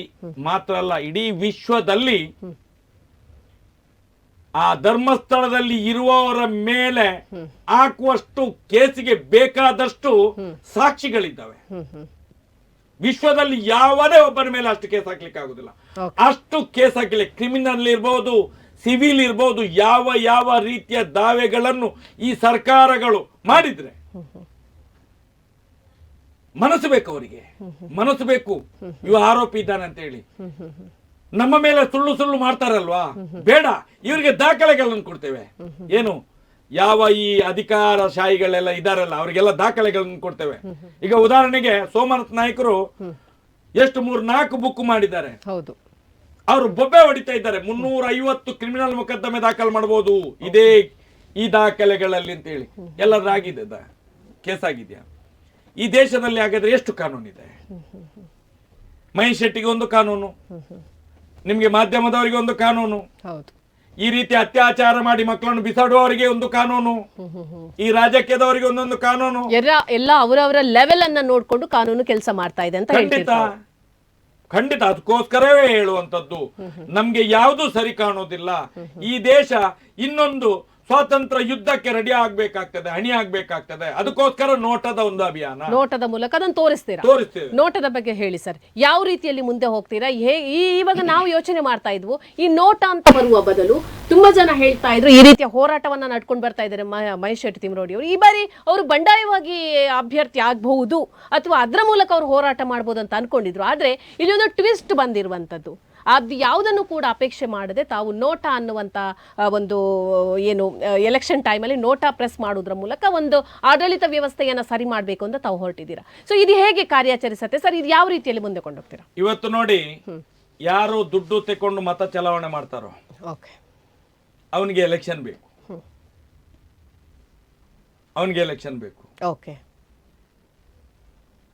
ಮಾತ್ರ ಅಲ್ಲ, ಇಡೀ ವಿಶ್ವದಲ್ಲಿ ಆ ಧರ್ಮಸ್ಥಳದಲ್ಲಿ ಇರುವವರ ಮೇಲೆ ಹಾಕುವಷ್ಟು ಕೇಸಿಗೆ ಬೇಕಾದಷ್ಟು ಸಾಕ್ಷಿಗಳಿದ್ದಾವೆ. ವಿಶ್ವದಲ್ಲಿ ಯಾವದೇ ಒಬ್ಬರ ಮೇಲೆ ಅಷ್ಟು ಕೇಸ್ ಹಾಕ್ಲಿಕ್ಕೆ ಆಗುದಿಲ್ಲ. ಅಷ್ಟು ಕೇಸ್ ಹಾಕಲಿ, ಕ್ರಿಮಿನಲ್ ಇರ್ಬೋದು, ಸಿವಿಲ್ ಇರ್ಬೋದು, ಯಾವ ರೀತಿಯ ದಾವೆಗಳನ್ನು ಈ ಸರ್ಕಾರಗಳು ಮಾಡಿದ್ರೆ ಮನಸ್ಸು ಬೇಕು, ಅವರಿಗೆ ಮನಸ್ಸು ಬೇಕು. ಇವ ಆರೋಪಿ ಇದ್ದಾನೆ ಅಂತ ಹೇಳಿ ನಮ್ಮ ಮೇಲೆ ಸುಳ್ಳು ಮಾಡ್ತಾರಲ್ವಾ, ಬೇಡ, ಇವರಿಗೆ ದಾಖಲೆಗಳನ್ನು ಕೊಡ್ತೇವೆ. ಏನು ಯಾವ ಈ ಅಧಿಕಾರಶಾಹಿಗಳೆಲ್ಲ ಇದಾರಲ್ಲ ಅವರಿಗೆಲ್ಲ ದಾಖಲೆಗಳನ್ನು ಕೊಡ್ತೇವೆ. ಈಗ ಉದಾಹರಣೆಗೆ ಸೋಮನಾಥ್ ನಾಯ್ಕರು ಎಷ್ಟು 3-4 ಬುಕ್ ಮಾಡಿದ್ದಾರೆ. ಅವರು ಬೊಬ್ಬೆ ಹೊಡಿತಾ ಇದ್ದಾರೆ. 350 ಕ್ರಿಮಿನಲ್ ಮೊಕದ್ದಮೆ ದಾಖಲು ಮಾಡಬಹುದು ಇದೇ ಈ ದಾಖಲೆಗಳಲ್ಲಿ ಅಂತ ಹೇಳಿ. ಎಲ್ಲರಾಗಿದೆ, ಕೇಸ್ ಆಗಿದೆಯಾ ಈ ದೇಶದಲ್ಲಿ? ಹಾಗಾದ್ರೆ ಎಷ್ಟು ಕಾನೂನಿದೆ? ಮಹೇಶ್ ಶೆಟ್ಟಿಗೆ ಒಂದು ಕಾನೂನು, ನಿಮ್ಗೆ ಮಾಧ್ಯಮದವರಿಗೆ ಒಂದು ಕಾನೂನು, ಈ ರೀತಿ ಅತ್ಯಾಚಾರ ಮಾಡಿ ಮಕ್ಕಳನ್ನು ಬಿಸಾಡುವವರಿಗೆ ಒಂದು ಕಾನೂನು, ಈ ರಾಜಕೀಯದವರಿಗೆ ಒಂದೊಂದು ಕಾನೂನು. ಎಲ್ಲ ಅವರವರ ಲೆವೆಲ್ ಅನ್ನ ನೋಡ್ಕೊಂಡು ಕಾನೂನು ಕೆಲಸ ಮಾಡ್ತಾ ಇದೆ ಅಂತ ಖಂಡಿತ. ಅದಕ್ಕೋಸ್ಕರವೇ ಹೇಳುವಂತದ್ದು, ನಮ್ಗೆ ಯಾವುದು ಸರಿ ಕಾಣೋದಿಲ್ಲ. ಈ ದೇಶ ಇನ್ನೊಂದು ಸ್ವಾತಂತ್ರ್ಯ ಯುದ್ಧಕ್ಕೆ ರೆಡಿ ಆಗ್ಬೇಕಾಗ್ತದೆ, ಹಣಿ ಆಗ್ಬೇಕಾಗ್ತದೆ. ಅದಕ್ಕೋಸ್ಕರ ನೋಟದ ಒಂದು ಅಭಿಯಾನ, ನೋಟದ ಮೂಲಕ ಅದನ್ನು ತೋರಿಸ್ತೀರಾ. ನೋಟದ ಬಗ್ಗೆ ಹೇಳಿ ಸರ್, ಯಾವ ರೀತಿಯಲ್ಲಿ ಮುಂದೆ ಹೋಗ್ತೀರಾ? ಇವಾಗ ನಾವು ಯೋಚನೆ ಮಾಡ್ತಾ ಇದ್ವು, ಈ ನೋಟ ಅಂತ ಬರುವ ಬದಲು ತುಂಬಾ ಜನ ಹೇಳ್ತಾ ಇದ್ರು ಈ ರೀತಿಯ ಹೋರಾಟವನ್ನ ನಡ್ಕೊಂಡು ಬರ್ತಾ ಇದ್ದಾರೆ ಮಹೇಶ್ ಶೆಟ್ಟಿ ತಿಮ್ರೋಡಿ ಅವರು. ಈ ಬಾರಿ ಅವರು ಬಂಡಾಯವಾಗಿ ಅಭ್ಯರ್ಥಿ ಆಗಬಹುದು ಅಥವಾ ಅದರ ಮೂಲಕ ಅವರು ಹೋರಾಟ ಮಾಡಬಹುದು ಅಂತ ಅನ್ಕೊಂಡಿದ್ರು. ಆದ್ರೆ ಇಲ್ಲಿ ಒಂದು ಟ್ವಿಸ್ಟ್ ಬಂದಿರುವಂತದ್ದು, ಅದು ಯಾವುದನ್ನು ಕೂಡ ಅಪೇಕ್ಷೆ ಮಾಡದೆ ತಾವು ನೋಟಾ ಅನ್ನುವಂಥ ಒಂದು ಏನು ಎಲೆಕ್ಷನ್ ಟೈಮಲ್ಲಿ ನೋಟಾ ಪ್ರೆಸ್ ಮಾಡೋದ್ರ ಮೂಲಕ ಒಂದು ಆಡಳಿತ ವ್ಯವಸ್ಥೆಯನ್ನು ಸರಿ ಮಾಡಬೇಕು ಅಂತ ತಾವು ಹೊರಟಿದ್ದೀರಾ. ಸೊ ಇದು ಹೇಗೆ ಕಾರ್ಯಾಚರಿಸುತ್ತೆ ಸರ್? ಇದು ಯಾವ ರೀತಿಯಲ್ಲಿ ಮುಂದೆ ಕೊಂಡೋಗ್ತೀರಾ? ಇವತ್ತು ನೋಡಿ, ಯಾರು ದುಡ್ಡು ತೆಕೊಂಡು ಮತ ಚಲಾವಣೆ ಮಾಡ್ತಾರೋ ಅವನಿಗೆ ಎಲೆಕ್ಷನ್ ಬೇಕು, ಅವನಿಗೆ ಎಲೆಕ್ಷನ್ ಬೇಕು. ಓಕೆ,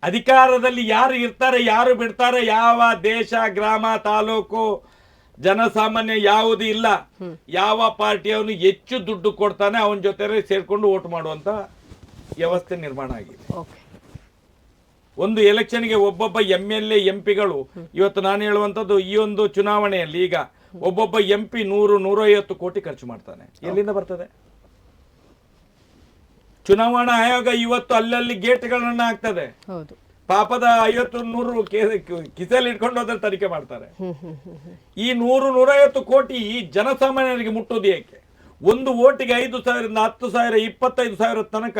ಅಧಿಕಾರದಲ್ಲಿ ಯಾರು ಇರ್ತಾರೆ, ಯಾರು ಬಿಡ್ತಾರೆ, ಯಾವ ದೇಶ, ಗ್ರಾಮ, ತಾಲೂಕು, ಜನಸಾಮಾನ್ಯ ಯಾವುದು ಇಲ್ಲ. ಯಾವ ಪಾರ್ಟಿಯವನು ಹೆಚ್ಚು ದುಡ್ಡು ಕೊಡ್ತಾನೆ ಅವನ ಜೊತೆ ಸೇರ್ಕೊಂಡು ವೋಟ್ ಮಾಡುವಂತ ವ್ಯವಸ್ಥೆ ನಿರ್ಮಾಣ ಆಗಿದೆ. ಒಂದು ಎಲೆಕ್ಷನ್ಗೆ ಒಬ್ಬೊಬ್ಬ MLA MP ಗಳು, ಇವತ್ತು ನಾನು ಹೇಳುವಂತದ್ದು, ಈ ಒಂದು ಚುನಾವಣೆಯಲ್ಲಿ ಈಗ ಒಬ್ಬೊಬ್ಬ MP 100-150 ಕೋಟಿ ಖರ್ಚು ಮಾಡ್ತಾನೆ. ಎಲ್ಲಿಂದ ಬರ್ತದೆ? ಚುನಾವಣಾ ಆಯೋಗ ಇವತ್ತು ಅಲ್ಲಲ್ಲಿ ಗೇಟ್ಗಳನ್ನ ಹಾಕ್ತದೆ. ಪಾಪದ 50-100 ಕಿಸೆಯಲ್ಲಿ ಇಟ್ಕೊಂಡು ಹೋದ್ರೆ ತನಿಖೆ ಮಾಡ್ತಾರೆ. ಈ 100-150 ಕೋಟಿ ಜನಸಾಮಾನ್ಯರಿಗೆ ಮುಟ್ಟೋದು ಏಕೆ? ಒಂದು ಓಟಿಗೆ 5,000, 10,000, 25,000 ತನಕ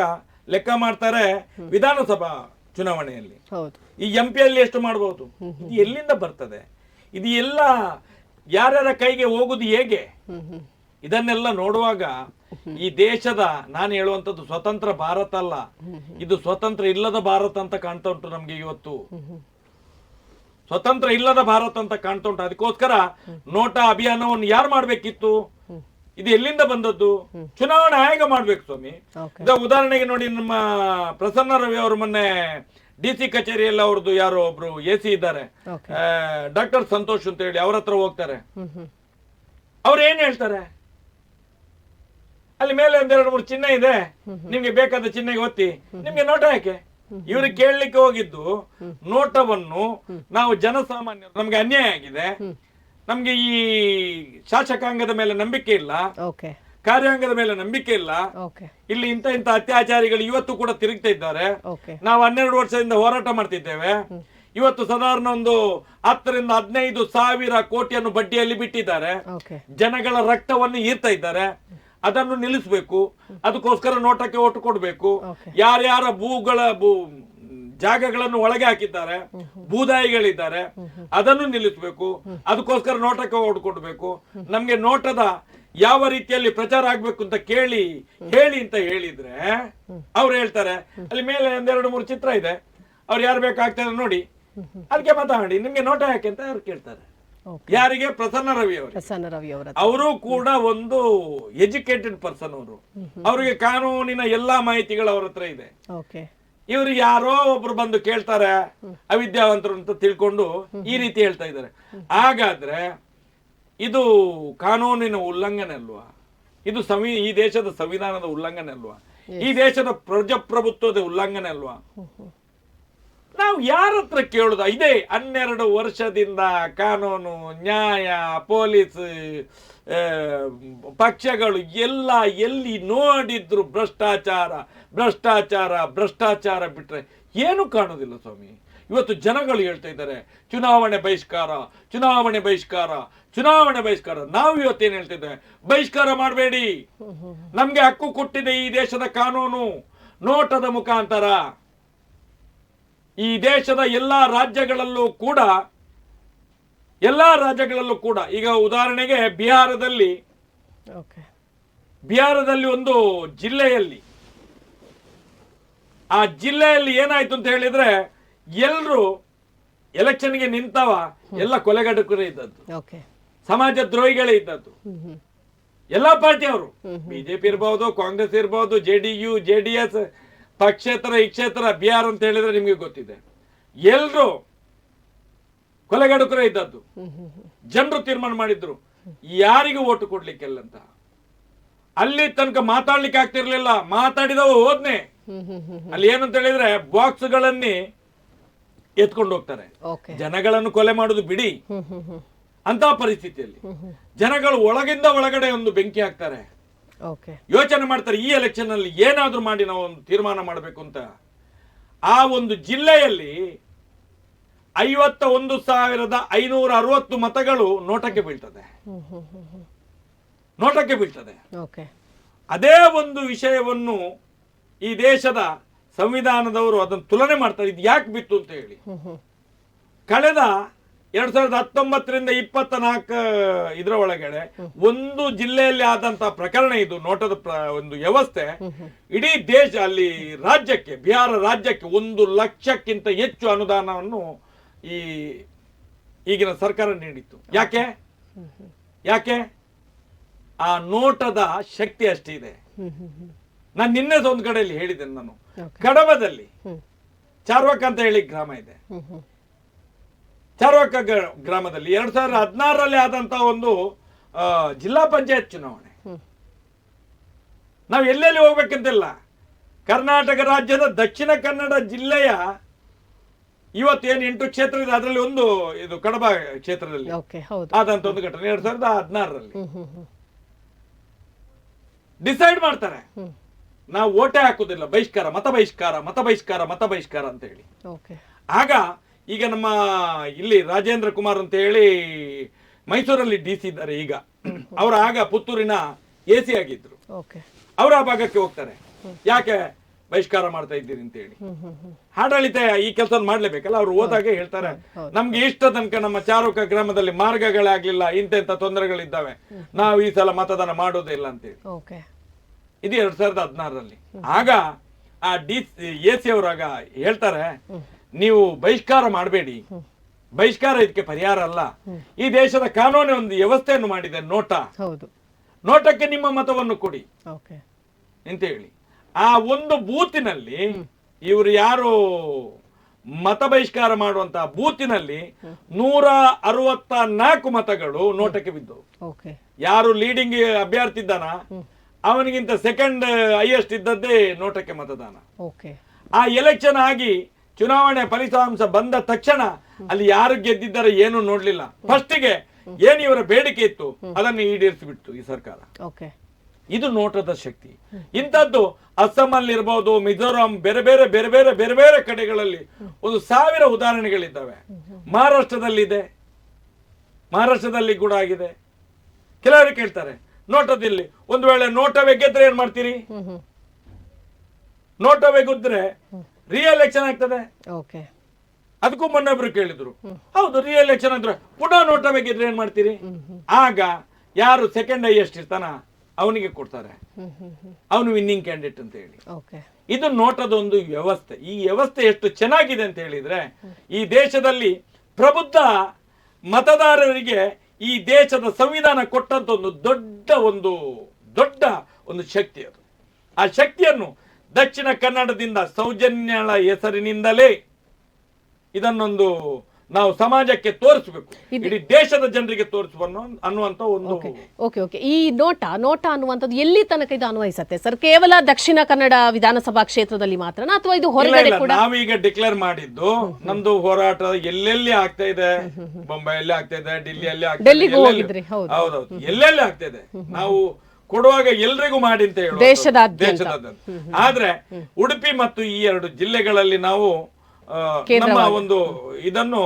ಲೆಕ್ಕ ಮಾಡ್ತಾರೆ ವಿಧಾನಸಭಾ ಚುನಾವಣೆಯಲ್ಲಿ. ಈ MP ಎಷ್ಟು ಮಾಡಬಹುದು? ಇದು ಎಲ್ಲಿಂದ ಬರ್ತದೆ? ಇದು ಎಲ್ಲ ಯಾರ್ಯಾರ ಕೈಗೆ ಹೋಗುದು ಹೇಗೆ? ಇದನ್ನೆಲ್ಲ ನೋಡುವಾಗ ಈ ದೇಶದ, ನಾನು ಹೇಳುವಂತದ್ದು ಸ್ವತಂತ್ರ ಭಾರತ ಅಲ್ಲ, ಇದು ಸ್ವತಂತ್ರ ಇಲ್ಲದ ಭಾರತ ಅಂತ ಕಾಣ್ತಾ ಉಂಟು ನಮ್ಗೆ. ಇವತ್ತು ಸ್ವತಂತ್ರ ಇಲ್ಲದ ಭಾರತ ಅಂತ ಕಾಣ್ತಾ ಉಂಟು. ಅದಕ್ಕೋಸ್ಕರ ನೋಟಾ ಅಭಿಯಾನವನ್ನು ಯಾರು ಮಾಡ್ಬೇಕಿತ್ತು? ಇದು ಎಲ್ಲಿಂದ ಬಂದದ್ದು? ಚುನಾವಣಾ ಆಯೋಗ ಮಾಡ್ಬೇಕು ಸ್ವಾಮಿ. ಉದಾಹರಣೆಗೆ ನೋಡಿ, ನಮ್ಮ ಪ್ರಸನ್ನ ರವಿ ಅವರು ಮೊನ್ನೆ DC ಕಚೇರಿಯಲ್ಲಿ ಅವ್ರದ್ದು ಯಾರೋ ಒಬ್ರು AC ಇದ್ದಾರೆ, ಡಾಕ್ಟರ್ ಸಂತೋಷ್ ಅಂತ ಹೇಳಿ, ಅವ್ರ ಹತ್ರ ಹೋಗ್ತಾರೆ. ಅವ್ರು ಏನ್ ಹೇಳ್ತಾರೆ? ಅಲ್ಲಿ ಮೇಲೆ ಒಂದೆರಡು ಮೂರು ಚಿಹ್ನೆ ಇದೆ, ನಿಮ್ಗೆ ಬೇಕಾದ ಚಿಹ್ನೆಗೆ ಒತ್ತಿ, ನಿಮ್ಗೆ ನೋಟ ಯಾಕೆ? ಇವರು ಕೇಳಲಿಕ್ಕೆ ಹೋಗಿದ್ದು ನೋಟವನ್ನು ನಾವು ಜನಸಾಮಾನ್ಯರು, ನಮ್ಗೆ ಅನ್ಯಾಯ ಆಗಿದೆ, ನಮ್ಗೆ ಈ ಶಾಸಕಾಂಗದ ಮೇಲೆ ನಂಬಿಕೆ ಇಲ್ಲ, ಕಾರ್ಯಾಂಗದ ಮೇಲೆ ನಂಬಿಕೆ ಇಲ್ಲ, ಇಲ್ಲಿ ಇಂತ ಅತ್ಯಾಚಾರಿಗಳು ಇವತ್ತು ಕೂಡ ತಿರುಗ್ತಾ ಇದ್ದಾರೆ. ನಾವು 12 ವರ್ಷದಿಂದ ಹೋರಾಟ ಮಾಡ್ತಿದ್ದೇವೆ. ಇವತ್ತು ಸಾಧಾರಣ ಒಂದು 10 ರಿಂದ 15 ಸಾವಿರ ಕೋಟಿಯನ್ನು ಬಡ್ಡಿಯಲ್ಲಿ ಬಿಟ್ಟಿದ್ದಾರೆ. ಜನಗಳ ರಕ್ತವನ್ನು ಈರ್ತಾ ಇದ್ದಾರೆ. ಅದನ್ನು ನಿಲ್ಲಿಸಬೇಕು. ಅದಕ್ಕೋಸ್ಕರ ನೋಟಕ್ಕೆ ಓಟು ಕೊಡಬೇಕು. ಯಾರ್ಯಾರ ಜಾಗಗಳನ್ನು ಒಳಗೆ ಹಾಕಿದ್ದಾರೆ, ಭೂದಾಯಿಗಳಿದ್ದಾರೆ, ಅದನ್ನು ನಿಲ್ಲಿಸಬೇಕು. ಅದಕ್ಕೋಸ್ಕರ ನೋಟಕ್ಕೆ ಓಟು ಕೊಡಬೇಕು. ನಮ್ಗೆ ನೋಟದ ಯಾವ ರೀತಿಯಲ್ಲಿ ಪ್ರಚಾರ ಆಗ್ಬೇಕು ಅಂತ ಹೇಳಿ ಅಂತ ಹೇಳಿದ್ರೆ ಅವ್ರು ಹೇಳ್ತಾರೆ ಅಲ್ಲಿ ಮೇಲೆ 2-3 ಚಿತ್ರ ಇದೆ, ಅವ್ರು ಯಾರು ಬೇಕಾಗ್ತಾರೆ ನೋಡಿ, ಅದಕ್ಕೆ ಮಾತಾಡಿ, ನಿಮ್ಗೆ ನೋಟ ಯಾಕೆ ಅಂತ ಅವ್ರು ಕೇಳ್ತಾರೆ. ಯಾರಿಗೆ? ಪ್ರಸನ್ನ ರವಿ ಅವರು ಕೂಡ ಒಂದು ಎಜುಕೇಟೆಡ್ ಪರ್ಸನ್. ಅವರಿಗೆ ಕಾನೂನಿನ ಎಲ್ಲಾ ಮಾಹಿತಿಗಳು ಅವ್ರ ಹತ್ರ ಇದೆ. ಇವ್ರು ಯಾರೋ ಒಬ್ರು ಬಂದು ಕೇಳ್ತಾರೆ, ಅವಿದ್ಯಾವಂತರು ಅಂತ ತಿಳ್ಕೊಂಡು ಈ ರೀತಿ ಹೇಳ್ತಾ ಇದ್ದಾರೆ. ಹಾಗಾದ್ರೆ ಇದು ಕಾನೂನಿನ ಉಲ್ಲಂಘನೆ ಅಲ್ವಾ? ಇದು ಈ ದೇಶದ ಸಂವಿಧಾನದ ಉಲ್ಲಂಘನೆ ಅಲ್ವಾ? ಈ ದೇಶದ ಪ್ರಜಾಪ್ರಭುತ್ವದ ಉಲ್ಲಂಘನೆ ಅಲ್ವಾ? ನಾವು ಯಾರ ಹತ್ರ ಕೇಳುದ? ಇದೇ 12 ವರ್ಷದಿಂದ ಕಾನೂನು, ನ್ಯಾಯ, ಪೊಲೀಸ್, ಪಕ್ಷಗಳು ಎಲ್ಲಿ ನೋಡಿದ್ರು ಭ್ರಷ್ಟಾಚಾರ ಭ್ರಷ್ಟಾಚಾರ ಭ್ರಷ್ಟಾಚಾರ ಬಿಟ್ರೆ ಏನು ಕಾಣುದಿಲ್ಲ ಸ್ವಾಮಿ. ಇವತ್ತು ಜನಗಳು ಹೇಳ್ತಾ ಇದ್ದಾರೆ ಚುನಾವಣೆ ಬಹಿಷ್ಕಾರ, ಚುನಾವಣೆ ಬಹಿಷ್ಕಾರ, ಚುನಾವಣೆ ಬಹಿಷ್ಕಾರ. ನಾವು ಇವತ್ತೇನು ಹೇಳ್ತಿದ್ದೇವೆ? ಬಹಿಷ್ಕಾರ ಮಾಡಬೇಡಿ, ನಮ್ಗೆ ಹಕ್ಕು ಕೊಟ್ಟಿದೆ ಈ ದೇಶದ ಕಾನೂನು. ನೋಟದ ಮುಖಾಂತರ ಈ ದೇಶದ ಎಲ್ಲಾ ರಾಜ್ಯಗಳಲ್ಲೂ ಕೂಡ ಈಗ ಉದಾಹರಣೆಗೆ ಬಿಹಾರದಲ್ಲಿ ಒಂದು ಜಿಲ್ಲೆಯಲ್ಲಿ, ಆ ಜಿಲ್ಲೆಯಲ್ಲಿ ಏನಾಯ್ತು ಅಂತ ಹೇಳಿದ್ರೆ ಎಲ್ರು ಎಲೆಕ್ಷನ್ಗೆ ನಿಂತವ ಎಲ್ಲ ಕೊಲೆಗಡಕರೇ ಇದ್ದದ್ದು, ಸಮಾಜ ದ್ರೋಹಿಗಳೇ ಇದ್ದದ್ದು. ಎಲ್ಲಾ ಪಾರ್ಟಿಯವರು, ಬಿಜೆಪಿ ಇರ್ಬಹುದು, ಕಾಂಗ್ರೆಸ್ ಇರ್ಬಹುದು, JDU JDS, ಪಕ್ಷೇತರ ಈ ಕ್ಷೇತ್ರ, ಬಿಹಾರ್ ಅಂತ ಹೇಳಿದ್ರೆ ನಿಮ್ಗೆ ಗೊತ್ತಿದೆ, ಎಲ್ರು ಕೊಲೆಗಡಕರೇ ಇದ್ದದ್ದು. ಜನರು ತೀರ್ಮಾನ ಮಾಡಿದ್ರು ಯಾರಿಗೂ ಓಟು ಕೊಡ್ಲಿಕ್ಕೆಲ್ಲ ಅಂತ. ಅಲ್ಲಿ ತನಕ ಮಾತಾಡ್ಲಿಕ್ಕೆ ಆಗ್ತಿರ್ಲಿಲ್ಲ, ಮಾತಾಡಿದವ ಹೋದ್ನೆ. ಅಲ್ಲಿ ಏನಂತ ಹೇಳಿದ್ರೆ ಬಾಕ್ಸ್ಗಳನ್ನೇ ಎತ್ಕೊಂಡು ಹೋಗ್ತಾರೆ. ಜನಗಳನ್ನು ಕೊಲೆ ಮಾಡುದು ಬಿಡಿ ಅಂತ ಪರಿಸ್ಥಿತಿಯಲ್ಲಿ ಜನಗಳು ಒಳಗಿಂದ ಒಳಗಡೆ ಒಂದು ಬೆಂಕಿ ಹಾಕ್ತಾರೆ. ಯೋಚನೆ ಮಾಡ್ತಾರೆ ಈ ಎಲೆಕ್ಷನ್ ಅಲ್ಲಿ ಏನಾದ್ರೂ ಮಾಡಿ ನಾವು ಒಂದು ತೀರ್ಮಾನ ಮಾಡಬೇಕು ಅಂತ. ಆ ಒಂದು ಜಿಲ್ಲೆಯಲ್ಲಿ 51,560 ಮತಗಳು ನೋಟಕ್ಕೆ ಬೀಳ್ತದೆ. ಅದೇ ಒಂದು ವಿಷಯವನ್ನು ಈ ದೇಶದ ಸಂವಿಧಾನದವರು ಅದನ್ನು ತುಲನೆ ಮಾಡ್ತಾರೆ, ಇದು ಯಾಕೆ ಬಿತ್ತು ಅಂತ ಹೇಳಿ. ಕಳೆದ 2019 ರಿಂದ 24 ಇದರ ಒಳಗಡೆ ಒಂದು ಜಿಲ್ಲೆಯಲ್ಲಿ ಆದಂತಹ ಪ್ರಕರಣ ಇದು. ನೋಟದ ಒಂದು ವ್ಯವಸ್ಥೆ ಇಡೀ ದೇಶ, ಅಲ್ಲಿ ರಾಜ್ಯಕ್ಕೆ, ಬಿಹಾರ ರಾಜ್ಯಕ್ಕೆ 1 ಲಕ್ಷಕ್ಕಿಂತ ಹೆಚ್ಚು ಅನುದಾನವನ್ನು ಈಗಿನ ಸರ್ಕಾರ ನೀಡಿತ್ತು. ಯಾಕೆ? ಆ ನೋಟದ ಶಕ್ತಿ ಅಷ್ಟಿದೆ. ನಾನು ನಿನ್ನೆ ಒಂದು ಕಡೆಯಲ್ಲಿ ಹೇಳಿದ್ದೇನೆ, ನಾನು ಕಡಬದಲ್ಲಿ ಚಾರ್ವಾಕ ಅಂತ ಹೇಳಿ ಗ್ರಾಮ ಇದೆ. ಚಾರ್ವಾಕ ಗ್ರಾಮದಲ್ಲಿ 2016ರಲ್ಲಿ ಆದಂತಹ ಒಂದು ಜಿಲ್ಲಾ ಪಂಚಾಯತ್ ಚುನಾವಣೆ. ನಾವು ಎಲ್ಲೆಲ್ಲಿ ಹೋಗ್ಬೇಕಂತಿಲ್ಲ. ಕರ್ನಾಟಕ ರಾಜ್ಯದ ದಕ್ಷಿಣ ಕನ್ನಡ ಜಿಲ್ಲೆಯ ಇವತ್ತೇನು 8 ಕ್ಷೇತ್ರ ಇದೆ, ಅದರಲ್ಲಿ ಒಂದು ಇದು ಕಡಬ ಕ್ಷೇತ್ರದಲ್ಲಿ ಆದಂತ ಒಂದು ಘಟನೆ 2016ರಲ್ಲಿ ಡಿಸೈಡ್ ಮಾಡ್ತಾರೆ, ನಾವು ಓಟೆ ಹಾಕುದಿಲ್ಲ, ಬಹಿಷ್ಕಾರ, ಮತ ಬಹಿಷ್ಕಾರ ಅಂತ ಹೇಳಿ. ಆಗ ಈಗ ನಮ್ಮ ಇಲ್ಲಿ ರಾಜೇಂದ್ರ ಕುಮಾರ್ ಅಂತ ಹೇಳಿ ಮೈಸೂರಲ್ಲಿ DC ಇದ್ದಾರೆ ಈಗ. ಅವರ ಆಗ ಪುತ್ತೂರಿನ AC ಆಗಿದ್ರು. ಅವರ ಆ ಭಾಗಕ್ಕೆ ಹೋಗ್ತಾರೆ, ಯಾಕೆ ಬಹಿಷ್ಕಾರ ಮಾಡ್ತಾ ಇದ್ದೀರಿ ಅಂತ ಹೇಳಿ. ಆಡಳಿತ ಈ ಕೆಲಸ ಮಾಡ್ಲೇಬೇಕಲ್ಲ. ಅವ್ರು ಹೋದಾಗ ಹೇಳ್ತಾರೆ, ನಮ್ಗೆ ಇಷ್ಟ ತನಕ ನಮ್ಮ ಚಾರುಕ ಗ್ರಾಮದಲ್ಲಿ ಮಾರ್ಗಗಳಾಗ್ಲಿಲ್ಲ, ಇಂಥ ತೊಂದರೆಗಳಿದ್ದಾವೆ, ನಾವು ಈ ಸಲ ಮತದಾನ ಮಾಡೋದೇ ಇಲ್ಲ ಅಂತ ಹೇಳಿ. ಇದು 2016ರಲ್ಲಿ. ಆಗ ಆ AC ಅವರಾಗ ಹೇಳ್ತಾರೆ, ನೀವು ಬಹಿಷ್ಕಾರ ಮಾಡಬೇಡಿ, ಬಹಿಷ್ಕಾರ ಇದಕ್ಕೆ ಪರಿಹಾರ ಅಲ್ಲ. ಈ ದೇಶದ ಕಾನೂನು ಒಂದು ವ್ಯವಸ್ಥೆಯನ್ನು ಮಾಡಿದೆ ನೋಟಕ್ಕೆ ನಿಮ್ಮ ಮತವನ್ನು ಕೊಡಿ ಅಂತ ಹೇಳಿ. ಆ ಒಂದು ಬೂತಿನಲ್ಲಿ ಇವರು ಯಾರು ಮತ ಬಹಿಷ್ಕಾರ ಮಾಡುವಂತಹ ಬೂತಿನಲ್ಲಿ 164 ಮತಗಳು ನೋಟಕ್ಕೆ ಬಿದ್ದವು. ಯಾರು ಲೀಡಿಂಗ್ ಅಭ್ಯರ್ಥಿ ಇದ್ದಾನ ಅವನಿಗಿಂತ ಸೆಕೆಂಡ್ ಹೈಯೆಸ್ಟ್ ಇದ್ದದ್ದೇ ನೋಟಕ್ಕೆ ಮತದಾನ. ಓಕೆ. ಆ ಎಲೆಕ್ಷನ್ ಆಗಿ ಚುನಾವಣೆ ಫಲಿತಾಂಶ ಬಂದ ತಕ್ಷಣ ಅಲ್ಲಿ ಯಾರು ಗೆದ್ದಿದ್ದಾರೆ ಏನು ನೋಡ್ಲಿಲ್ಲ. ಫಸ್ಟಿಗೆ ಏನು ಇವರ ಬೇಡಿಕೆ ಇತ್ತು ಅದನ್ನು ಈಡೇರಿಸಿಬಿಟ್ಟು ಈ ಸರ್ಕಾರ. ಓಕೆ. ಇದು ನೋಟದ ಶಕ್ತಿ. ಇಂಥದ್ದು ಅಸ್ಸಾಮಲ್ಲಿ ಇರಬಹುದು, ಮಿಜೋರಾಂ, ಬೇರೆ ಬೇರೆ ಬೇರೆ ಬೇರೆ ಬೇರೆ ಬೇರೆ ಕಡೆಗಳಲ್ಲಿ 1000 ಉದಾಹರಣೆಗಳಿದ್ದಾವೆ. ಮಹಾರಾಷ್ಟ್ರದಲ್ಲಿದೆ, ಮಹಾರಾಷ್ಟ್ರದಲ್ಲಿ ಕೂಡ ಆಗಿದೆ. ಕೆಲವರು ಕೇಳ್ತಾರೆ ನೋಟದಲ್ಲಿ ಒಂದು ವೇಳೆ ನೋಟವೇ ಗೆದ್ರೆ ಏನ್ ಮಾಡ್ತೀರಿ? ನೋಟವೇ ಗೆದ್ರೆ ರಿಎಲೆಕ್ಷನ್ ಆಗ್ತದೆ. ಓಕೆ. ಅದಕ್ಕೂ ಮೊನ್ನೊಬ್ರು ಕೇಳಿದ್ರು, ಹೌದು ರಿಎಲೆಕ್ಷನ್ ಅಂದ್ರೆ ಪುನಃ ನೋಟವೇ ಗೆದ್ರೆ ಏನ್ ಮಾಡ್ತೀರಿ? ಆಗ ಯಾರು ಸೆಕೆಂಡ್ ಹೈಯೆಸ್ಟ್ ಇರ್ತಾನ ಅವನಿಗೆ ಕೊಡ್ತಾರೆ, ಅವನು ವಿನ್ನಿಂಗ್ ಕ್ಯಾಂಡಿಡೇಟ್ ಅಂತ ಹೇಳಿ. ಇದು ನೋಟದ ಒಂದು ವ್ಯವಸ್ಥೆ. ಈ ವ್ಯವಸ್ಥೆ ಎಷ್ಟು ಚೆನ್ನಾಗಿದೆ ಅಂತ ಹೇಳಿದ್ರೆ, ಈ ದೇಶದಲ್ಲಿ ಪ್ರಬುದ್ಧ ಮತದಾರರಿಗೆ ಈ ದೇಶದ ಸಂವಿಧಾನ ಕೊಟ್ಟಂತ ಒಂದು ದೊಡ್ಡ ಒಂದು ಶಕ್ತಿ ಅದು. ಆ ಶಕ್ತಿಯನ್ನು ದಕ್ಷಿಣ ಕನ್ನಡದಿಂದ ಸೌಜನ್ಯಳ ಹೆಸರಿನಿಂದಲೇ ಇದನ್ನೊಂದು ನಾವು ಸಮಾಜಕ್ಕೆ ತೋರಿಸಬೇಕು, ಇಡೀ ದೇಶದ ಜನರಿಗೆ ತೋರಿಸುವ ಅನ್ನುವಂತ ಒಂದು. Okay okay. ಈ ನೋಟ ಅನ್ನುವಂಥದ್ದು ಎಲ್ಲಿ ತನಕ ಇದು ಅನ್ವಯಿಸುತ್ತೆ ಸರ್? ಕೇವಲ ದಕ್ಷಿಣ ಕನ್ನಡ ವಿಧಾನಸಭಾ ಕ್ಷೇತ್ರದಲ್ಲಿ ಮಾತ್ರ ಅಥವಾ ಇದು ಹೊರಗಡೆ ಕೂಡ? ನಾವೀಗ ಡಿಕ್ಲೇರ್ ಮಾಡಿದ್ದು ನಮ್ದು ಹೋರಾಟ ಎಲ್ಲೆಲ್ಲಿ ಆಗ್ತಾ ಇದೆ, ಬೊಂಬೈಯಲ್ಲಿ ಆಗ್ತಾ ಇದೆ, ಡೆಲ್ಲಿಯಲ್ಲಿ ಆಗ್ತಾ ಇದೆ, ಹೌದೌದು ಎಲ್ಲೆಲ್ಲಿ ಆಗ್ತಾ ಇದೆ. ನಾವು ಕೊಡುವಾಗ ಎಲ್ರಿಗೂ ಮಾಡಿ ಅಂತ ಹೇಳುವ ದೇಶದ. ಆದ್ರೆ ಉಡುಪಿ ಮತ್ತು ಈ 2 ಜಿಲ್ಲೆಗಳಲ್ಲಿ ನಾವು ನಮ್ಮ ಒಂದು ಇದನ್ನು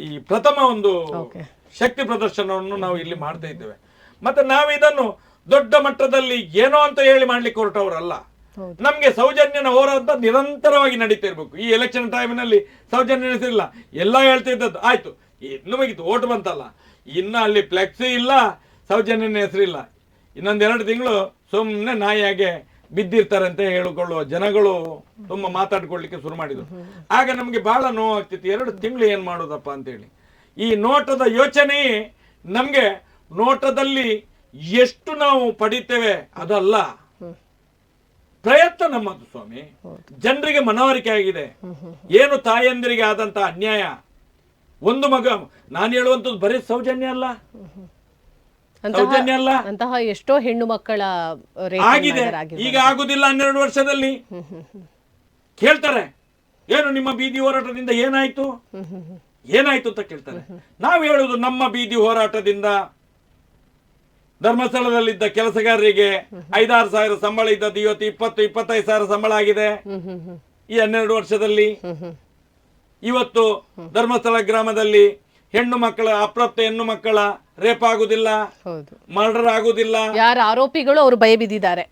ಈ ಪ್ರಥಮ ಒಂದು ಶಕ್ತಿ ಪ್ರದರ್ಶನವನ್ನು ನಾವು ಇಲ್ಲಿ ಮಾಡ್ತಾ ಇದ್ದೇವೆ. ಮತ್ತೆ ನಾವು ಇದನ್ನು ದೊಡ್ಡ ಮಟ್ಟದಲ್ಲಿ ಏನೋ ಅಂತ ಹೇಳಿ ಮಾಡ್ಲಿಕ್ಕೆ ಹೊರಟವರಲ್ಲ. ನಮ್ಗೆ ಸೌಜನ್ಯನ ಹೋರಾಟ ನಿರಂತರವಾಗಿ ನಡೀತಾ ಇರ್ಬೇಕು. ಈ ಎಲೆಕ್ಷನ್ ಟೈಮಿನಲ್ಲಿ ಸೌಜನ್ಯ ಹೆಸರಿಲ್ಲ, ಎಲ್ಲ ಹೇಳ್ತಾ ಇದ್ದದ್ದು ಆಯ್ತು, ನಮಗಿತ್ತು ಓಟ್ ಬಂತಲ್ಲ, ಇನ್ನು ಅಲ್ಲಿ ಫ್ಲೆಕ್ಸಿ ಇಲ್ಲ, ಸೌಜನ್ಯನ ಹೆಸರಿಲ್ಲ, ಇನ್ನೊಂದ್ 2 ತಿಂಗಳು ಸುಮ್ಮನೆ ನಾಯಿಯಾಗೆ ಬಿದ್ದಿರ್ತಾರೆ ಅಂತ ಹೇಳಿಕೊಳ್ಳುವ ಜನಗಳು ತುಂಬಾ ಮಾತಾಡ್ಕೊಳ್ಲಿಕ್ಕೆ ಶುರು ಮಾಡಿದ್ರು. ಆಗ ನಮ್ಗೆ ಬಹಳ ನೋವಾಗ್ತಿತ್ತು, 2 ತಿಂಗಳು ಏನ್ ಮಾಡೋದಪ್ಪ ಅಂತೇಳಿ. ಈ ನೋಟದ ಯೋಚನೆ ನಮ್ಗೆ ನೋಟದಲ್ಲಿ ಎಷ್ಟು ನಾವು ಪಡಿತೇವೆ ಅದಲ್ಲ, ಪ್ರಯತ್ನ ನಮ್ಮದು ಸ್ವಾಮಿ. ಜನರಿಗೆ ಮನವರಿಕೆ ಆಗಿದೆ ಏನು ತಾಯಂದಿರಿಗೆ ಆದಂತ ಅನ್ಯಾಯ. ಒಂದು ಮಗ, ನಾನು ಹೇಳುವಂಥದ್ದು ಬರೀ ಸೌಜನ್ಯ ಅಲ್ಲ, ಅಂತಹ ಎಷ್ಟೋ ಹೆಣ್ಣು ಮಕ್ಕಳ ಆಗಿದೆ. ಈಗ ಆಗುದಿಲ್ಲ 12 ವರ್ಷದಲ್ಲಿ. ಕೇಳ್ತಾರೆ ಏನು ನಿಮ್ಮ ಬೀದಿ ಹೋರಾಟದಿಂದ ಏನಾಯ್ತು ಅಂತ ಕೇಳ್ತಾರೆ. ನಾವು ಹೇಳುದು ನಮ್ಮ ಬೀದಿ ಹೋರಾಟದಿಂದ ಧರ್ಮಸ್ಥಳದಲ್ಲಿದ್ದ ಕೆಲಸಗಾರರಿಗೆ 5-6 ಸಾವಿರ ಸಂಬಳ ಇದ್ದದ್ದು ಇವತ್ತು 20-25 ಸಾವಿರ ಸಂಬಳ ಆಗಿದೆ ಈ 12 ವರ್ಷದಲ್ಲಿ. ಇವತ್ತು ಧರ್ಮಸ್ಥಳ ಗ್ರಾಮದಲ್ಲಿ ಅಪ್ರಾಪ್ತ ಹೆಣ್ಣು ಮಕ್ಕಳ ರೇಪ್ ಆಗುದಿಲ್ಲ, ಮರ್ಡರ್ ಆಗುದಿಲ್ಲ. ಯಾರ ಆರೋಪಿಗಳು ಅವರು ಭಯ ಬಿದ್ದಿದ್ದಾರೆ.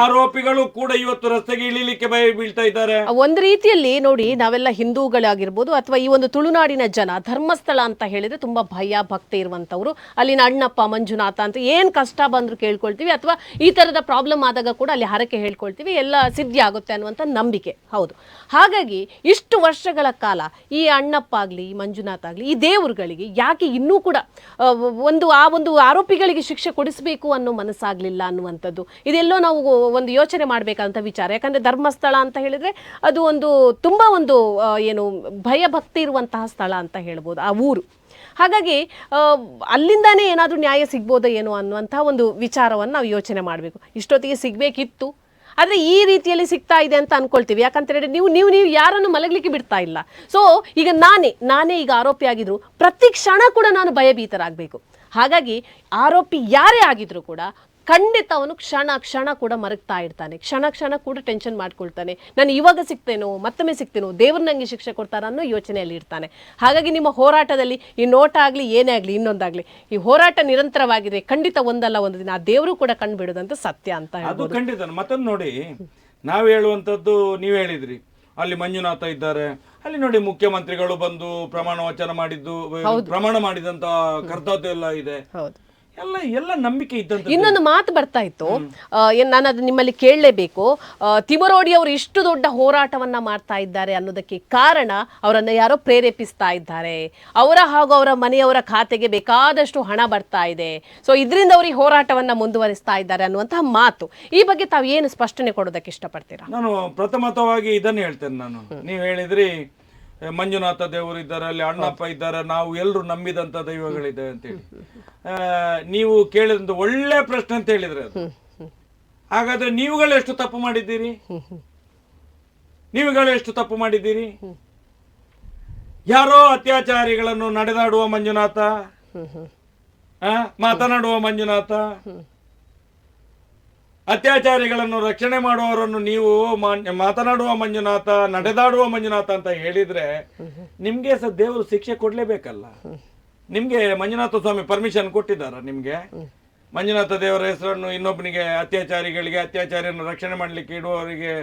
ಆರೋಪಿಗಳು ಕೂಡ ಇವತ್ತು ರಸ್ತೆಗೆ ಇಳಿಲಿಕ್ಕೆ ಭಯ ಬೀಳ್ತಾ ಇದ್ದಾರೆ. ಒಂದು ರೀತಿಯಲ್ಲಿ ನೋಡಿ, ನಾವೆಲ್ಲ ಹಿಂದೂಗಳಾಗಿರ್ಬೋದು ಅಥವಾ ಈ ಒಂದು ತುಳುನಾಡಿನ ಜನ ಧರ್ಮಸ್ಥಳ ಅಂತ ಹೇಳಿದ್ರೆ ತುಂಬಾ ಭಯ ಭಕ್ತಿ ಇರುವಂತವ್ರು. ಅಲ್ಲಿನ ಅಣ್ಣಪ್ಪ ಮಂಜುನಾಥ ಅಂತ ಏನ್ ಕಷ್ಟ ಬಂದ್ರು ಕೇಳ್ಕೊಳ್ತೀವಿ, ಅಥವಾ ಈ ತರದ ಪ್ರಾಬ್ಲಮ್ ಆದಾಗ ಕೂಡ ಅಲ್ಲಿ ಹರಕೆ ಹೇಳ್ಕೊಳ್ತೀವಿ, ಎಲ್ಲ ಸಿದ್ಧಿ ಆಗುತ್ತೆ ಅನ್ನುವಂಥ ನಂಬಿಕೆ. ಹೌದು. ಹಾಗಾಗಿ ಇಷ್ಟು ವರ್ಷಗಳ ಕಾಲ ಈ ಅಣ್ಣಪ್ಪ ಆಗ್ಲಿ ಮಂಜುನಾಥ ಆಗ್ಲಿ ಈ ದೇವರುಗಳಿಗೆ ಯಾಕೆ ಇನ್ನೂ ಕೂಡ ಆ ಒಂದು ಆರೋಪಿಗಳಿಗೆ ಶಿಕ್ಷೆ ಕೊಡಿಸಬೇಕು ಅನ್ನೋ ಮನಸ್ಸಾಗ್ಲಿಲ್ಲ ಅನ್ನುವಂಥದ್ದು, ಇದೆಲ್ಲೋ ನಾವು ಒಂದು ಯೋಚನೆ ಮಾಡಬೇಕಂತ ವಿಚಾರ. ಯಾಕಂದ್ರೆ ಧರ್ಮಸ್ಥಳ ಅಂತ ಹೇಳಿದ್ರೆ ಅದು ಒಂದು ತುಂಬಾ ಒಂದು ಏನು ಭಯ ಭಕ್ತಿ ಇರುವಂತಹ ಸ್ಥಳ ಅಂತ ಹೇಳ್ಬೋದು ಆ ಊರು. ಹಾಗಾಗಿ ಅಲ್ಲಿಂದಾನೇ ಏನಾದರೂ ನ್ಯಾಯ ಸಿಗ್ಬೋದೋ ಏನೋ ಅನ್ನುವಂತಹ ಒಂದು ವಿಚಾರವನ್ನು ನಾವು ಯೋಚನೆ ಮಾಡಬೇಕು. ಇಷ್ಟೊತ್ತಿಗೆ ಸಿಗ್ಬೇಕಿತ್ತು, ಆದರೆ ಈ ರೀತಿಯಲ್ಲಿ ಸಿಗ್ತಾ ಇದೆ ಅಂತ ಅನ್ಕೊಳ್ತೀವಿ. ಯಾಕಂತ ಹೇಳಿದ್ರೆ ನೀವು ಯಾರನ್ನು ಮಲಗಲಿಕ್ಕೆ ಬಿಡ್ತಾ ಇಲ್ಲ. ಸೊ ಈಗ ನಾನೇ ಈಗ ಆರೋಪಿ ಆಗಿದ್ರು ಪ್ರತಿ ಕ್ಷಣ ಕೂಡ ನಾನು ಭಯಭೀತರಾಗಬೇಕು. ಹಾಗಾಗಿ ಆರೋಪಿ ಯಾರೇ ಆಗಿದ್ರು ಕೂಡ ಖಂಡಿತ ಅವನು ಕ್ಷಣ ಕೂಡ ಮರಗ್ತಾ ಇರ್ತಾನೆ, ಕ್ಷಣ ಕೂಡ ಟೆನ್ಷನ್ ಮಾಡ್ಕೊಳ್ತಾನೆ. ನಾನು ಇವಾಗ ಸಿಗ್ತೇನೋ, ಮತ್ತೊಮ್ಮೆ ಸಿಗ್ತೇನೋ, ದೇವ್ರು ನಂಗೆ ಶಿಕ್ಷೆ ಕೊಡ್ತಾರ ಅನ್ನೋ ಯೋಚನೆಯಲ್ಲಿ ಇರ್ತಾನೆ. ಹಾಗಾಗಿ ನಿಮ್ಮ ಹೋರಾಟದಲ್ಲಿ ಈ ನೋಟ ಆಗಲಿ ಏನೇ ಆಗಲಿ ಇನ್ನೊಂದಾಗ್ಲಿ ಈ ಹೋರಾಟ ನಿರಂತರವಾಗಿದೆ. ಖಂಡಿತ ಒಂದಲ್ಲ ಒಂದು ದಿನ ಆ ದೇವರು ಕೂಡ ಕಂಡುಬಿಡೋದಂತ ಸತ್ಯ ಅಂತ ಅದು ಖಂಡಿತ. ಮತ್ತೊಂದು ನೋಡಿ, ನಾವು ಹೇಳುವಂಥದ್ದು ನೀವು ಹೇಳಿದ್ರಿ ಅಲ್ಲಿ ಮಂಜುನಾಥ ಇದ್ದಾರೆ, ಅಲ್ಲಿ ನೋಡಿ ಮುಖ್ಯಮಂತ್ರಿಗಳು ಬಂದು ಪ್ರಮಾಣ ವಚನ ಮಾಡಿದ್ದು, ಪ್ರಮಾಣ ಮಾಡಿದಂತ ಕರ್ತವ್ಯ ಎಲ್ಲ ಇದೆ, ಎಲ್ಲ ನಂಬಿಕೆ ಇದ್ದಂತ. ಇನ್ನೊಂದು ಮಾತು ಬರ್ತಾ ಇತ್ತು, ನಾನು ಅದು ನಿಮ್ಮಲ್ಲಿ ಕೇಳಲೇಬೇಕು. ತಿಮರೋಡಿ ಅವರು ಇಷ್ಟು ದೊಡ್ಡ ಹೋರಾಟವನ್ನ ಮಾಡ್ತಾ ಇದ್ದಾರೆ ಅನ್ನೋದಕ್ಕೆ ಕಾರಣ ಅವರನ್ನ ಯಾರೋ ಪ್ರೇರೇಪಿಸ್ತಾ ಇದ್ದಾರೆ, ಹಾಗೂ ಅವರ ಮನೆಯವರ ಖಾತೆಗೆ ಬೇಕಾದಷ್ಟು ಹಣ ಬರ್ತಾ ಇದೆ, ಸೊ ಇದರಿಂದ ಅವರು ಈ ಹೋರಾಟವನ್ನ ಮುಂದುವರಿಸ್ತಾ ಇದ್ದಾರೆ ಅನ್ನುವಂತಹ ಮಾತು. ಈ ಬಗ್ಗೆ ತಾವು ಏನು ಸ್ಪಷ್ಟನೆ ಕೊಡೋದಕ್ಕೆ ಇಷ್ಟಪಡ್ತೀರಾ? ನಾನು ಪ್ರಥಮತವಾಗಿ ಇದನ್ನು ಹೇಳ್ತೇನೆ. ನೀವು ಹೇಳಿದ್ರಿ ಮಂಜುನಾಥ ದೇವರು ಇದ್ದಾರೆ, ಅಲ್ಲಿ ಅಣ್ಣಪ್ಪ ಇದ್ದಾರೆ, ನಾವು ಎಲ್ಲರೂ ನಂಬಿದಂತ ದೈವಗಳಿದೆ ಅಂತೇಳಿ ನೀವು ಕೇಳಿದ ಒಳ್ಳೆ ಪ್ರಶ್ನೆ ಅಂತ ಹೇಳಿದ್ರೆ ಅದು. ಹಾಗಾದ್ರೆ ನೀವುಗಳು ಎಷ್ಟು ತಪ್ಪು ಮಾಡಿದ್ದೀರಿ? ನೀವುಗಳು ಎಷ್ಟು ತಪ್ಪು ಮಾಡಿದ್ದೀರಿ? ಯಾರೋ ಅತ್ಯಾಚಾರಿಗಳನ್ನು ನಡೆದಾಡುವ ಮಂಜುನಾಥ, ಮಾತನಾಡುವ ಮಂಜುನಾಥ, ಅತ್ಯಾಚಾರಿಗಳನ್ನು ರಕ್ಷಣೆ ಮಾಡುವವರನ್ನು ನೀವು ಮಾತನಾಡುವ ಮಂಜುನಾಥ, ನಡೆದಾಡುವ ಮಂಜುನಾಥ ಅಂತ ಹೇಳಿದ್ರೆ ನಿಮ್ಗೆ ಸಹ ದೇವರು ಶಿಕ್ಷೆ ಕೊಡ್ಲೇಬೇಕಲ್ಲ. ನಿಮ್ಗೆ ಮಂಜುನಾಥ ಸ್ವಾಮಿ ಪರ್ಮಿಷನ್ ಕೊಟ್ಟಿದ್ದಾರ? ನಿಮ್ಗೆ ಮಂಜುನಾಥ ದೇವರ ಹೆಸರನ್ನು ಇನ್ನೊಬ್ಬನಿಗೆ ಅತ್ಯಾಚಾರಿಗಳಿಗೆ, ಅತ್ಯಾಚಾರಿಯನ್ನು ರಕ್ಷಣೆ ಮಾಡ್ಲಿಕ್ಕೆ ಇಡುವವರಿಗೆ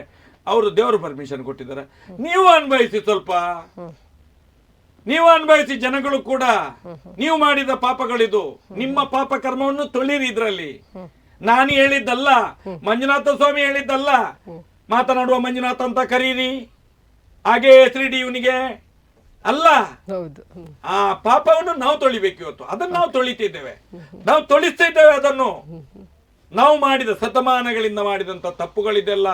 ಅವರು ದೇವರು ಪರ್ಮಿಷನ್ ಕೊಟ್ಟಿದ್ದಾರೆ. ನೀವು ಅನ್ಭವಿಸಿ, ಸ್ವಲ್ಪ ನೀವು ಅನ್ಭವಿಸಿ. ಜನಗಳು ಕೂಡ ನೀವು ಮಾಡಿದ ಪಾಪಗಳಿದು, ನಿಮ್ಮ ಪಾಪ ಕರ್ಮವನ್ನು ತೊಳಿರಿ ಇದ್ರಲ್ಲಿ. ನಾನು ಹೇಳಿದ್ದಲ್ಲ, ಮಂಜುನಾಥ ಸ್ವಾಮಿ ಹೇಳಿದ್ದಲ್ಲ. ಮಾತನಾಡುವ ಮಂಜುನಾಥ ಅಂತ ಕರೀರಿ, ಹಾಗೆ ಹೆಸರಿಡಿ ಇವನಿಗೆ ಅಲ್ಲ. ಆ ಪಾಪವನ್ನು ನಾವು ತೊಳಿಬೇಕು. ಇವತ್ತು ಅದನ್ನು ನಾವು ತೊಳಿತಿದ್ದೇವೆ, ನಾವು ತೊಳಿಸ್ತಾ ಇದ್ದೇವೆ. ಅದನ್ನು ನಾವು ಮಾಡಿದ ಶತಮಾನಗಳಿಂದ ಮಾಡಿದಂತ ತಪ್ಪುಗಳಿದೆಲ್ಲ.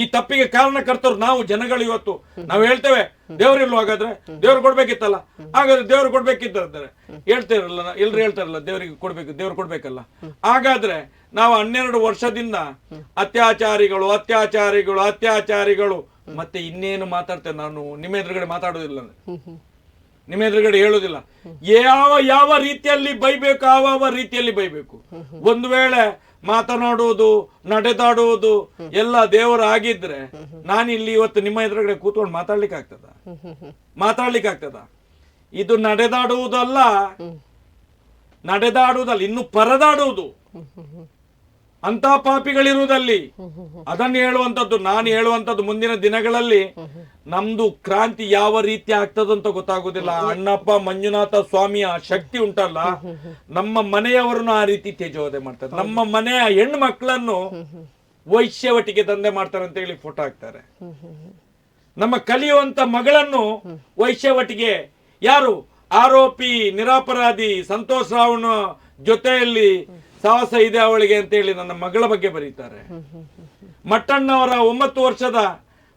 ಈ ತಪ್ಪಿಗೆ ಕಾರಣಕರ್ತರು ನಾವು ಜನಗಳು. ಇವತ್ತು ನಾವು ಹೇಳ್ತೇವೆ ದೇವರಿಲ್ವ? ಹಾಗಾದ್ರೆ ದೇವ್ರು ಕೊಡ್ಬೇಕಿತ್ತಲ್ಲ, ಹಾಗಾದ್ರೆ ದೇವ್ರು ಕೊಡ್ಬೇಕಿದ್ದಾರೆ ಹೇಳ್ತೇರಲ್ಲ, ಎಲ್ರು ಹೇಳ್ತಾರಲ್ಲ ದೇವರಿಗೆ ಕೊಡ್ಬೇಕು, ದೇವ್ರು ಕೊಡ್ಬೇಕಲ್ಲ. ಹಾಗಾದ್ರೆ ನಾವು 12 ವರ್ಷದಿಂದ ಅತ್ಯಾಚಾರಿಗಳು ಅತ್ಯಾಚಾರಿಗಳು ಅತ್ಯಾಚಾರಿಗಳು ಮತ್ತೆ ಇನ್ನೇನು ಮಾತಾಡ್ತೇನೆ. ನಾನು ನಿಮ್ಮ ಎದುರುಗಡೆ ಮಾತಾಡೋದಿಲ್ಲ, ನಿಮ್ಮ ಎದುರುಗಡೆ ಹೇಳೋದಿಲ್ಲ. ಯಾವ ರೀತಿಯಲ್ಲಿ ಬೈಬೇಕು ಯಾವ ರೀತಿಯಲ್ಲಿ ಬೈಬೇಕು. ಒಂದು ವೇಳೆ ಮಾತನಾಡುವುದು ನಡೆದಾಡುವುದು ಎಲ್ಲ ದೇವರು ಆಗಿದ್ರೆ ನಾನಿಲ್ಲಿ ಇವತ್ತು ನಿಮ್ಮ ಎದುರುಗಡೆ ಕೂತ್ಕೊಂಡು ಮಾತಾಡ್ಲಿಕ್ಕೆ ಆಗ್ತದ? ಇದು ನಡೆದಾಡುವುದಲ್ಲ, ಇನ್ನು ಪರದಾಡುವುದು. ಅಂತ ಪಾಪಿಗಳಿರುವುದಲ್ಲಿ ಅದನ್ನು ಹೇಳುವಂಥದ್ದು. ನಾನು ಹೇಳುವಂಥದ್ದು ಮುಂದಿನ ದಿನಗಳಲ್ಲಿ ನಮ್ದು ಕ್ರಾಂತಿ ಯಾವ ರೀತಿ ಆಗ್ತದಂತ ಗೊತ್ತಾಗುದಿಲ್ಲ. ಅಣ್ಣಪ್ಪ ಮಂಜುನಾಥ ಸ್ವಾಮಿಯ ಶಕ್ತಿ ಉಂಟಲ್ಲ, ನಮ್ಮ ಮನೆಯವರನ್ನು ಆ ರೀತಿ ತೇಜೋವಧೆ ಮಾಡ್ತಾರೆ. ನಮ್ಮ ಮನೆಯ ಹೆಣ್ಣು ಮಕ್ಕಳನ್ನು ವೈಶ್ಯವಟಿಗೆ ದಂಧೆ ಮಾಡ್ತಾರೆ ಅಂತ ಹೇಳಿ ಫೋಟೋ ಹಾಕ್ತಾರೆ. ನಮ್ಮ ಕಲಿಯುವಂತ ಮಗಳನ್ನು ವೈಶ್ಯವಟಿಗೆ ಯಾರು ಆರೋಪಿ ನಿರಪರಾಧಿ ಸಂತೋಷ್ ರಾವ್ನ ಜೊತೆಯಲ್ಲಿ ಸಾಹಸ ಇದೆ ಅವಳಿಗೆ ಅಂತ ಹೇಳಿ ನನ್ನ ಮಗಳ ಬಗ್ಗೆ ಬರೀತಾರೆ. ಮಟ್ಟಣ್ಣವರ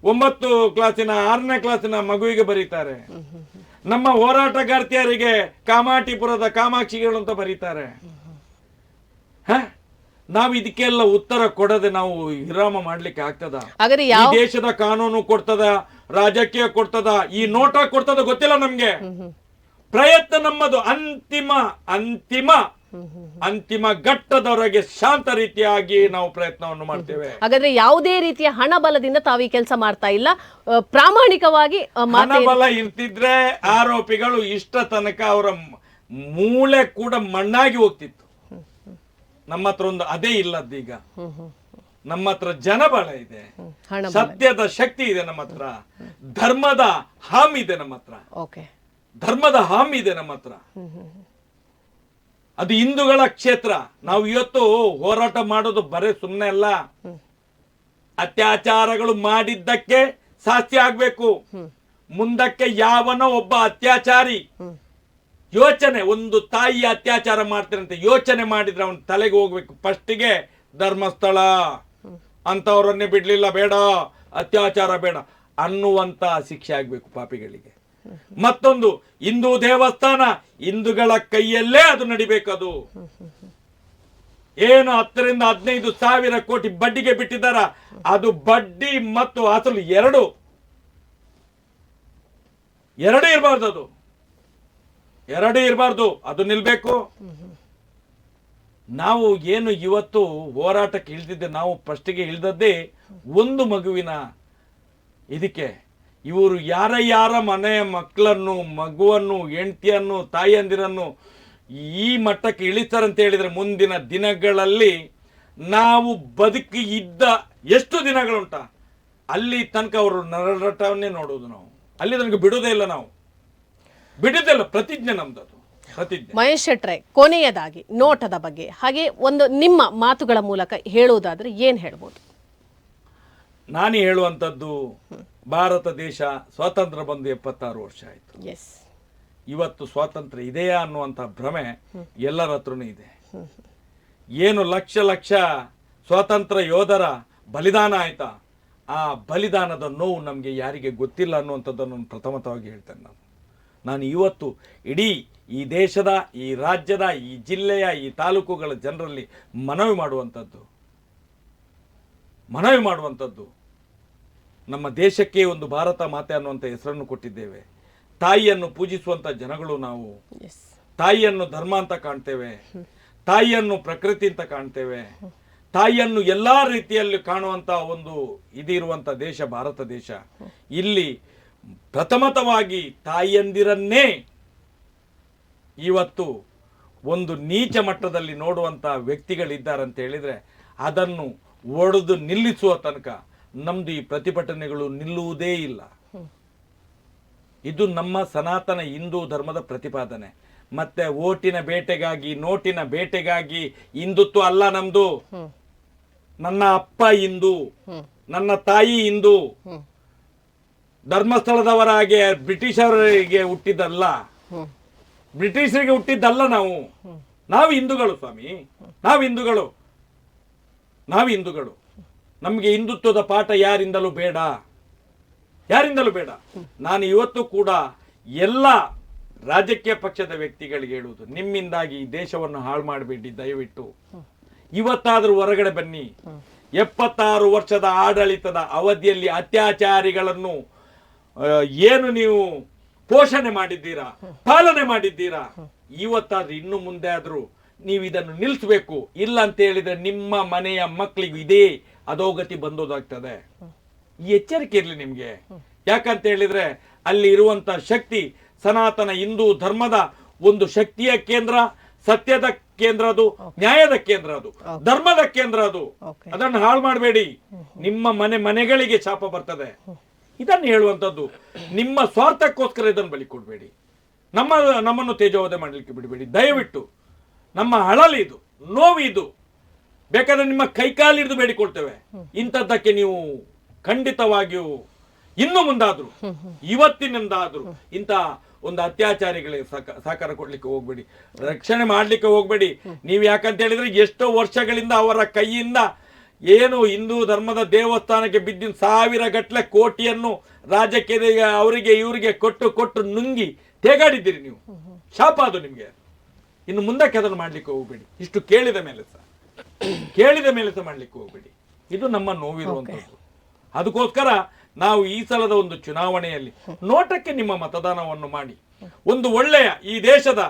9 ಕ್ಲಾಸಿನ 6ನೇ ಕ್ಲಾಸಿನ ಮಗುವಿಗೆ ಬರೀತಾರೆ. ನಮ್ಮ ಹೋರಾಟಗಾರ್ತಿಯರಿಗೆ ಕಾಮಾಟಿಪುರದ ಕಾಮಾಕ್ಷಿಗಳು ಅಂತ ಬರೀತಾರೆ. ನಾವು ಇದಕ್ಕೆಲ್ಲ ಉತ್ತರ ಕೊಡದೆ ನಾವು ವಿರಾಮ ಮಾಡ್ಲಿಕ್ಕೆ ಆಗ್ತದ? ಈ ದೇಶದ ಕಾನೂನು ಕೊಡ್ತದ, ರಾಜಕೀಯ ಕೊಡ್ತದ, ಈ ನೋಟ ಕೊಡ್ತದ ಗೊತ್ತಿಲ್ಲ ನಮ್ಗೆ. ಪ್ರಯತ್ನ ನಮ್ಮದು ಅಂತಿಮ ಘಟ್ಟದವರೆಗೆ ಶಾಂತ ರೀತಿಯಾಗಿ ನಾವು ಪ್ರಯತ್ನವನ್ನು ಮಾಡ್ತೇವೆ. ಹಾಗಾದ್ರೆ ಯಾವುದೇ ರೀತಿಯ ಹಣ ಬಲದಿಂದ ತಾವು ಈ ಕೆಲಸ ಮಾಡ್ತಾ ಇಲ್ಲ, ಪ್ರಾಮಾಣಿಕವಾಗಿ. ಹಣ ಬಲ ಇರ್ತಿದ್ರೆ ಆರೋಪಿಗಳು ಇಷ್ಟ ತನಕ ಅವರ ಮೂಳೆ ಕೂಡ ಮಣ್ಣಾಗಿ ಹೋಗ್ತಿತ್ತು. ನಮ್ಮ ಹತ್ರ ಒಂದು ಅದೇ ಇಲ್ಲದೀಗ. ನಮ್ಮ ಹತ್ರ ಜನಬಲ ಇದೆ, ಸತ್ಯದ ಶಕ್ತಿ ಇದೆ ನಮ್ಮ ಹತ್ರ, ಧರ್ಮದ ಹಾಮ್ ಇದೆ ನಮ್ಮ ಹತ್ರ, ಧರ್ಮದ ಹಾಮ್ ಇದೆ ನಮ್ಮ ಹತ್ರ. ಅದು ಹಿಂದೂಗಳ ಕ್ಷೇತ್ರ. ನಾವು ಇವತ್ತು ಹೋರಾಟ ಮಾಡೋದು ಬರೇ ಸುಮ್ಮನೆ ಅಲ್ಲ. ಅತ್ಯಾಚಾರಗಳು ಮಾಡಿದ್ದಕ್ಕೆ ಶಾಸ್ತಿ ಆಗ್ಬೇಕು. ಮುಂದಕ್ಕೆ ಯಾವನೋ ಒಬ್ಬ ಅತ್ಯಾಚಾರಿ ಯೋಚನೆ, ಒಂದು ತಾಯಿ ಅತ್ಯಾಚಾರ ಮಾಡ್ತಾರಂತೆ ಯೋಚನೆ ಮಾಡಿದ್ರೆ ಅವನ ತಲೆಗೆ ಹೋಗ್ಬೇಕು. ಫಸ್ಟಿಗೆ ಧರ್ಮಸ್ಥಳ ಅಂತವ್ರನ್ನೇ ಬಿಡ್ಲಿಲ್ಲ, ಬೇಡ ಅತ್ಯಾಚಾರ ಬೇಡ ಅನ್ನುವಂತ ಶಿಕ್ಷೆ ಆಗ್ಬೇಕು ಪಾಪಿಗಳಿಗೆ. ಮತ್ತೊಂದು ಹಿಂದೂ ದೇವಸ್ಥಾನ, ಹಿಂದೂಗಳ ಕೈಯಲ್ಲೇ ಅದು ನಡಿಬೇಕದು. ಏನು 10 ರಿಂದ 15 ಸಾವಿರ ಕೋಟಿ ಬಡ್ಡಿಗೆ ಬಿಟ್ಟಿದ್ದಾರ, ಅದು ಬಡ್ಡಿ ಮತ್ತು ಅಸಲು ಎರಡು ಇರಬಾರ್ದು. ಅದು ಎರಡು ಇರಬಾರ್ದು, ಅದು ನಿಲ್ಬೇಕು. ನಾವು ಏನು ಇವತ್ತು ಹೋರಾಟಕ್ಕೆ ಇಳಿದಿದ್ದೆ, ನಾವು ಫಸ್ಟಿಗೆ ಇಳಿದದ್ದೇ ಒಂದು ಮಗುವಿನ ಇದಕ್ಕೆ. ಇವರು ಯಾರ ಮನೆಯ ಮಕ್ಕಳನ್ನು, ಮಗುವನ್ನು, ಹೆಂಡತಿಯನ್ನು, ತಾಯಿಯಂದಿರನ್ನು ಈ ಮಟ್ಟಕ್ಕೆ ಇಳಿತಾರಂತ ಹೇಳಿದ್ರೆ ಮುಂದಿನ ದಿನಗಳಲ್ಲಿ ನಾವು ಬದುಕಿ ಇದ್ದ ಎಷ್ಟು ದಿನಗಳುಂಟ ಅಲ್ಲಿ ತನಕ ಅವರು ನರಳಟವನ್ನೇ ನೋಡುವುದು. ನಾವು ಅಲ್ಲಿ ತನಕ ಬಿಡೋದೇ ಇಲ್ಲ, ನಾವು ಬಿಡುದಿಲ್ಲ. ಪ್ರತಿಜ್ಞೆ ನಮ್ದದು, ಪ್ರತಿಜ್ಞೆ. ಮಹೇಶ್ ಶೆಟ್ರೆ, ಕೊನೆಯದಾಗಿ ನೋಟದ ಬಗ್ಗೆ ಹಾಗೆ ಒಂದು ನಿಮ್ಮ ಮಾತುಗಳ ಮೂಲಕ ಹೇಳುವುದಾದ್ರೆ ಏನ್ ಹೇಳ್ಬೋದು? ನಾನು ಹೇಳುವಂಥದ್ದು, ಭಾರತ ದೇಶ ಸ್ವಾತಂತ್ರ್ಯ ಬಂದು 76 ವರ್ಷ ಆಯ್ತು. ಇವತ್ತು ಸ್ವಾತಂತ್ರ್ಯ ಇದೆಯಾ ಅನ್ನುವಂಥ ಭ್ರಮೆ ಎಲ್ಲರ ಹತ್ರನೂ ಇದೆ. ಏನು ಲಕ್ಷ ಸ್ವಾತಂತ್ರ್ಯ ಯೋಧರ ಬಲಿದಾನ ಆಯ್ತಾ, ಆ ಬಲಿದಾನದ ನೋವು ನಮಗೆ ಯಾರಿಗೆ ಗೊತ್ತಿಲ್ಲ ಅನ್ನುವಂಥದ್ದನ್ನು ಪ್ರಥಮತವಾಗಿ ಹೇಳ್ತೇನೆ ನಾನು ಇವತ್ತು ಇಡೀ ಈ ದೇಶದ, ಈ ರಾಜ್ಯದ, ಈ ಜಿಲ್ಲೆಯ, ಈ ತಾಲೂಕುಗಳ ಜನರಲ್ಲಿ ಮನವಿ ಮಾಡುವಂಥದ್ದು ನಮ್ಮ ದೇಶಕ್ಕೆ ಒಂದು ಭಾರತ ಮಾತೆ ಅನ್ನುವಂಥ ಹೆಸರನ್ನು ಕೊಟ್ಟಿದ್ದೇವೆ. ತಾಯಿಯನ್ನು ಪೂಜಿಸುವಂಥ ಜನಗಳು ನಾವು. ತಾಯಿಯನ್ನು ಧರ್ಮ ಅಂತ ಕಾಣ್ತೇವೆ, ತಾಯಿಯನ್ನು ಪ್ರಕೃತಿ ಅಂತ ಕಾಣ್ತೇವೆ, ತಾಯಿಯನ್ನು ಎಲ್ಲಾ ರೀತಿಯಲ್ಲಿ ಕಾಣುವಂತ ಒಂದು ಇದಿರುವಂತ ದೇಶ ಭಾರತ ದೇಶ. ಇಲ್ಲಿ ಪ್ರಥಮತವಾಗಿ ತಾಯಿಯಂದಿರನ್ನೇ ಇವತ್ತು ಒಂದು ನೀಚ ಮಟ್ಟದಲ್ಲಿ ನೋಡುವಂತ ವ್ಯಕ್ತಿಗಳಿದ್ದಾರಂತ ಹೇಳಿದ್ರೆ ಅದನ್ನು ಒಡೆದು ನಿಲ್ಲಿಸುವ ತನಕ ನಮ್ದು ಈ ಪ್ರತಿಭಟನೆಗಳು ನಿಲ್ಲುವುದೇ ಇಲ್ಲ. ಇದು ನಮ್ಮ ಸನಾತನ ಹಿಂದೂ ಧರ್ಮದ ಪ್ರತಿಪಾದನೆ. ಮತ್ತೆ ಓಟಿನ ಬೇಟೆಗಾಗಿ, ನೋಟಿನ ಬೇಟೆಗಾಗಿ ಹಿಂದುತ್ವ ಅಲ್ಲ ನಮ್ದು. ನನ್ನ ಅಪ್ಪ ಹಿಂದೂ, ನನ್ನ ತಾಯಿ ಹಿಂದೂ. ಧರ್ಮಸ್ಥಳದವರ ಹಾಗೆ ಬ್ರಿಟಿಷರಿಗೆ ಹುಟ್ಟಿದ್ದಲ್ಲ, ಬ್ರಿಟಿಷರಿಗೆ ಹುಟ್ಟಿದ್ದಲ್ಲ. ನಾವು ಹಿಂದೂಗಳು ಸ್ವಾಮಿ, ನಾವು ಹಿಂದೂಗಳು. ನಮಗೆ ಹಿಂದುತ್ವದ ಪಾಠ ಯಾರಿಂದಲೂ ಬೇಡ. ನಾನು ಇವತ್ತು ಕೂಡ ಎಲ್ಲ ರಾಜಕೀಯ ಪಕ್ಷದ ವ್ಯಕ್ತಿಗಳಿಗೆ ಹೇಳುವುದು, ನಿಮ್ಮಿಂದಾಗಿ ಈ ದೇಶವನ್ನು ಹಾಳು ಮಾಡಬೇಡಿ. ದಯವಿಟ್ಟು ಇವತ್ತಾದ್ರೂ ಹೊರಗಡೆ ಬನ್ನಿ. 76 ವರ್ಷದ ಆಡಳಿತದ ಅವಧಿಯಲ್ಲಿ ಅತ್ಯಾಚಾರಿಗಳನ್ನು ಏನು ನೀವು ಪೋಷಣೆ ಮಾಡಿದ್ದೀರಾ, ಪಾಲನೆ ಮಾಡಿದ್ದೀರಾ, ಇವತ್ತಾದ್ರೂ ಇನ್ನು ಮುಂದೆ ಆದ್ರೂ ನೀವು ಇದನ್ನು ನಿಲ್ಲಿಸಬೇಕು. ಇಲ್ಲ ಅಂತ ಹೇಳಿದ್ರೆ ನಿಮ್ಮ ಮನೆಯ ಮಕ್ಕಳಿಗೂ ಇದೇ ಅಧೋಗತಿ ಬಂದೋದಾಗ್ತದೆ. ಈ ಎಚ್ಚರಿಕೆ ಇರಲಿ ನಿಮ್ಗೆ. ಯಾಕಂತ ಹೇಳಿದ್ರೆ ಅಲ್ಲಿ ಇರುವಂತ ಶಕ್ತಿ ಸನಾತನ ಹಿಂದೂ ಧರ್ಮದ ಒಂದು ಶಕ್ತಿಯ ಕೇಂದ್ರ, ಸತ್ಯದ ಕೇಂದ್ರ, ಅದು ನ್ಯಾಯದ ಕೇಂದ್ರ, ಅದು ಧರ್ಮದ ಕೇಂದ್ರ. ಅದು ಅದನ್ನು ಹಾಳು ಮಾಡಬೇಡಿ. ನಿಮ್ಮ ಮನೆಗಳಿಗೆ ಶಾಪ ಬರ್ತದೆ. ಇದನ್ನು ಹೇಳುವಂತದ್ದು. ನಿಮ್ಮ ಸ್ವಾರ್ಥಕ್ಕೋಸ್ಕರ ಇದನ್ನು ಬಲಿ ಕೊಡಬೇಡಿ. ನಮ್ಮನ್ನು ತೇಜೋವಧೆ ಮಾಡಲಿಕ್ಕೆ ಬಿಡಬೇಡಿ ದಯವಿಟ್ಟು. ನಮ್ಮ ಹಳಲಿ ಇದು, ನೋವು ಇದು. ಬೇಕಾದ್ರೆ ನಿಮ್ಮ ಕೈಕಾಲು ಹಿಡಿದು ಬೇಡಿಕೊಳ್ತೇವೆ. ಇಂಥದ್ದಕ್ಕೆ ನೀವು ಖಂಡಿತವಾಗಿಯೂ ಇನ್ನು ಮುಂದಾದ್ರು, ಇವತ್ತಿನಿಂದಾದ್ರು ಇಂಥ ಒಂದು ಅತ್ಯಾಚಾರಿಗಳಿಗೆ ಸಹಕಾರ ಕೊಡ್ಲಿಕ್ಕೆ ಹೋಗ್ಬೇಡಿ, ರಕ್ಷಣೆ ಮಾಡ್ಲಿಕ್ಕೆ ಹೋಗ್ಬೇಡಿ. ನೀವು ಯಾಕಂತ ಹೇಳಿದ್ರೆ ಎಷ್ಟೋ ವರ್ಷಗಳಿಂದ ಅವರ ಕೈಯಿಂದ ಏನು ಹಿಂದೂ ಧರ್ಮದ ದೇವಸ್ಥಾನಕ್ಕೆ ಬಿದ್ದಿನ 1000 ಗಟ್ಟಲೆ ಕೋಟಿಯನ್ನು ರಾಜ್ಯಕ್ಕೆ ಅವರಿಗೆ ಇವರಿಗೆ ಕೊಟ್ಟು ನುಂಗಿ ತೇಗಾಡಿದ್ದೀರಿ ನೀವು. ಶಾಪ ಅದು ನಿಮ್ಗೆ. ಇನ್ನು ಮುಂದಕ್ಕೆ ಅದನ್ನು ಮಾಡ್ಲಿಕ್ಕೆ ಹೋಗ್ಬೇಡಿ. ಇಷ್ಟು ಕೇಳಿದ ಮೇಲೆ ಸಹ ಮಾಡ್ಲಿಕ್ಕೆ ಹೋಗ್ಬೇಡಿ. ಇದು ನಮ್ಮ ನೋವಿರುವಂತದ್ದು. ಅದಕ್ಕೋಸ್ಕರ ನಾವು ಈ ಸಲದ ಒಂದು ಚುನಾವಣೆಯಲ್ಲಿ ನೋಟಕ್ಕೆ ನಿಮ್ಮ ಮತದಾನವನ್ನು ಮಾಡಿ ಒಂದು ಒಳ್ಳೆಯ ಈ ದೇಶದ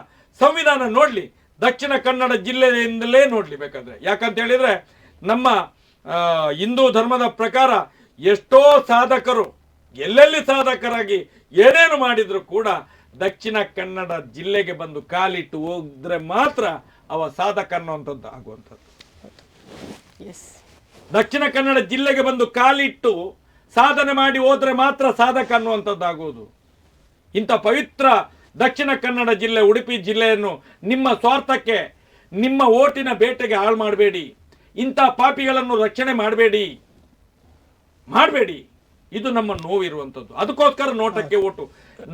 ಸಂವಿಧಾನ ನೋಡ್ಲಿ, ದಕ್ಷಿಣ ಕನ್ನಡ ಜಿಲ್ಲೆಯಿಂದಲೇ ನೋಡ್ಲಿ ಬೇಕಾದ್ರೆ. ಯಾಕಂತ ಹೇಳಿದ್ರೆ ನಮ್ಮ ಹಿಂದೂ ಧರ್ಮದ ಪ್ರಕಾರ ಎಷ್ಟೋ ಸಾಧಕರು ಎಲ್ಲೆಲ್ಲಿ ಸಾಧಕರಾಗಿ ಏನೇನು ಮಾಡಿದ್ರು ಕೂಡ ದಕ್ಷಿಣ ಕನ್ನಡ ಜಿಲ್ಲೆಗೆ ಬಂದು ಕಾಲಿಟ್ಟು ಹೋದ್ರೆ ಮಾತ್ರ ಅವ ಸಾಧಕ ಅನ್ನುವಂಥದ್ದು ಆಗುವಂಥದ್ದು. ದಕ್ಷಿಣ ಕನ್ನಡ ಜಿಲ್ಲೆಗೆ ಬಂದು ಕಾಲಿಟ್ಟು ಸಾಧನೆ ಮಾಡಿ ಹೋದ್ರೆ ಮಾತ್ರ ಸಾಧಕ ಅನ್ನುವಂಥದ್ದು ಆಗುವುದು. ಇಂಥ ಪವಿತ್ರ ದಕ್ಷಿಣ ಕನ್ನಡ ಜಿಲ್ಲೆ, ಉಡುಪಿ ಜಿಲ್ಲೆಯನ್ನು ನಿಮ್ಮ ಸ್ವಾರ್ಥಕ್ಕೆ, ನಿಮ್ಮ ಓಟಿನ ಬೇಟೆಗೆ ಹಾಳು ಮಾಡಬೇಡಿ. ಇಂಥ ಪಾಪಿಗಳನ್ನು ರಕ್ಷಣೆ ಮಾಡಬೇಡಿ. ಇದು ನಮ್ಮ ನೋವಿರುವಂಥದ್ದು. ಅದಕ್ಕೋಸ್ಕರ ನೋಟಕ್ಕೆ ಓಟು.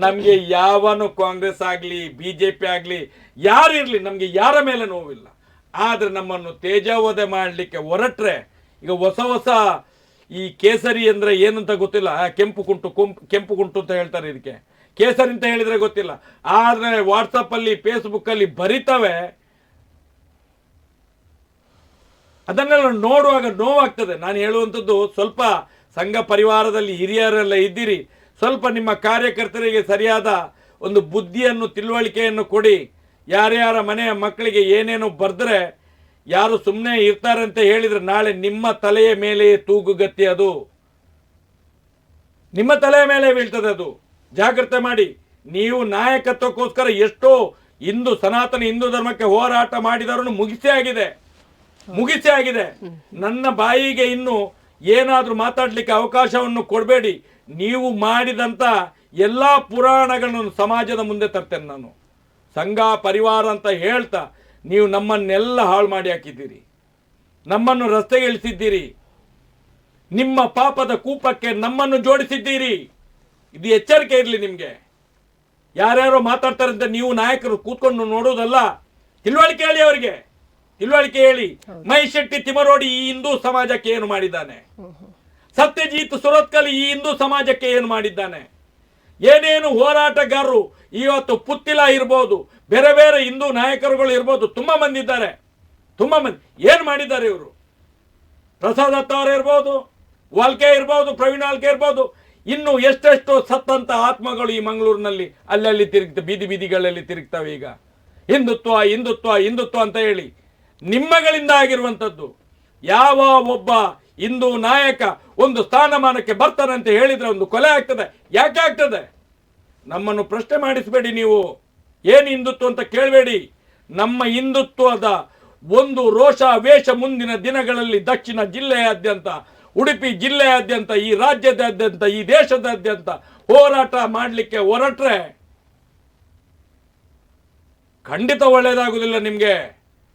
ನಮ್ಗೆ ಯಾವನು ಕಾಂಗ್ರೆಸ್ ಆಗ್ಲಿ, ಬಿಜೆಪಿ ಆಗ್ಲಿ, ಯಾರು ಇರ್ಲಿ, ನಮ್ಗೆ ಯಾರ ಮೇಲೆ ನೋವಿಲ್ಲ. ಆದ್ರೆ ನಮ್ಮನ್ನು ತೇಜೋವಧೆ ಮಾಡ್ಲಿಕ್ಕೆ ಹೊರಟ್ರೆ, ಈಗ ಹೊಸ ಈ ಕೇಸರಿ ಅಂದ್ರೆ ಏನಂತ ಗೊತ್ತಿಲ್ಲ, ಕೆಂಪು ಕುಂಟು ಅಂತ ಹೇಳ್ತಾರೆ. ಇದಕ್ಕೆ ಕೇಸರಿ ಅಂತ ಹೇಳಿದ್ರೆ ಗೊತ್ತಿಲ್ಲ, ಆದ್ರೆ ವಾಟ್ಸಪ್ ಅಲ್ಲಿ, ಫೇಸ್ಬುಕ್ ಅಲ್ಲಿ ಬರಿತವೆ. ಅದನ್ನೆಲ್ಲ ನೋಡುವಾಗ ನೋವಾಗ್ತದೆ. ನಾನು ಹೇಳುವಂಥದ್ದು, ಸ್ವಲ್ಪ ಸಂಘ ಪರಿವಾರದಲ್ಲಿ ಹಿರಿಯರೆಲ್ಲ ಇದ್ದೀರಿ, ಸ್ವಲ್ಪ ನಿಮ್ಮ ಕಾರ್ಯಕರ್ತರಿಗೆ ಸರಿಯಾದ ಒಂದು ಬುದ್ಧಿಯನ್ನು, ತಿಳುವಳಿಕೆಯನ್ನು ಕೊಡಿ. ಯಾರ್ಯಾರ ಮನೆಯ ಮಕ್ಕಳಿಗೆ ಏನೇನು ಬರ್ದ್ರೆ ಯಾರು ಸುಮ್ಮನೆ ಇರ್ತಾರೆ ಅಂತ ಹೇಳಿದ್ರೆ ನಾಳೆ ನಿಮ್ಮ ತಲೆಯ ಮೇಲೆ ತೂಗುಗತ್ತಿ, ಅದು ನಿಮ್ಮ ತಲೆಯ ಮೇಲೆ ಬೀಳ್ತದೆ. ಅದು ಜಾಗ್ರತೆ ಮಾಡಿ. ನೀವು ನಾಯಕತ್ವಕ್ಕೋಸ್ಕರ ಎಷ್ಟೋ ಸನಾತನ ಹಿಂದೂ ಧರ್ಮಕ್ಕೆ ಹೋರಾಟ ಮಾಡಿದವರನ್ನು ಮುಗಿಸೇ ಆಗಿದೆ. ನನ್ನ ಬಾಯಿಗೆ ಇನ್ನು ಏನಾದ್ರೂ ಮಾತಾಡ್ಲಿಕ್ಕೆ ಅವಕಾಶವನ್ನು ಕೊಡಬೇಡಿ. ನೀವು ಮಾಡಿದಂತ ಎಲ್ಲಾ ಪುರಾಣಗಳನ್ನು ಸಮಾಜದ ಮುಂದೆ ತರ್ತೇನೆ ನಾನು. ಸಂಘ ಪರಿವಾರ ಅಂತ ಹೇಳ್ತಾ ನೀವು ನಮ್ಮನ್ನೆಲ್ಲ ಹಾಳು ಮಾಡಿ ಹಾಕಿದ್ದೀರಿ, ನಮ್ಮನ್ನು ರಸ್ತೆಗೆ ಇಳಿಸಿದ್ದೀರಿ, ನಿಮ್ಮ ಪಾಪದ ಕೂಪಕ್ಕೆ ನಮ್ಮನ್ನು ಜೋಡಿಸಿದ್ದೀರಿ. ಇದು ಎಚ್ಚರಿಕೆ ಇರಲಿ ನಿಮ್ಗೆ. ಯಾರ್ಯಾರೋ ಮಾತಾಡ್ತಾರೆ ಅಂತ ನೀವು ನಾಯಕರು ಕೂತ್ಕೊಂಡು ನೋಡುವುದಲ್ಲ. ತಿಳುವಳಿಕೆ ಹೇಳಿ, ಅವರಿಗೆ ತಿಳುವಳಿಕೆ ಹೇಳಿ. ಮಹೇಶ್ ಶೆಟ್ಟಿ ತಿಮರೋಡಿ ಈ ಹಿಂದೂ ಸಮಾಜಕ್ಕೆ ಏನು ಮಾಡಿದ್ದಾನೆ, ಸತ್ಯಜೀತ್ ಸುರತ್ಕಲ್ ಈ ಹಿಂದೂ ಸಮಾಜಕ್ಕೆ ಏನು ಮಾಡಿದ್ದಾನೆ? ಏನೇನು ಹೋರಾಟಗಾರರು ಇವತ್ತು ಪುತ್ತಿಲ ಇರ್ಬೋದು, ಬೇರೆ ಬೇರೆ ಹಿಂದೂ ನಾಯಕರುಗಳು ಇರ್ಬೋದು, ತುಂಬಾ ಮಂದಿ ಇದ್ದಾರೆ. ತುಂಬಾ ಮಂದಿ ಏನ್ ಮಾಡಿದ್ದಾರೆ ಇವರು? ಪ್ರಸಾದ್ ದತ್ತ ಅವರು ಇರ್ಬೋದು, ವಾಲ್ಕೆ ಇರ್ಬೋದು, ಪ್ರವೀಣ್ ವಾಲ್ಕೆ ಇರ್ಬೋದು, ಇನ್ನು ಎಷ್ಟೆಷ್ಟು ಸತ್ತಂತ ಆತ್ಮಗಳು ಈ ಮಂಗಳೂರಿನಲ್ಲಿ ಅಲ್ಲಲ್ಲಿ ಬೀದಿ ಬೀದಿಗಳಲ್ಲಿ ತಿರುಗ್ತವೆ. ಈಗ ಹಿಂದುತ್ವ ಹಿಂದುತ್ವ ಹಿಂದುತ್ವ ಅಂತ ಹೇಳಿ ನಿಮ್ಮಗಳಿಂದ ಆಗಿರುವಂಥದ್ದು. ಯಾವ ಒಬ್ಬ ಹಿಂದೂ ನಾಯಕ ಒಂದು ಸ್ಥಾನಮಾನಕ್ಕೆ ಬರ್ತಾನೆ ಅಂತ ಹೇಳಿದ್ರೆ ಒಂದು ಕೊಲೆ ಆಗ್ತದೆ. ಯಾಕೆ ಆಗ್ತದೆ? ನಮ್ಮನ್ನು ಪ್ರಶ್ನೆ ಮಾಡಿಸಬೇಡಿ. ನೀವು ಏನು ಹಿಂದುತ್ವ ಅಂತ ಕೇಳಬೇಡಿ. ನಮ್ಮ ಹಿಂದುತ್ವದ ಒಂದು ರೋಷ ವೇಷ ಮುಂದಿನ ದಿನಗಳಲ್ಲಿ ದಕ್ಷಿಣ ಜಿಲ್ಲೆಯಾದ್ಯಂತ, ಉಡುಪಿ ಜಿಲ್ಲೆಯಾದ್ಯಂತ, ಈ ರಾಜ್ಯದಾದ್ಯಂತ, ಈ ದೇಶದಾದ್ಯಂತ ಹೋರಾಟ ಮಾಡಲಿಕ್ಕೆ ಹೊರಟ್ರೆ ಖಂಡಿತ ಒಳ್ಳೆಯದಾಗುವುದಿಲ್ಲ. ನಿಮಗೆ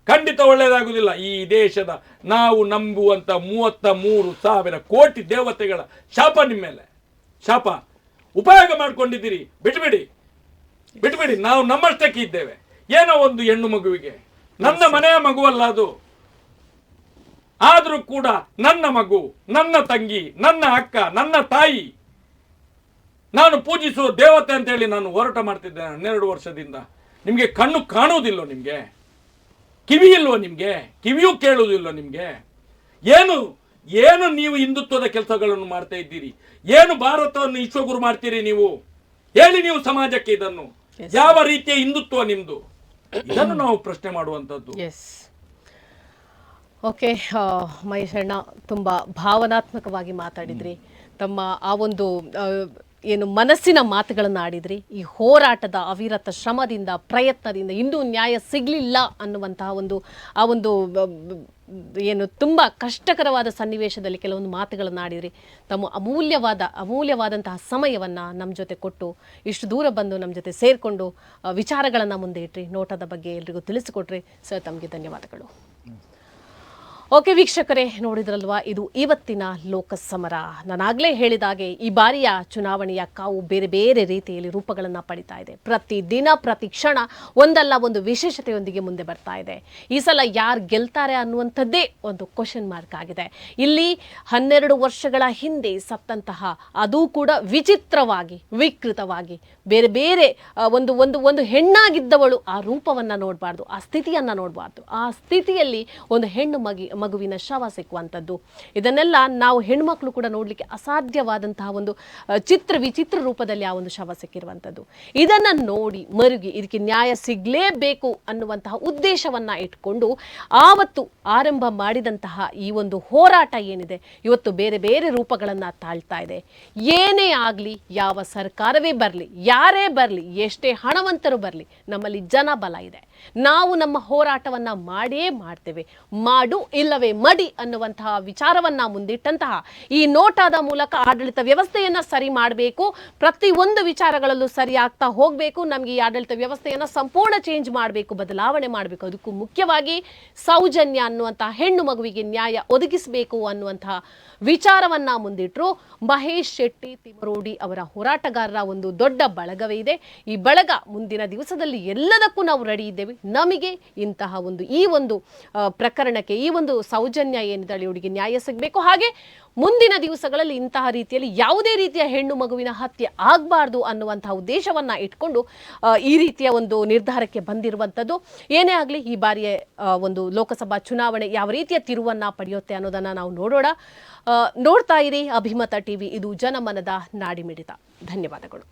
ಖಂಡಿತ ಒಳ್ಳೆಯದಾಗುವುದಿಲ್ಲ. ಈ ದೇಶದ ನಾವು ನಂಬುವಂತ 33,000 ಕೋಟಿ ದೇವತೆಗಳ ಶಾಪ ನಿಮ್ಮ ಮೇಲೆ, ಶಾಪ. ಉಪಯೋಗ ಮಾಡ್ಕೊಂಡಿದ್ದೀರಿ. ಬಿಟ್ಬಿಡಿ. ನಾವು ನಮ್ಮಷ್ಟಕ್ಕೆ ಇದ್ದೇವೆ. ಏನೋ ಒಂದು ಹೆಣ್ಣು ಮಗುವಿಗೆ, ನನ್ನ ಮನೆಯ ಮಗುವಲ್ಲ ಅದು, ಆದ್ರೂ ಕೂಡ ನನ್ನ ಮಗು, ನನ್ನ ತಂಗಿ, ನನ್ನ ಅಕ್ಕ, ನನ್ನ ತಾಯಿ, ನಾನು ಪೂಜಿಸುವ ದೇವತೆ ಅಂತ ಹೇಳಿ ನಾನು ಹೋರಾಟ ಮಾಡ್ತಿದ್ದೇನೆ 12 ವರ್ಷದಿಂದ. ನಿಮ್ಗೆ ಕಣ್ಣು ಕಾಣುವುದಿಲ್ಲ, ನಿಮ್ಗೆ ಕಿವಿ ಇಲ್ವೋ? ನಿಮ್ಗೆ ಕಿವಿಯೂ ಕೇಳುವುದಿಲ್ಲ ನಿಮ್ಗೆ? ಏನು ನೀವು ಹಿಂದುತ್ವದ ಕೆಲಸಗಳನ್ನು ಮಾಡ್ತಾ ಇದ್ದೀರಿ? ಏನು ಭಾರತವನ್ನು ವಿಶ್ವಗುರು ಮಾಡ್ತೀರಿ ನೀವು? ಹೇಳಿ ನೀವು ಸಮಾಜಕ್ಕೆ ಇದನ್ನು. ಯಾವ ರೀತಿಯ ಹಿಂದುತ್ವ ನಿಮ್ದು? ಇದನ್ನು ನಾವು ಪ್ರಶ್ನೆ ಮಾಡುವಂತದ್ದು. ಓಕೆ, ಮಹೇಶ್ ಅಣ್ಣ ತುಂಬಾ ಭಾವನಾತ್ಮಕವಾಗಿ ಮಾತಾಡಿದ್ರಿ. ತಮ್ಮ ಆ ಒಂದು ಏನು ಮನಸ್ಸಿನ ಮಾತುಗಳನ್ನು ಆಡಿದ್ರಿ. ಈ ಹೋರಾಟದ ಅವಿರತ ಶ್ರಮದಿಂದ, ಪ್ರಯತ್ನದಿಂದ ಇನ್ನೂ ನ್ಯಾಯ ಸಿಗಲಿಲ್ಲ ಅನ್ನುವಂತಹ ಒಂದು ಏನು ತುಂಬ ಕಷ್ಟಕರವಾದ ಸನ್ನಿವೇಶದಲ್ಲಿ ಕೆಲವೊಂದು ಮಾತುಗಳನ್ನು ಆಡಿದ್ರಿ. ತಮ್ಮ ಅಮೂಲ್ಯವಾದಂತಹ ಸಮಯವನ್ನು ನಮ್ಮ ಜೊತೆ ಕೊಟ್ಟು ಇಷ್ಟು ದೂರ ಬಂದು ನಮ್ಮ ಜೊತೆ ಸೇರಿಕೊಂಡು ವಿಚಾರಗಳನ್ನು ಮುಂದೆ ಇಟ್ರಿ, ನೋಟದ ಬಗ್ಗೆ ಎಲ್ರಿಗೂ ತಿಳಿಸಿಕೊಟ್ರಿ. ಸರ್, ತಮಗೆ ಧನ್ಯವಾದಗಳು. ಓಕೆ ವೀಕ್ಷಕರೇ, ನೋಡಿದ್ರಲ್ವಾ, ಇದು ಇವತ್ತಿನ ಲೋಕಸಮರ. ನಾನಾಗಲೇ ಹೇಳಿದಾಗೆ ಈ ಬಾರಿಯ ಚುನಾವಣೆಯ ಕಾವು ಬೇರೆ ಬೇರೆ ರೀತಿಯಲ್ಲಿ ರೂಪಗಳನ್ನು ಪಡಿತಾ ಇದೆ. ಪ್ರತಿ ದಿನ ಪ್ರತಿ ಕ್ಷಣ ಒಂದಲ್ಲ ಒಂದು ವಿಶೇಷತೆಯೊಂದಿಗೆ ಮುಂದೆ ಬರ್ತಾ ಇದೆ. ಈ ಸಲ ಯಾರು ಗೆಲ್ತಾರೆ ಅನ್ನುವಂಥದ್ದೇ ಒಂದು ಕ್ವಶನ್ ಮಾರ್ಕ್ ಆಗಿದೆ. ಇಲ್ಲಿ 12 ವರ್ಷಗಳ ಹಿಂದೆ ಸತ್ತಂತಹ, ಅದೂ ಕೂಡ ವಿಚಿತ್ರವಾಗಿ, ವಿಕೃತವಾಗಿ, ಬೇರೆ ಬೇರೆ ಒಂದು ಹೆಣ್ಣಾಗಿದ್ದವಳು ಆ ರೂಪವನ್ನು ನೋಡಬಾರ್ದು, ಆ ಸ್ಥಿತಿಯನ್ನು ನೋಡಬಾರ್ದು. ಆ ಸ್ಥಿತಿಯಲ್ಲಿ ಒಂದು ಹೆಣ್ಣು ಮಗುವಿನ ಶವ ಸಿಕ್ಕುವಂಥದ್ದು, ಇದನ್ನೆಲ್ಲ ನಾವು ಹೆಣ್ಮಕ್ಳು ಕೂಡ ನೋಡಲಿಕ್ಕೆ ಅಸಾಧ್ಯವಾದಂತಹ ಒಂದು ವಿಚಿತ್ರ ರೂಪದಲ್ಲಿ ಆ ಒಂದು ಶವ ಸಿಕ್ಕಿರುವಂಥದ್ದು. ಇದನ್ನು ನೋಡಿ ಮರುಗಿ ಇದಕ್ಕೆ ನ್ಯಾಯ ಸಿಗಲೇಬೇಕು ಅನ್ನುವಂತಹ ಉದ್ದೇಶವನ್ನ ಇಟ್ಕೊಂಡು ಆವತ್ತು ಆರಂಭ ಮಾಡಿದಂತಹ ಈ ಒಂದು ಹೋರಾಟ ಏನಿದೆ ಇವತ್ತು ಬೇರೆ ಬೇರೆ ರೂಪಗಳನ್ನು ತಾಳ್ತಾ ಇದೆ. ಏನೇ ಆಗಲಿ, ಯಾವ ಸರ್ಕಾರವೇ ಬರಲಿ, ಯಾರೇ ಬರಲಿ, ಎಷ್ಟೇ ಹಣವಂತರು ಬರಲಿ, ನಮ್ಮಲ್ಲಿ ಜನಬಲ ಇದೆ. ನಾವು ನಮ್ಮ ಹೋರಾಟವನ್ನ ಮಾಡಿಯೇ ಮಾಡ್ತೇವೆ. ಮಾಡು ಇಲ್ಲವೇ ಮಡಿ ಅನ್ನುವಂತಹ ವಿಚಾರವನ್ನ ಮುಂದಿಟ್ಟಂತಹ ಈ ನೋಟಾದ ಮೂಲಕ ಆಡಳಿತ ವ್ಯವಸ್ಥೆಯನ್ನ ಸರಿ ಮಾಡಬೇಕು. ಪ್ರತಿಯೊಂದು ವಿಚಾರಗಳಲ್ಲೂ ಸರಿ ಆಗ್ತಾ ಹೋಗಬೇಕು. ನಮಗೆ ಈ ಆಡಳಿತ ವ್ಯವಸ್ಥೆಯನ್ನ ಸಂಪೂರ್ಣ ಚೇಂಜ್ ಮಾಡಬೇಕು, ಬದಲಾವಣೆ ಮಾಡಬೇಕು. ಅದಕ್ಕೂ ಮುಖ್ಯವಾಗಿ ಸೌಜನ್ಯ ಅನ್ನುವಂತಹ ಹೆಣ್ಣು ಮಗುವಿಗೆ ನ್ಯಾಯ ಒದಗಿಸಬೇಕು ಅನ್ನುವಂತಹ ವಿಚಾರವನ್ನ ಮುಂದಿಟ್ಟರು. ಮಹೇಶ್ ಶೆಟ್ಟಿ ತಿಮರೋಡಿ ಅವರ ಹೋರಾಟಗಾರರ ಒಂದು ದೊಡ್ಡ ಬಳಗವೇ ಇದೆ. ಈ ಬಳಗ ಮುಂದಿನ ದಿವಸದಲ್ಲಿ ಎಲ್ಲದಕ್ಕೂ ನಾವು ರೆಡಿ ಇದ್ದೇವೆ. ನಮಗೆ ಇಂತಹ ಈ ಒಂದು ಪ್ರಕರಣಕ್ಕೆ, ಈ ಒಂದು ಸೌಜನ್ಯ ಏನಿದೆ ಅವಳಿಗೆ ನ್ಯಾಯ ಸಿಗಬೇಕು. ಹಾಗೆ ಮುಂದಿನ ದಿವಸಗಳಲ್ಲಿ ಇಂತಹ ರೀತಿಯಲ್ಲಿ ಯಾವುದೇ ರೀತಿಯ ಹೆಣ್ಣು ಮಗುವಿನ ಹತ್ಯೆ ಆಗಬಾರ್ದು ಅನ್ನುವಂತಹ ಉದ್ದೇಶವನ್ನ ಇಟ್ಕೊಂಡು ಈ ರೀತಿಯ ಒಂದು ನಿರ್ಧಾರಕ್ಕೆ ಬಂದಿರುವಂಥದ್ದು. ಏನೇ ಆಗಲಿ, ಈ ಬಾರಿಯ ಒಂದು ಲೋಕಸಭಾ ಚುನಾವಣೆ ಯಾವ ರೀತಿಯ ತಿರುವನ್ನ ಪಡೆಯುತ್ತೆ ಅನ್ನೋದನ್ನ ನಾವು ನೋಡೋಣ. ನೋಡ್ತಾ ಇರಿ ಅಭಿಮತ ಟಿವಿ. ಇದು ಜನಮನದ ನಾಡಿಮಿಡಿತ. ಧನ್ಯವಾದಗಳು.